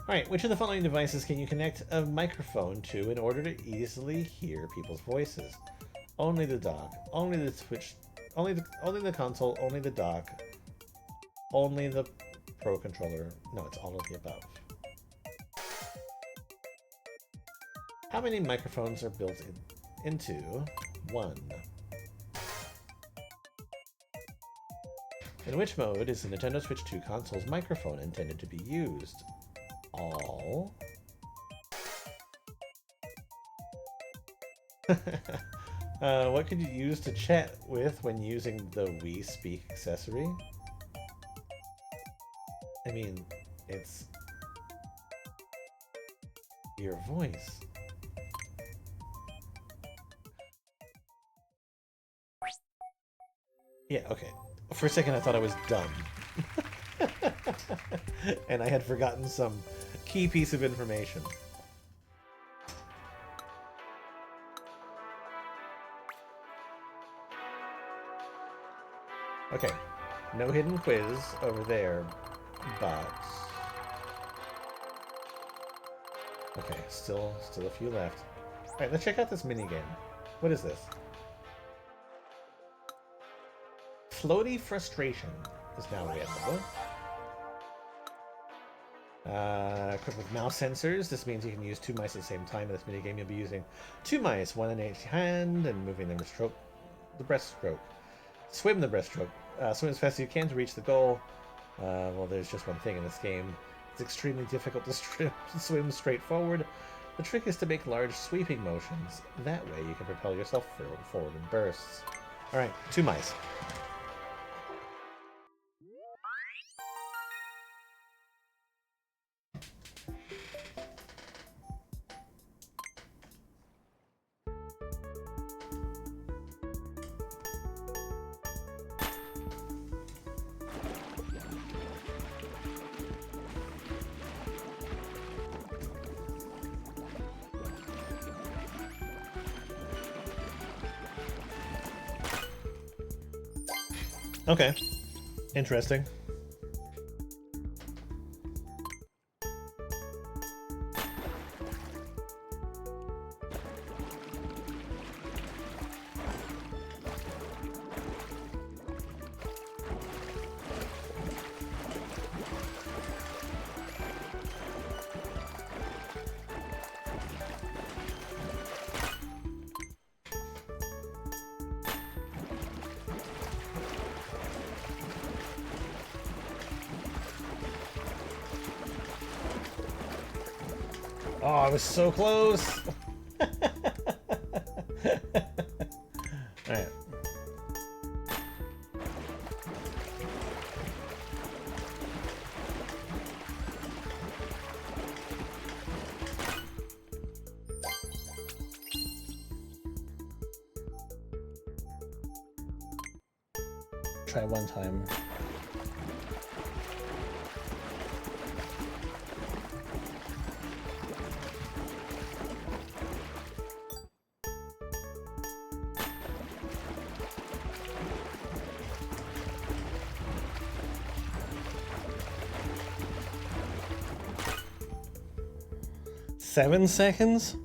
Alright, which of the following devices can you connect a microphone to in order to easily hear people's voices? Only the dock, only the Switch, only the console, only the dock, only the Pro controller. No, it's all of the above. How many microphones are built into one? In which mode is the Nintendo Switch 2 console's microphone intended to be used? All. What could you use to chat with when using the Wii Speak accessory? I mean, it's your voice. Yeah, okay. For a second I thought I was dumb. And I had forgotten some key piece of information. Okay, no hidden quiz over there, but... Okay, still a few left. Alright, let's check out this minigame. What is this? Floaty Frustration is now available. Equipped with mouse sensors, this means you can use 2 mice at the same time. In this minigame, you'll be using 2 mice, one in each hand, and moving them to stroke the breaststroke. Swim the breaststroke. Swim as fast as you can to reach the goal. Well, there's just one thing in this game. It's extremely difficult to swim straight forward. The trick is to make large sweeping motions. That way you can propel yourself forward in bursts. Alright, 2 mice. Okay. Interesting. Oh, I was so close. Alright. Try one time. Seven seconds?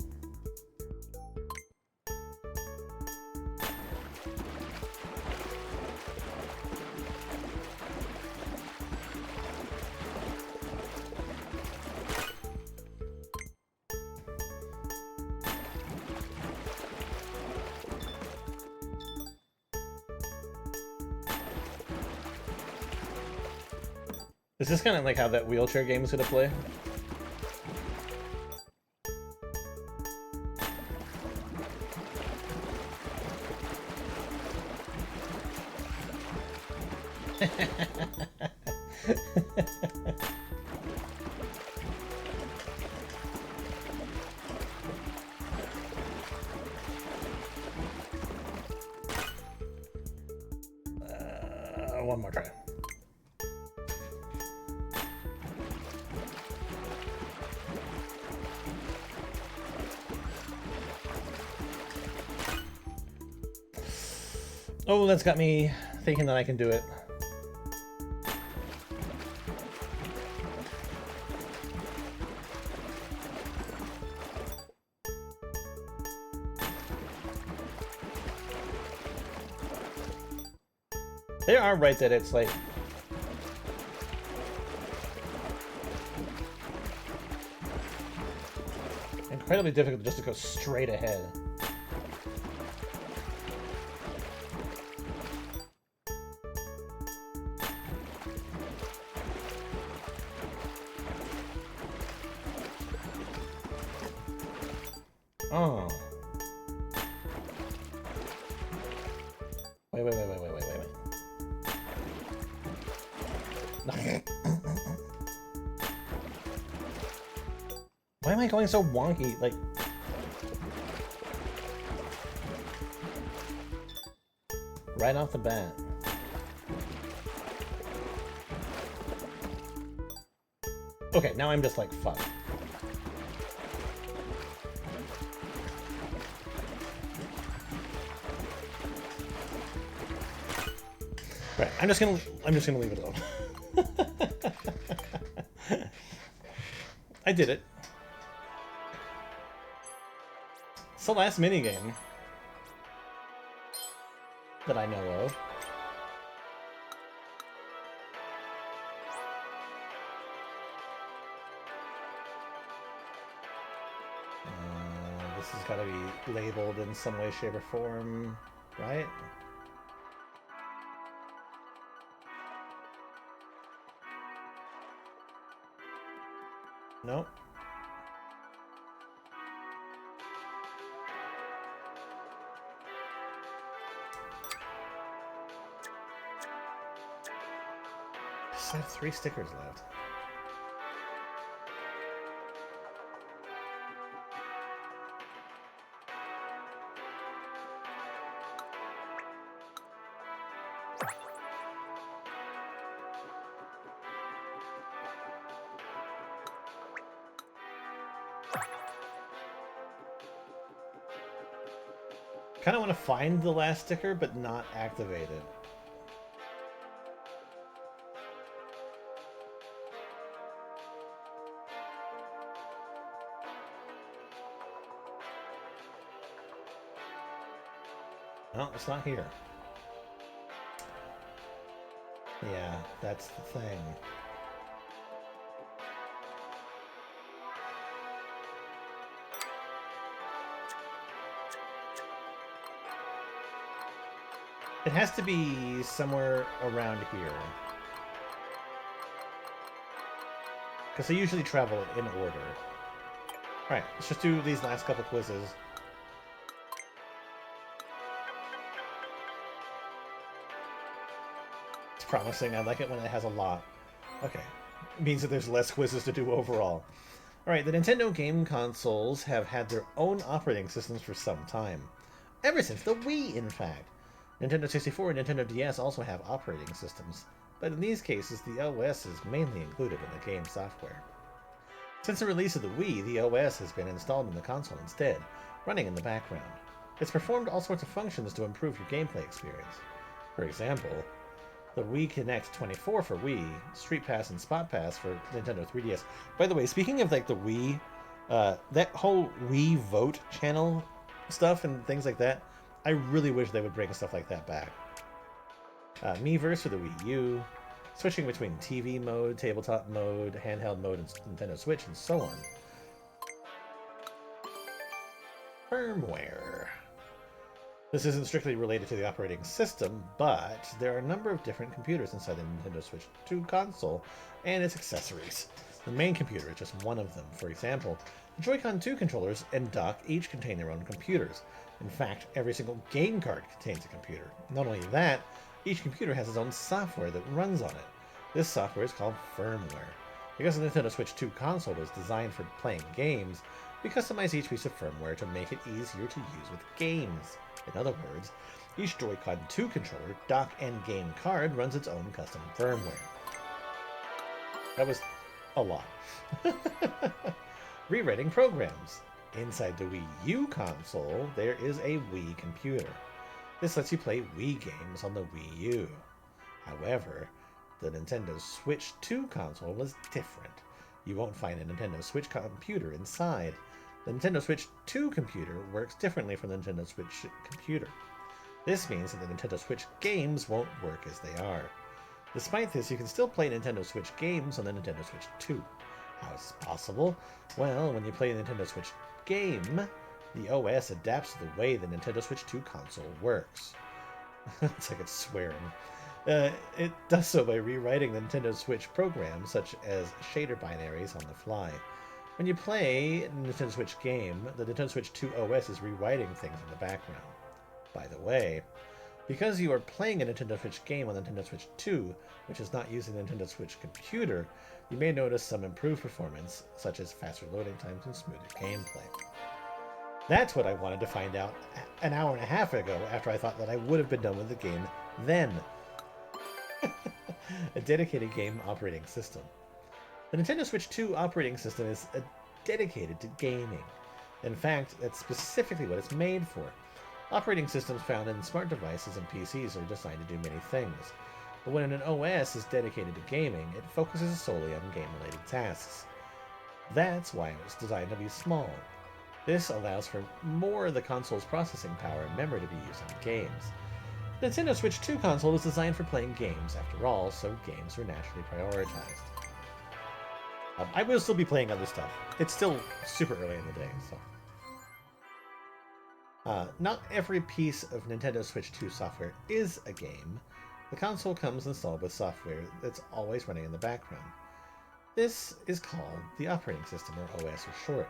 Is this kind of like how that wheelchair game is gonna play? One more try. Oh, that's got me thinking that I can do it. They are right that it's like incredibly difficult just to go straight ahead. Oh. Wait. Why am I going so wonky? Like... right off the bat. Okay, now I'm just like, fuck. Right. I'm just gonna leave it alone. I did it. It's the last minigame that I know of. This has got to be labeled in some way, shape, or form, right? Nope. Just have 3 stickers left. Kind of want to find the last sticker, but not activate it. No, it's not here. Yeah, that's the thing. It has to be somewhere around here. Because they usually travel in order. Alright, let's just do these last couple quizzes. It's promising. I like it when it has a lot. Okay. It means that there's less quizzes to do overall. Alright, the Nintendo game consoles have had their own operating systems for some time. Ever since the Wii, in fact. Nintendo 64 and Nintendo DS also have operating systems, but in these cases the OS is mainly included in the game software. Since the release of the Wii, the OS has been installed in the console instead, running in the background. It's performed all sorts of functions to improve your gameplay experience. For example, the Wii Connect 24 for Wii, Street Pass and Spot Pass for Nintendo 3DS. By the way, speaking of like the Wii, that whole Wii Vote channel stuff and things like that, I really wish they would bring stuff like that back. Miiverse for the Wii U, switching between TV mode, tabletop mode, handheld mode, and Nintendo Switch, and so on. Firmware. This isn't strictly related to the operating system, but there are a number of different computers inside the Nintendo Switch 2 console and its accessories. The main computer is just one of them. For example, the Joy-Con 2 controllers and dock each contain their own computers. In fact, every single game card contains a computer. Not only that, each computer has its own software that runs on it. This software is called firmware. Because the Nintendo Switch 2 console was designed for playing games, we customize each piece of firmware to make it easier to use with games. In other words, each Joy-Con 2 controller, dock, and game card runs its own custom firmware. That was a lot. Rewriting programs. Inside the Wii U console, there is a Wii computer. This lets you play Wii games on the Wii U. However, the Nintendo Switch 2 console was different. You won't find a Nintendo Switch computer inside. The Nintendo Switch 2 computer works differently from the Nintendo Switch computer. This means that the Nintendo Switch games won't work as they are. Despite this, you can still play Nintendo Switch games on the Nintendo Switch 2. How is this possible? Well, when you play a Nintendo Switch game, the OS adapts to the way the Nintendo Switch 2 console works. It's like it's swearing. It does so by rewriting the Nintendo Switch programs, such as shader binaries on the fly. When you play a Nintendo Switch game, the Nintendo Switch 2 OS is rewriting things in the background. By the way, because you are playing a Nintendo Switch game on the Nintendo Switch 2, which is not using the Nintendo Switch computer, you may notice some improved performance, such as faster loading times and smoother gameplay. That's what I wanted to find out an hour and a half ago after I thought that I would have been done with the game then. A dedicated game operating system. The Nintendo Switch 2 operating system is dedicated to gaming. In fact, that's specifically what it's made for. Operating systems found in smart devices and PCs are designed to do many things. but when an OS is dedicated to gaming, it focuses solely on game-related tasks. That's why it was designed to be small. This allows for more of the console's processing power and memory to be used on games. The Nintendo Switch 2 console was designed for playing games, after all, so games are naturally prioritized. I will still be playing other stuff. It's still super early in the day, so... not every piece of Nintendo Switch 2 software is a game. The console comes installed with software that's always running in the background. This is called the operating system, or OS for short.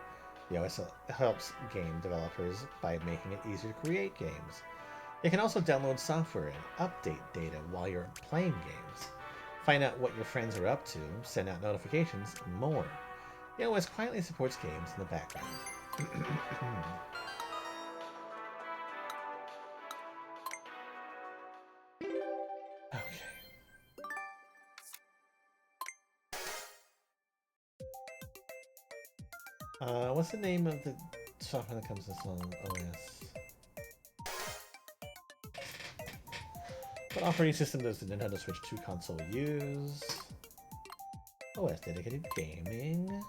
The OS helps game developers by making it easier to create games. You can also download software and update data while you're playing games. Find out what your friends are up to, send out notifications, and more. The OS quietly supports games in the background. What's the name of the software that comes with on OS? What operating system does the Nintendo Switch 2 console use? OS dedicated gaming.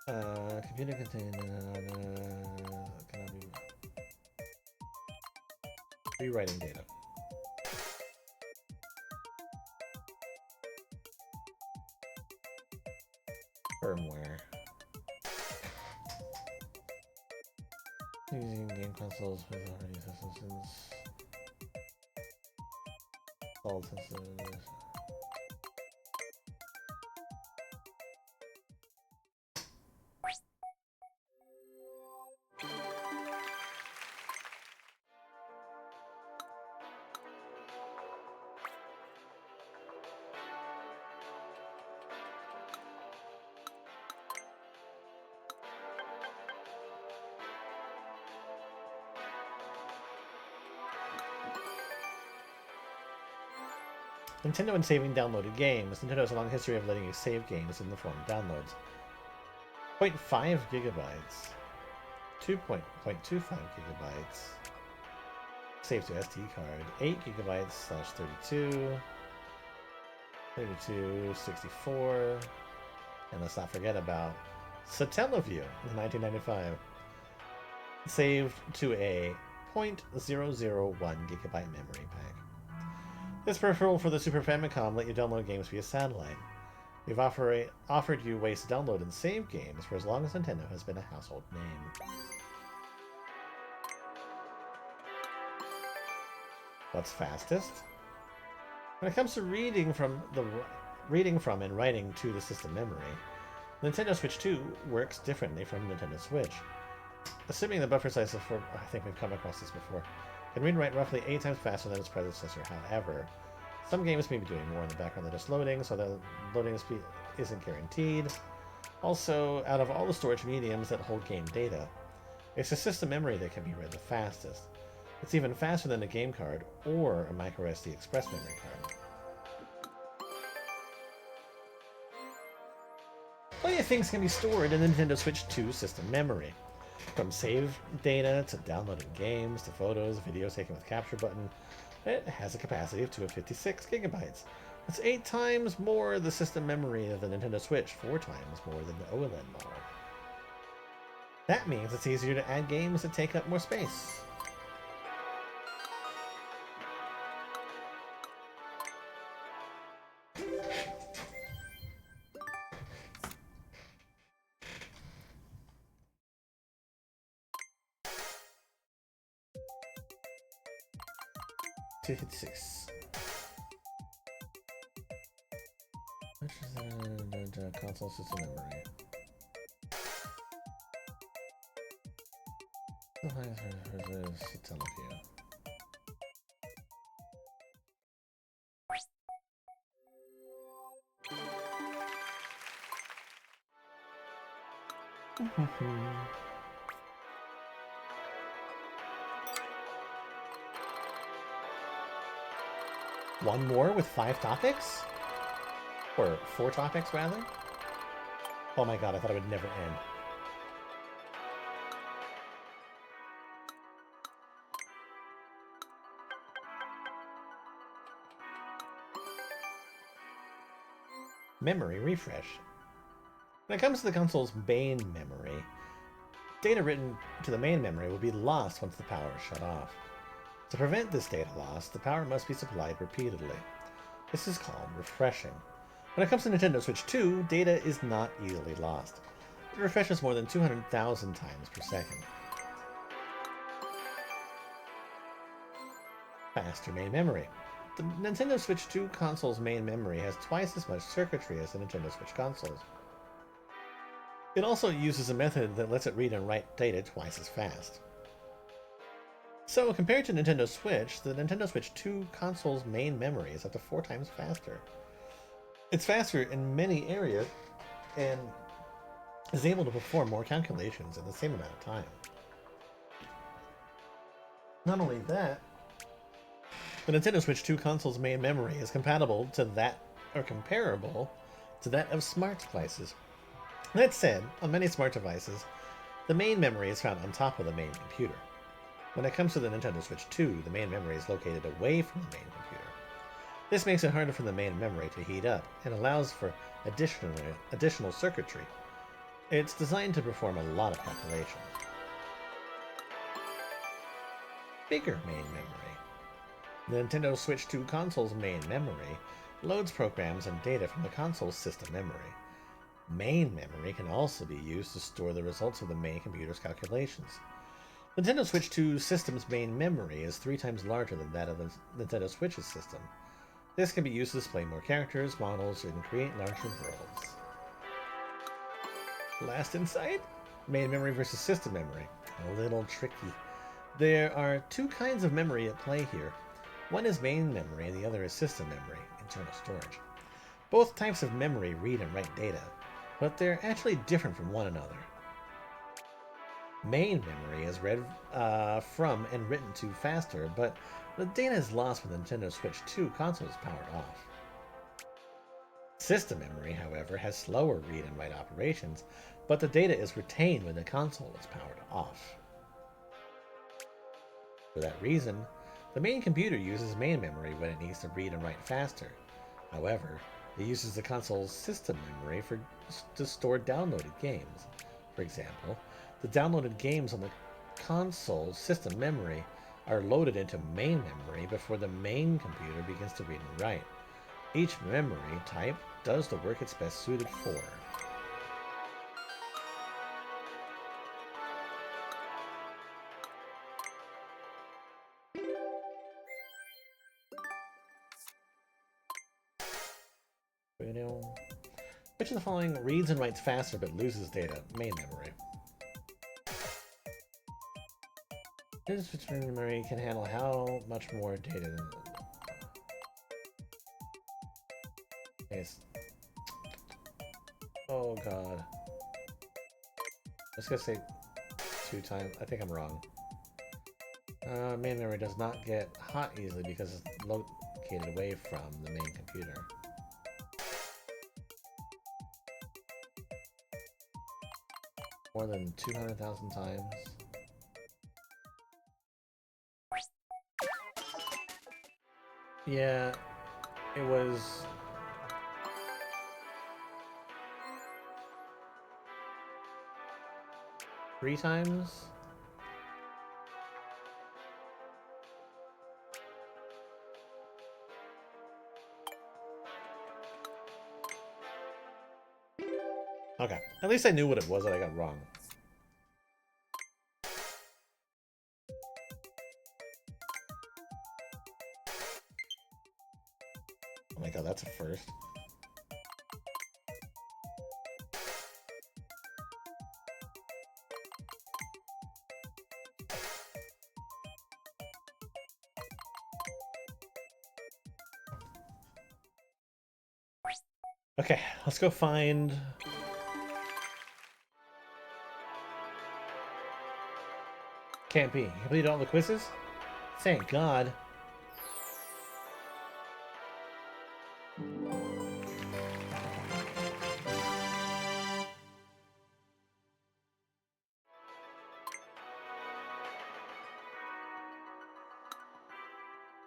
Computer contain cannot be rewriting data. Firmware. Using game consoles with operating systems. All systems. Nintendo and saving downloaded games. Nintendo has a long history of letting you save games in the form of downloads. 0.5 gigabytes. 2.25 gigabytes. Save to SD card. 8 gigabytes slash 32. 32, 64. And let's not forget about Satellaview in 1995. Saved to a 0.001 gigabyte memory pack. This peripheral for the Super Famicom let you download games via satellite. We've offered you ways to download and save games for as long as Nintendo has been a household name. What's fastest? When it comes to reading from and writing to the system memory, Nintendo Switch 2 works differently from Nintendo Switch. Assuming the buffer size of 4, I think we've come across this before, can read and write roughly 8 times faster than its predecessor. However, some games may be doing more in the background than just loading, so the loading speed isn't guaranteed. Also, out of all the storage mediums that hold game data, it's the system memory that can be read the fastest. It's even faster than a game card or a microSD express memory card. Plenty of things can be stored in the Nintendo Switch 2 system memory. From save data to downloading games to photos, videos taken with capture button, it has a capacity of 256 gigabytes. That's 8 times more the system memory of the Nintendo Switch, 4 times more than the OLED model. That means it's easier to add games that take up more space. $256. Which is the console system memory? Satellaview. One more with 5 topics? Or 4 topics, rather? Oh my god, I thought it would never end. Memory refresh. When it comes to the console's main memory, data written to the main memory will be lost once the power is shut off. To prevent this data loss, the power must be supplied repeatedly. This is called refreshing. When it comes to Nintendo Switch 2, data is not easily lost. It refreshes more than 200,000 times per second. Faster main memory. The Nintendo Switch 2 console's main memory has twice as much circuitry as the Nintendo Switch consoles. It also uses a method that lets it read and write data twice as fast. So, compared to Nintendo Switch, the Nintendo Switch 2 console's main memory is up to 4 times faster. It's faster in many areas and is able to perform more calculations in the same amount of time. Not only that, the Nintendo Switch 2 console's main memory is compatible to that, or comparable to that of smart devices. That said, on many smart devices, the main memory is found on top of the main computer. When it comes to the Nintendo Switch 2, the main memory is located away from the main computer. This makes it harder for the main memory to heat up and allows for additional circuitry. It's designed to perform a lot of calculations. Bigger main memory. The Nintendo Switch 2 console's main memory loads programs and data from the console's system memory. Main memory can also be used to store the results of the main computer's calculations. The Nintendo Switch 2 system's main memory is 3 times larger than that of the Nintendo Switch's system. This can be used to display more characters, models, and create larger worlds. Last insight? Main memory versus system memory. A little tricky. There are 2 kinds of memory at play here. One is main memory and the other is system memory, internal storage. Both types of memory read and write data, but they're actually different from one another. Main memory is read from and written to faster, but the data is lost when the Nintendo Switch 2 console is powered off. System memory, however, has slower read and write operations, but the data is retained when the console is powered off. For that reason, the main computer uses main memory when it needs to read and write faster. However, it uses the console's system memory to store downloaded games. For example, the downloaded games on the console's system memory are loaded into main memory before the main computer begins to read and write. Each memory type does the work it's best suited for. Which of the following reads and writes faster but loses data? Main memory. This memory can handle how much more data? Yes. Oh god. Let's go say 2 times. I think I'm wrong. Main memory does not get hot easily because it's located away from the main computer. More than 200,000 times. Yeah, it was... three times? Okay, at least I knew what it was that I got wrong. Oh my god, that's a first. Okay, let's go find... Can't be. You completed all the quizzes? Thank God.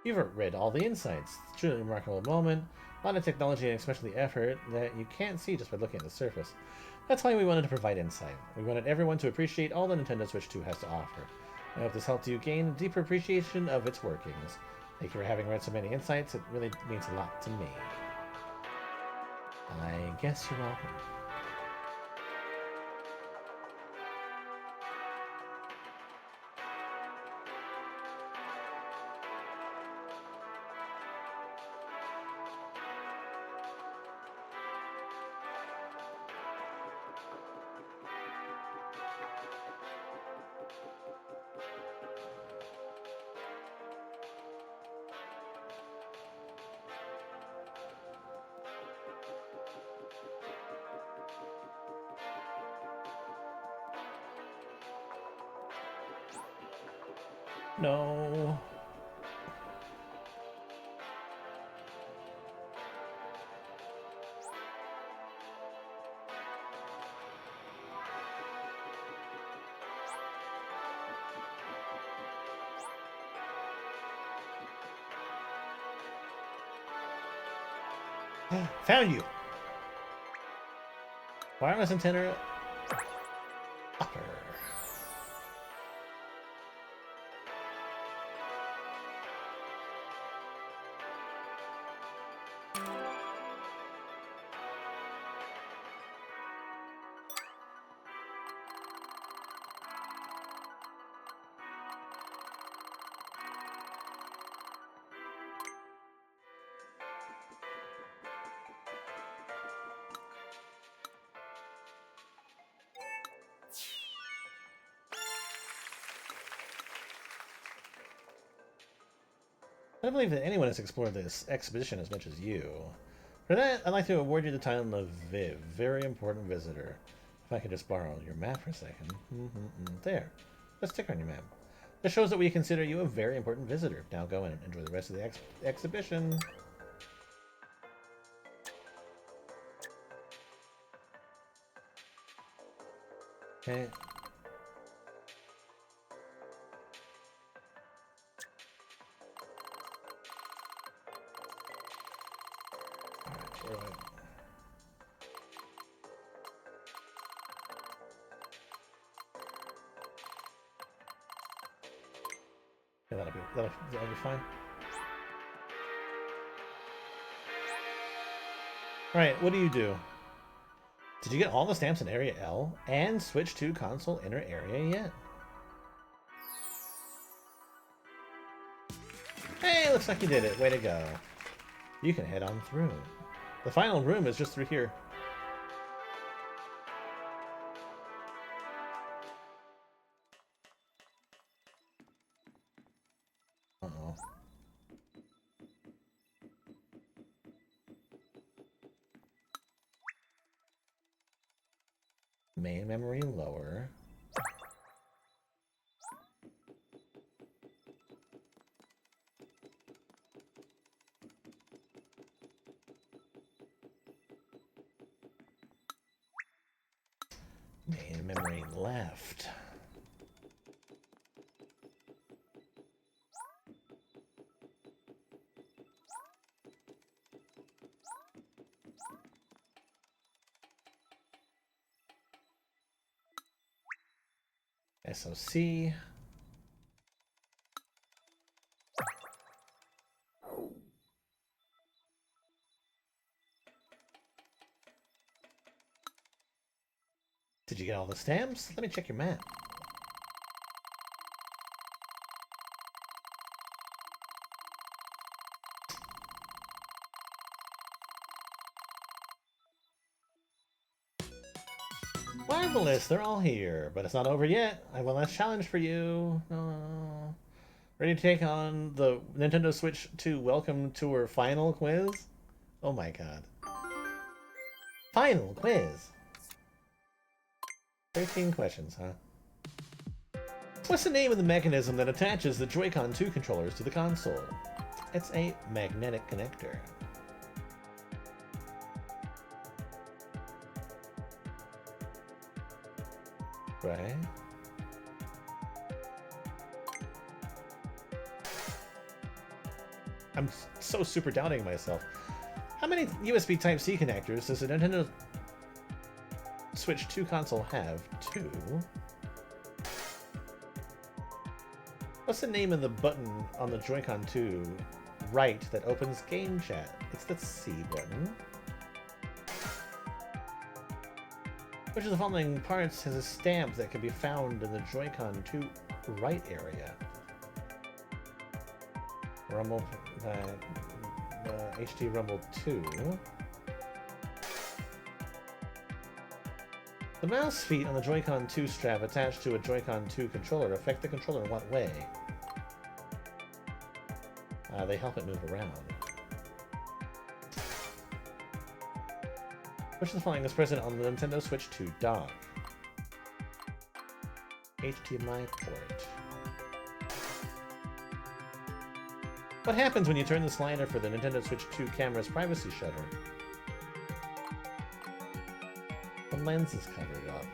You've read all the insights. It's truly a remarkable moment. A lot of technology and especially effort that you can't see just by looking at the surface. That's why we wanted to provide insight. We wanted everyone to appreciate all the Nintendo Switch 2 has to offer. I hope this helped you gain a deeper appreciation of its workings. Thank you for having read so many insights. It really means a lot to me. I guess you're welcome. No. Found you! Wireless antenna upper. I don't believe that anyone has explored this expedition as much as you. For that, I'd like to award you the title of Viv, very important visitor. If I could just borrow your map for a second. There. Let's stick on your map. This shows that we consider you a very important visitor. Now go in and enjoy the rest of the exhibition. Okay. Alright. Yeah, that'll be fine. Alright, what do you do? Did you get all the stamps in Area L and switch to console inner area yet? Hey, looks like you did it. Way to go. You can head on through. The final room is just through here. Uh-oh. Main memory lower. Main memory left. SOC. Did you get all the stamps? Let me check your map. Marvelous, they're all here, but it's not over yet. I have one last challenge for you. Ready to take on the Nintendo Switch 2 Welcome Tour Final Quiz? Oh my god. Final Quiz! 13 questions, huh? What's the name of the mechanism that attaches the Joy-Con 2 controllers to the console? It's a magnetic connector. Right? I'm so super doubting myself. How many USB Type-C connectors does the Nintendo Switch 2 console have? 2? What's the name of the button on the Joy-Con 2 right that opens Game Chat? It's the C button. Which of the following parts has a stamp that can be found in the Joy-Con 2 right area? Rumble, HD Rumble 2. The mouse feet on the Joy-Con 2 strap attached to a Joy-Con 2 controller affect the controller in what way? They help it move around. Which of the following is present on the Nintendo Switch 2 dock? HDMI port. What happens when you turn the slider for the Nintendo Switch 2 camera's privacy shutter? The lens is covered up.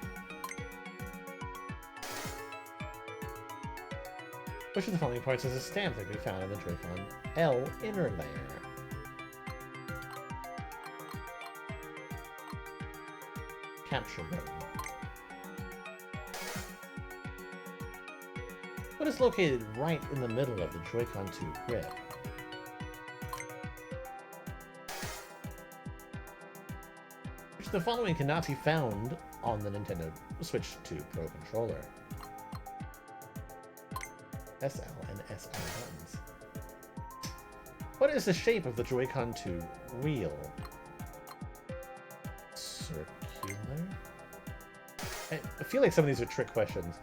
Which of the following parts has a stamp that can be found on the Joy-Con L inner layer? Capture button. What is located right in the middle of the Joy-Con 2 grip? Which of the following cannot be found on the Nintendo Switch 2 Pro controller? SL and SR buttons. What is the shape of the Joy-Con 2 wheel? Circular? I feel like some of these are trick questions.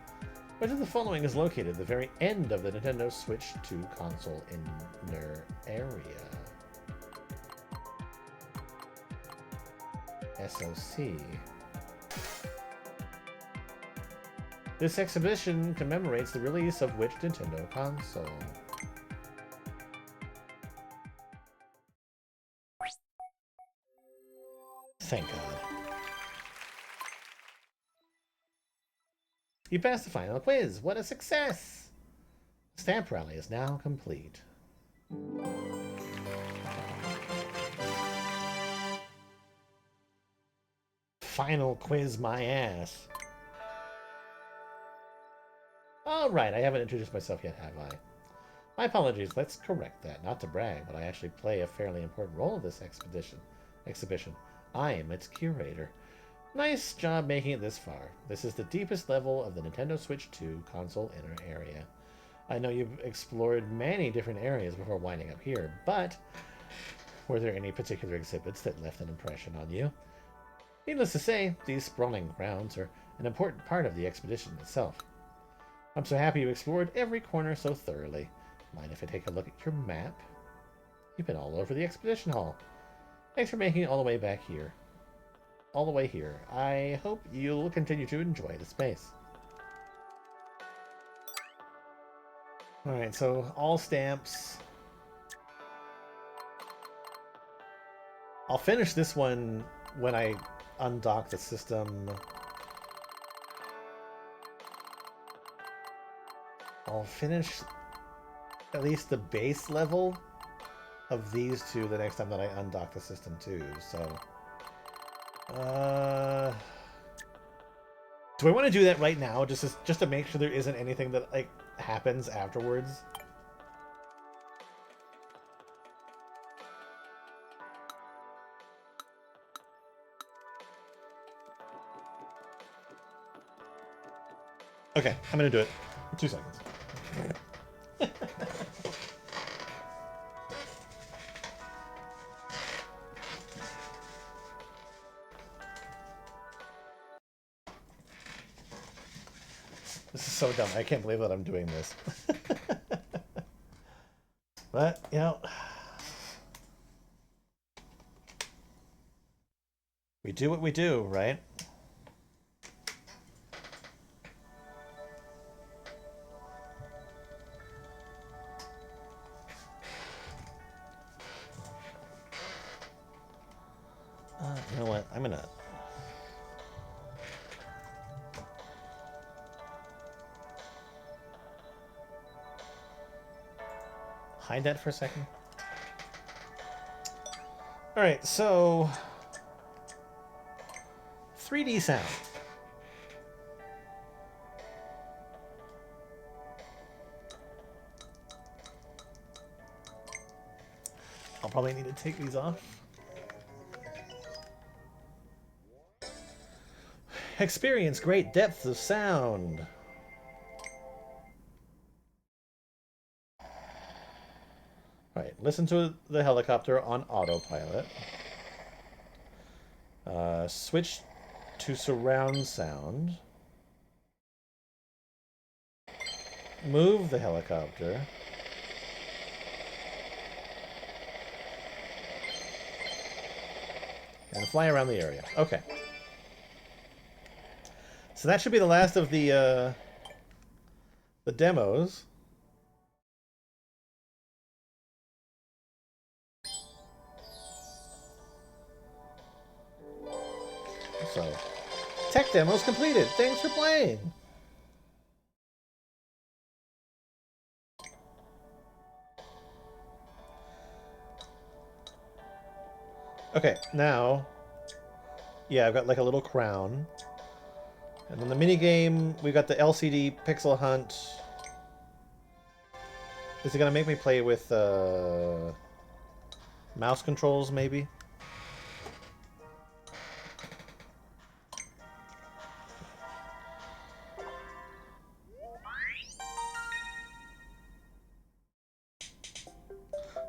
Which of the following is located at the very end of the Nintendo Switch 2 console inner area? SOC. This exhibition commemorates the release of which Nintendo console? Thank God. You passed the final quiz. What a success! Stamp rally is now complete. Final quiz my ass. Alright, I haven't introduced myself yet, have I? My apologies, let's correct that. Not to brag, but I actually play a fairly important role in this exhibition. I am its curator. Nice job making it this far. This is the deepest level of the Nintendo Switch 2 console inner area. I know you've explored many different areas before winding up here, but were there any particular exhibits that left an impression on you? Needless to say, these sprawling grounds are an important part of the expedition itself. I'm so happy you explored every corner so thoroughly. Mind if I take a look at your map? You've been all over the exposition hall. Thanks for making it all the way back here. All the way here. I hope you'll continue to enjoy the space. Alright, so all stamps. I'll finish this one when I undock the system. I'll finish at least the base level of these two the next time that I undock the system too, so... do I want to do that right now, just to make sure there isn't anything that, like, happens afterwards? Okay, I'm gonna do it. 2 seconds. This is so dumb. I can't believe that I'm doing this. But, you know, we do what we do, right? You know what? I'm gonna... hide that for a second. Alright, so 3D sound. I'll probably need to take these off. Experience great depths of sound. Alright, listen to the helicopter on autopilot. Switch to surround sound. Move the helicopter. And fly around the area. Okay. So that should be the last of the demos. So, tech demo's completed. Thanks for playing. Okay, now, yeah, I've got like a little crown. And then the minigame, we've got the LCD pixel hunt. Is it going to make me play with mouse controls, maybe?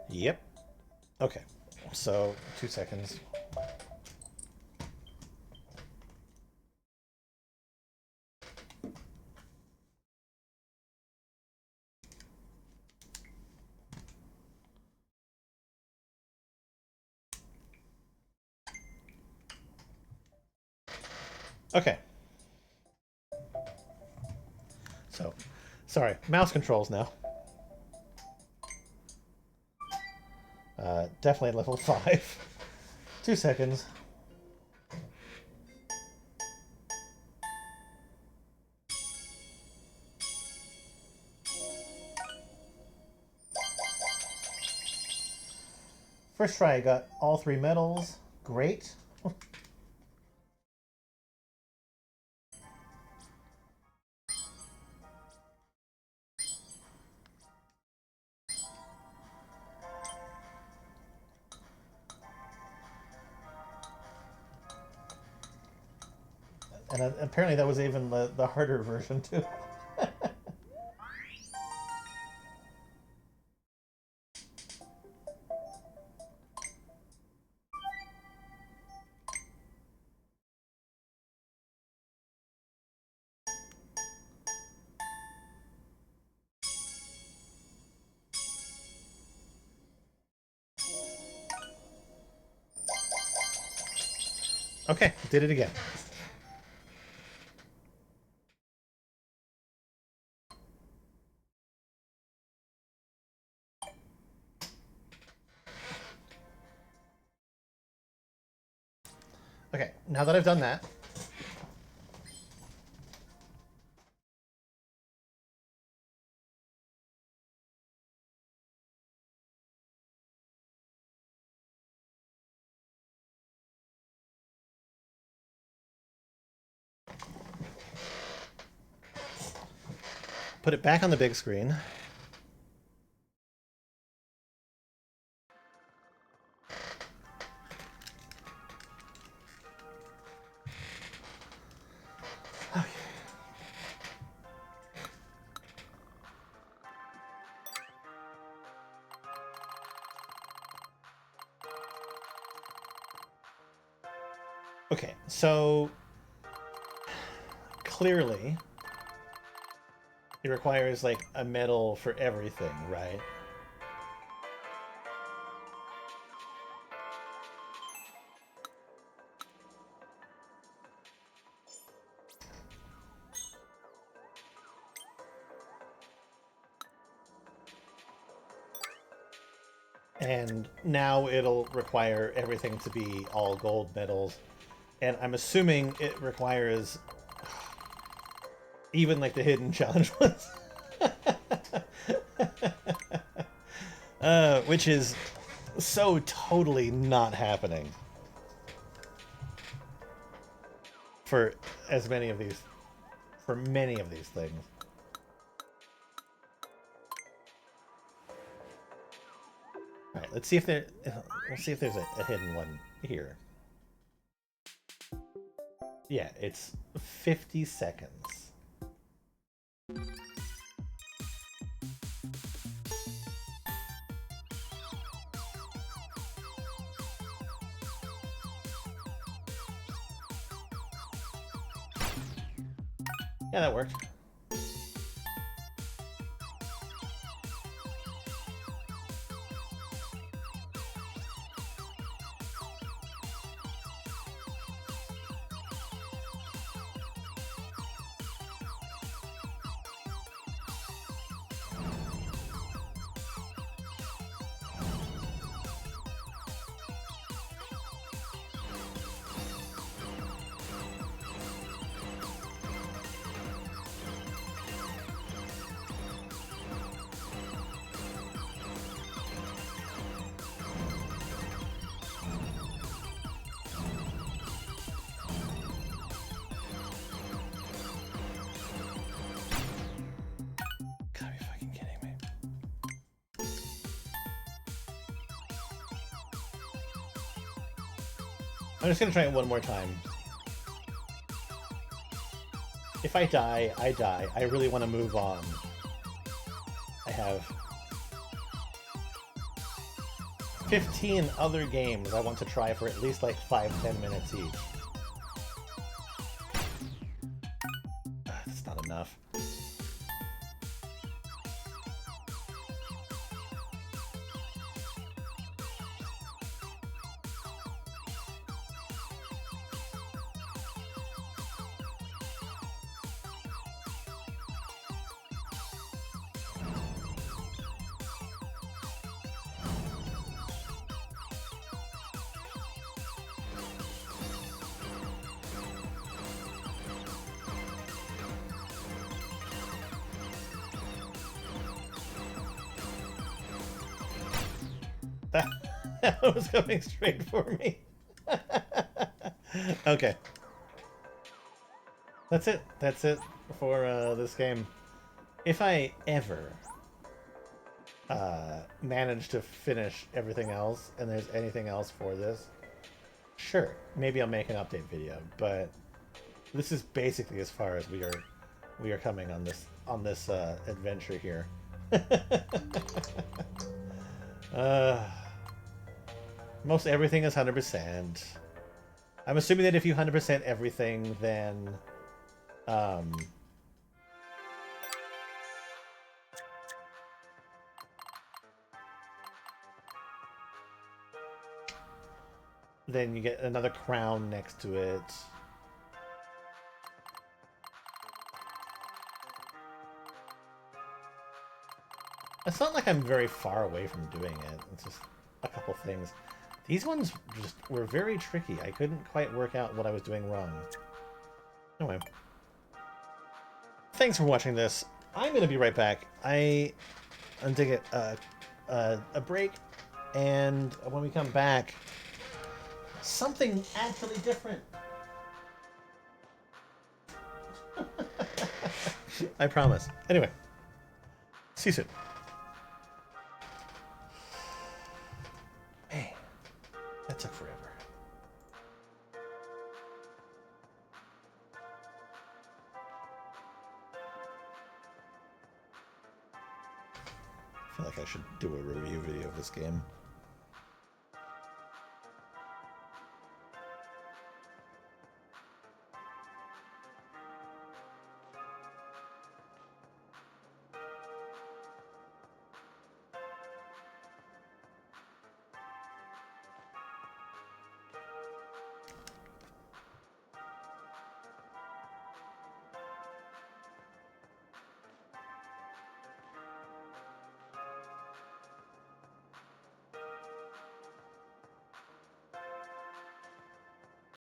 Yep. Okay, so 2 seconds. Okay. So, sorry, mouse controls now. Definitely level 5. 2 seconds. First try, I got all 3 medals. Great. And apparently that was even the harder version, too. Okay, did it again. Okay, now that I've done that, put it back on the big screen. Okay, so clearly it requires like a medal for everything, right? And now it'll require everything to be all gold medals. And I'm assuming it requires even like the hidden challenge ones. Which is so totally not happening for as many of these, for many of these things. All right, let's see if there. We'll see if there's a hidden one here. Yeah, it's 50 seconds. Yeah, that worked. Gotta be fucking kidding me. I'm just gonna try it one more time. If I die, I die. I really want to move on. I have 15 other games I want to try for at least like 5-10 minutes each. That's not enough. That was coming straight for me. Okay. That's it. That's it for this game. If I ever manage to finish everything else and there's anything else for this, sure, maybe I'll make an update video, but this is basically as far as we are coming on this adventure here. Most everything is 100%. I'm assuming that if you 100% everything, then then you get another crown next to it. It's not like I'm very far away from doing it. It's just a couple things. These ones just were very tricky. I couldn't quite work out what I was doing wrong. Anyway. Thanks for watching this. I'm going to be right back. I'm going to take a break, and when we come back, something actually different. I promise. Anyway, see you soon. Man, that took forever. I feel like I should do a review video of this game.